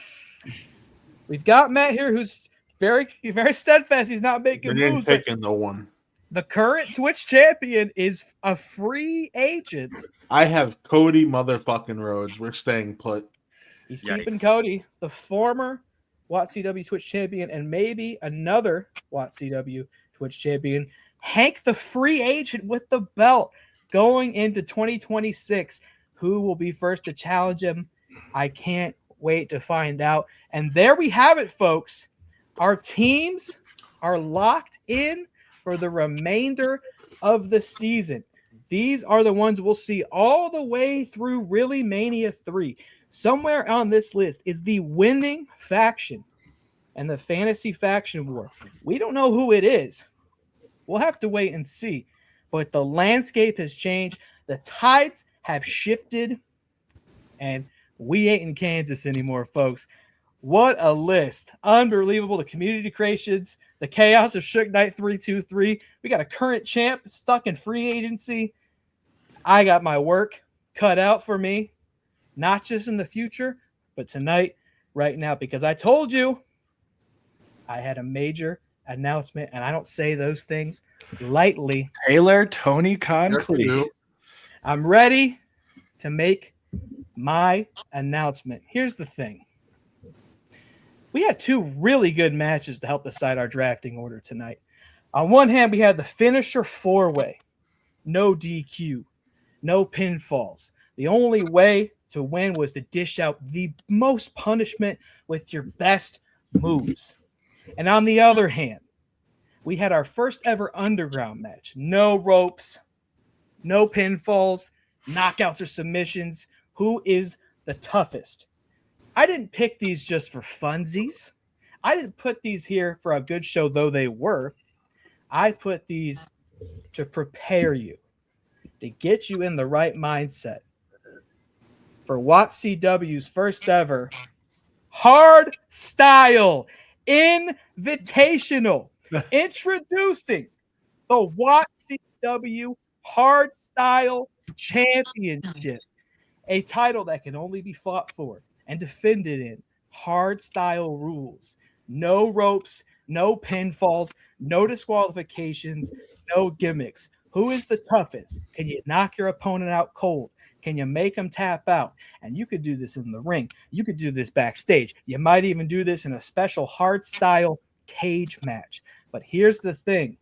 we've got Matt here who's very steadfast. He's not making moves. Taking the one. The current Twitch champion is a free agent. I have Cody motherfucking Rhodes. We're staying put. He's keeping Cody, the former WATCW Twitch champion, and maybe another WATCW Twitch champion. Hank, the free agent with the belt, going into 2026. Who will be first to challenge him? I can't wait to find out. And there we have it, folks. Our teams are locked in for the remainder of the season. These are the ones we'll see all the way through Really Mania 3. Somewhere on this list is the winning faction and the fantasy faction war. We don't know who it is. We'll have to wait and see. But the landscape has changed. The tides have shifted. And we ain't in Kansas anymore, folks. What a list. Unbelievable. The community creations, the chaos of Shook Knight 323. We got a current champ stuck in free agency. I got my work cut out for me, not just in the future, but tonight, right now, because I told you I had a major announcement, and I don't say those things lightly. Taylor Tony Concleve. I'm ready to make my announcement. Here's the thing. We had two really good matches to help decide our drafting order tonight. On one hand, we had the finisher four-way. No DQ. No pinfalls. The only way to win was to dish out the most punishment with your best moves. And on the other hand, we had our first ever underground match. No ropes, no pinfalls, knockouts or submissions. Who is the toughest? I didn't pick these just for funsies. I didn't put these here for a good show, though they were. I put these to prepare you, to get you in the right mindset for WATCW's first ever Hard Style Invitational. Introducing the WATCW Hard Style Championship, a title that can only be fought for and defended in hard style rules. No ropes, no pinfalls, no disqualifications, no gimmicks. Who is the toughest? Can you knock your opponent out cold? Can you make them tap out? And you could do this in the ring. You could do this backstage. You might even do this in a special hard style cage match. But here's the thing.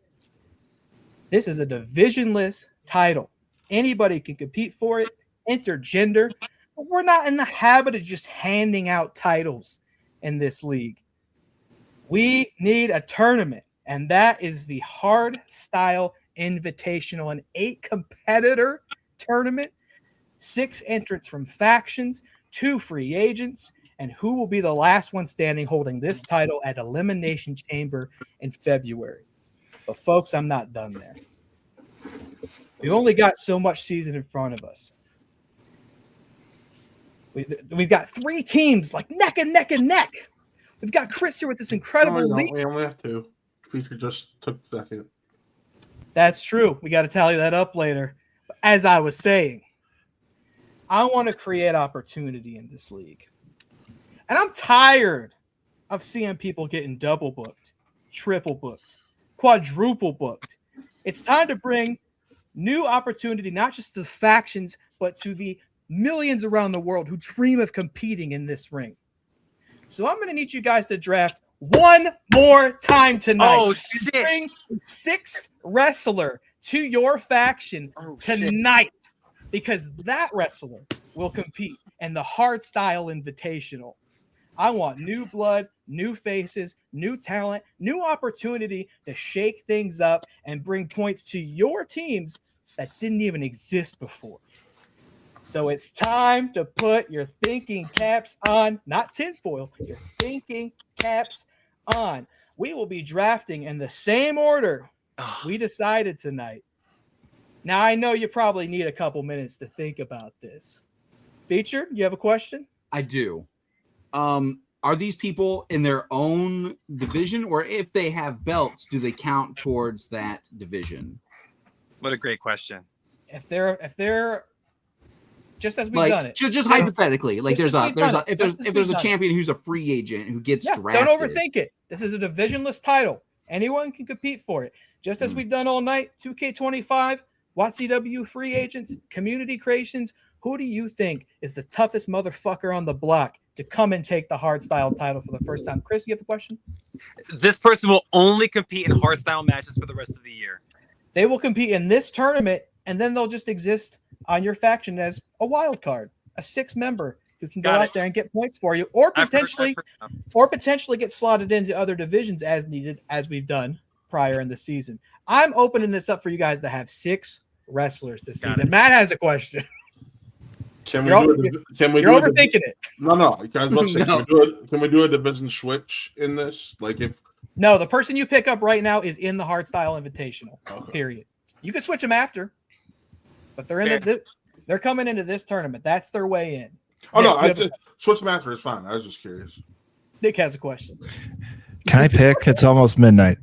This is a divisionless title. Anybody can compete for it, intergender. But we're not in the habit of just handing out titles in this league. We need a tournament, and that is the Hard Style Invitational, an 8-competitor tournament, 6 entrants from factions, 2 free agents, and who will be the last one standing holding this title at Elimination Chamber in February. But folks, I'm not done there. We've only got so much season in front of us. We've got 3 teams like neck and neck and neck. We've got Chris here with this incredible lead. We only have 2. Feature just took second. That's true. We got to tally that up later. But as I was saying, I want to create opportunity in this league. And I'm tired of seeing people getting double booked, triple booked, quadruple booked. It's time to bring new opportunity, not just to the factions, but to the millions around the world who dream of competing in this ring. So I'm going to need you guys to draft one more time tonight. Oh, shit. Bring the 6th wrestler to your faction tonight, because that wrestler will compete in the Hard Style Invitational. I want new blood, new faces, new talent, new opportunity to shake things up and bring points to your teams that didn't even exist before. So it's time to put your thinking caps on, not tinfoil, your thinking caps on. We will be drafting in the same order we decided tonight. Now, I know you probably need a couple minutes to think about this. Featured, you have a question? I do. Are these people in their own division, or if they have belts, do they count towards that division? What a great question. If they're just as we've done it. Just hypothetically, like if there's a champion who's a free agent who gets drafted. Don't overthink it. This is a divisionless title. Anyone can compete for it. Just as we've done all night, 2K25, WATCW free agents, community creations. Who do you think is the toughest motherfucker on the block to come and take the hard style title for the first time? Chris, you have a question? This person will only compete in hard style matches for the rest of the year. They will compete in this tournament, and then they'll just exist on your faction as a wild card, a 6-member who can go out there and get points for you, or potentially get slotted into other divisions as needed, as we've done prior in the season. I'm opening this up for you guys to have 6 wrestlers this season. Matt has a question. Can we overthinking it. No. Can we do a division switch in this? Like if no, the person you pick up right now is in the hard style invitational. Okay. Period. You can switch them after, but they're in they're coming into this tournament. That's their way in. Oh no, I just switch them after is fine. I was just curious. Nick has a question. Can I pick? It's almost midnight.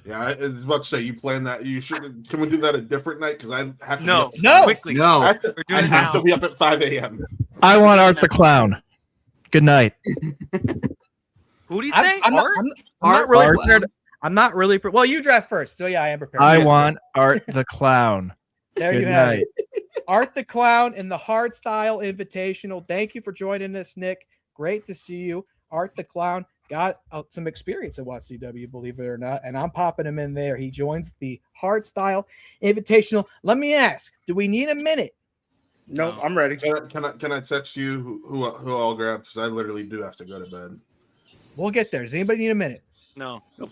Yeah, I was about to say you plan that. You should. Can we do that a different night? Because I have to quickly. No, I have to be up at 5 a.m. I want Art the Clown. Good night. Who do you say? I'm not really. Well, you draft first, so yeah, I am prepared. I want Art the Clown. There Good you have night. it. Art the Clown in the Hard Style Invitational. Thank you for joining us, Nick. Great to see you. Art the Clown got some experience at WATCW, believe it or not, and I'm popping him in there. He joins the Hard Style Invitational. Let me ask, do we need a minute? No, I'm ready. Can I text you who I'll grab? Because I literally do have to go to bed. We'll get there. Does anybody need a minute? No. Nope.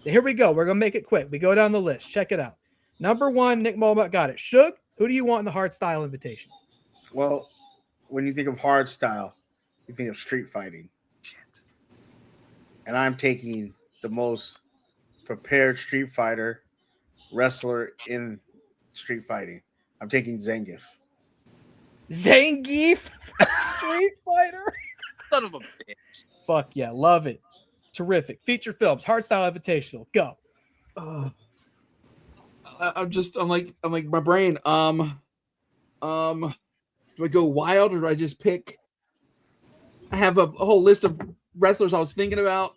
Here we go. We're going to make it quick. We go down the list. Check it out. Number 1, Nick Mulbach got it. Shug, who do you want in the Hard Style Invitation? Well, when you think of hard style, you think of street fighting. Shit. And I'm taking the most prepared street fighter wrestler in street fighting. I'm taking Zangief. Zangief? Street fighter? Son of a bitch. Fuck yeah. Love it. Terrific. Feature films. Hardstyle Invitational. Go. I'm like my brain. Do I go wild or do I just pick? I have a whole list of wrestlers I was thinking about.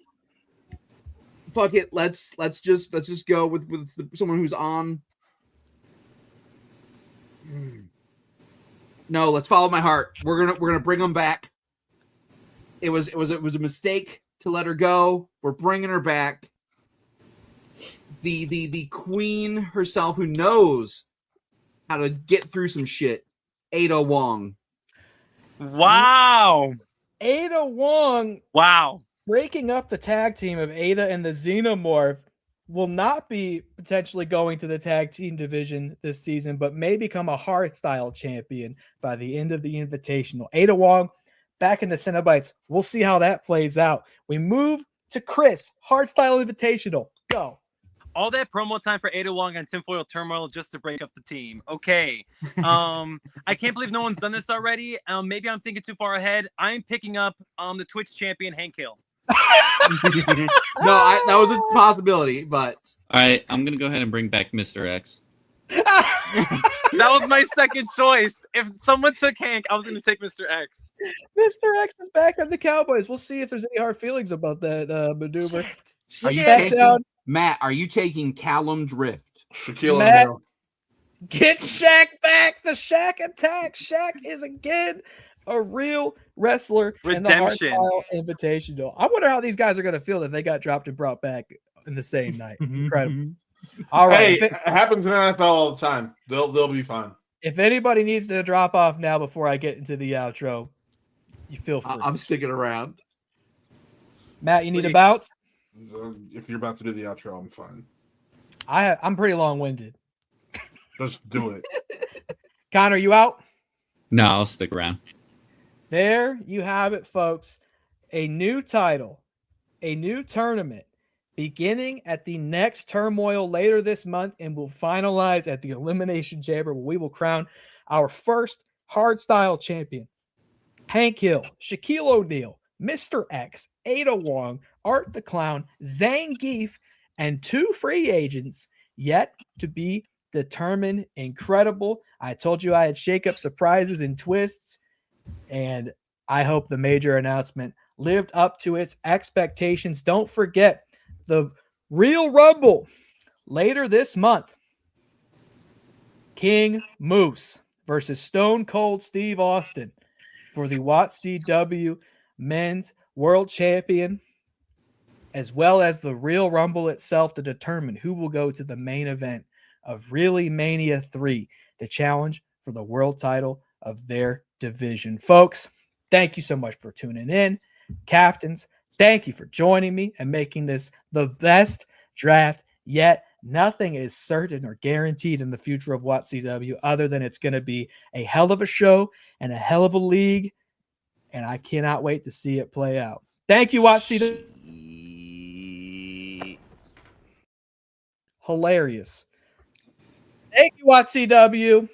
Fuck it. Let's just go with someone who's on. No, let's follow my heart. We're gonna bring them back. It was a mistake to let her go. We're bringing her back. The queen herself, who knows how to get through some shit, Ada Wong. Wow. Ada Wong. Wow. Breaking up the tag team of Ada and the Xenomorph will not be potentially going to the tag team division this season, but may become a hardstyle champion by the end of the Invitational. Ada Wong back in the Cenobites. We'll see how that plays out. We move to Chris, hardstyle Invitational. Go. All that promo time for Ada Wong on Tinfoil Turmoil just to break up the team. Okay. I can't believe no one's done this already. Maybe I'm thinking too far ahead. I'm picking up the Twitch champion, Hank Hill. That was a possibility, but All right, I'm gonna go ahead and bring back Mr. X. That was my second choice. If someone took Hank, I was going to take Mr. X. Mr. X is back on the Cowboys. We'll see if there's any hard feelings about that maneuver. Are you taking, Matt, are you taking Callum Drift? Shaquille Matt, O'Neal. get Shaq back. The Shaq attack. Shaq is again a real wrestler in the Redemption. Hardstyle Invitational. I wonder how these guys are going to feel if they got dropped and brought back in the same night. Incredible. All right. Hey, it happens in NFL all the time. They'll be fine. If anybody needs to drop off now before I get into the outro, you feel free. I'm sticking around. Matt, you need a bounce? If you're about to do the outro, I'm fine. I'm pretty long-winded. Just do it. Connor, you out? No, I'll stick around. There you have it, folks. A new title, a new tournament, beginning at the next Turmoil later this month, and will finalize at the Elimination Chamber, where we will crown our first hardstyle champion. Hank Hill, Shaquille O'Neal, Mr. X, Ada Wong, Art the Clown, Zangief, and 2 free agents yet to be determined. Incredible. I told you I had shake-up surprises and twists, and I hope the major announcement lived up to its expectations. Don't forget the Real Rumble later this month. King Moose versus Stone Cold Steve Austin for the WATCW Men's World Champion, as well as the Real Rumble itself to determine who will go to the main event of Really Mania 3 to challenge for the world title of their division. Folks, thank you so much for tuning in. Captains, thank you for joining me and making this the best draft yet. Nothing is certain or guaranteed in the future of WATCW other than it's going to be a hell of a show and a hell of a league, and I cannot wait to see it play out. Thank you, WATCW. Hilarious. Thank you, WATCW.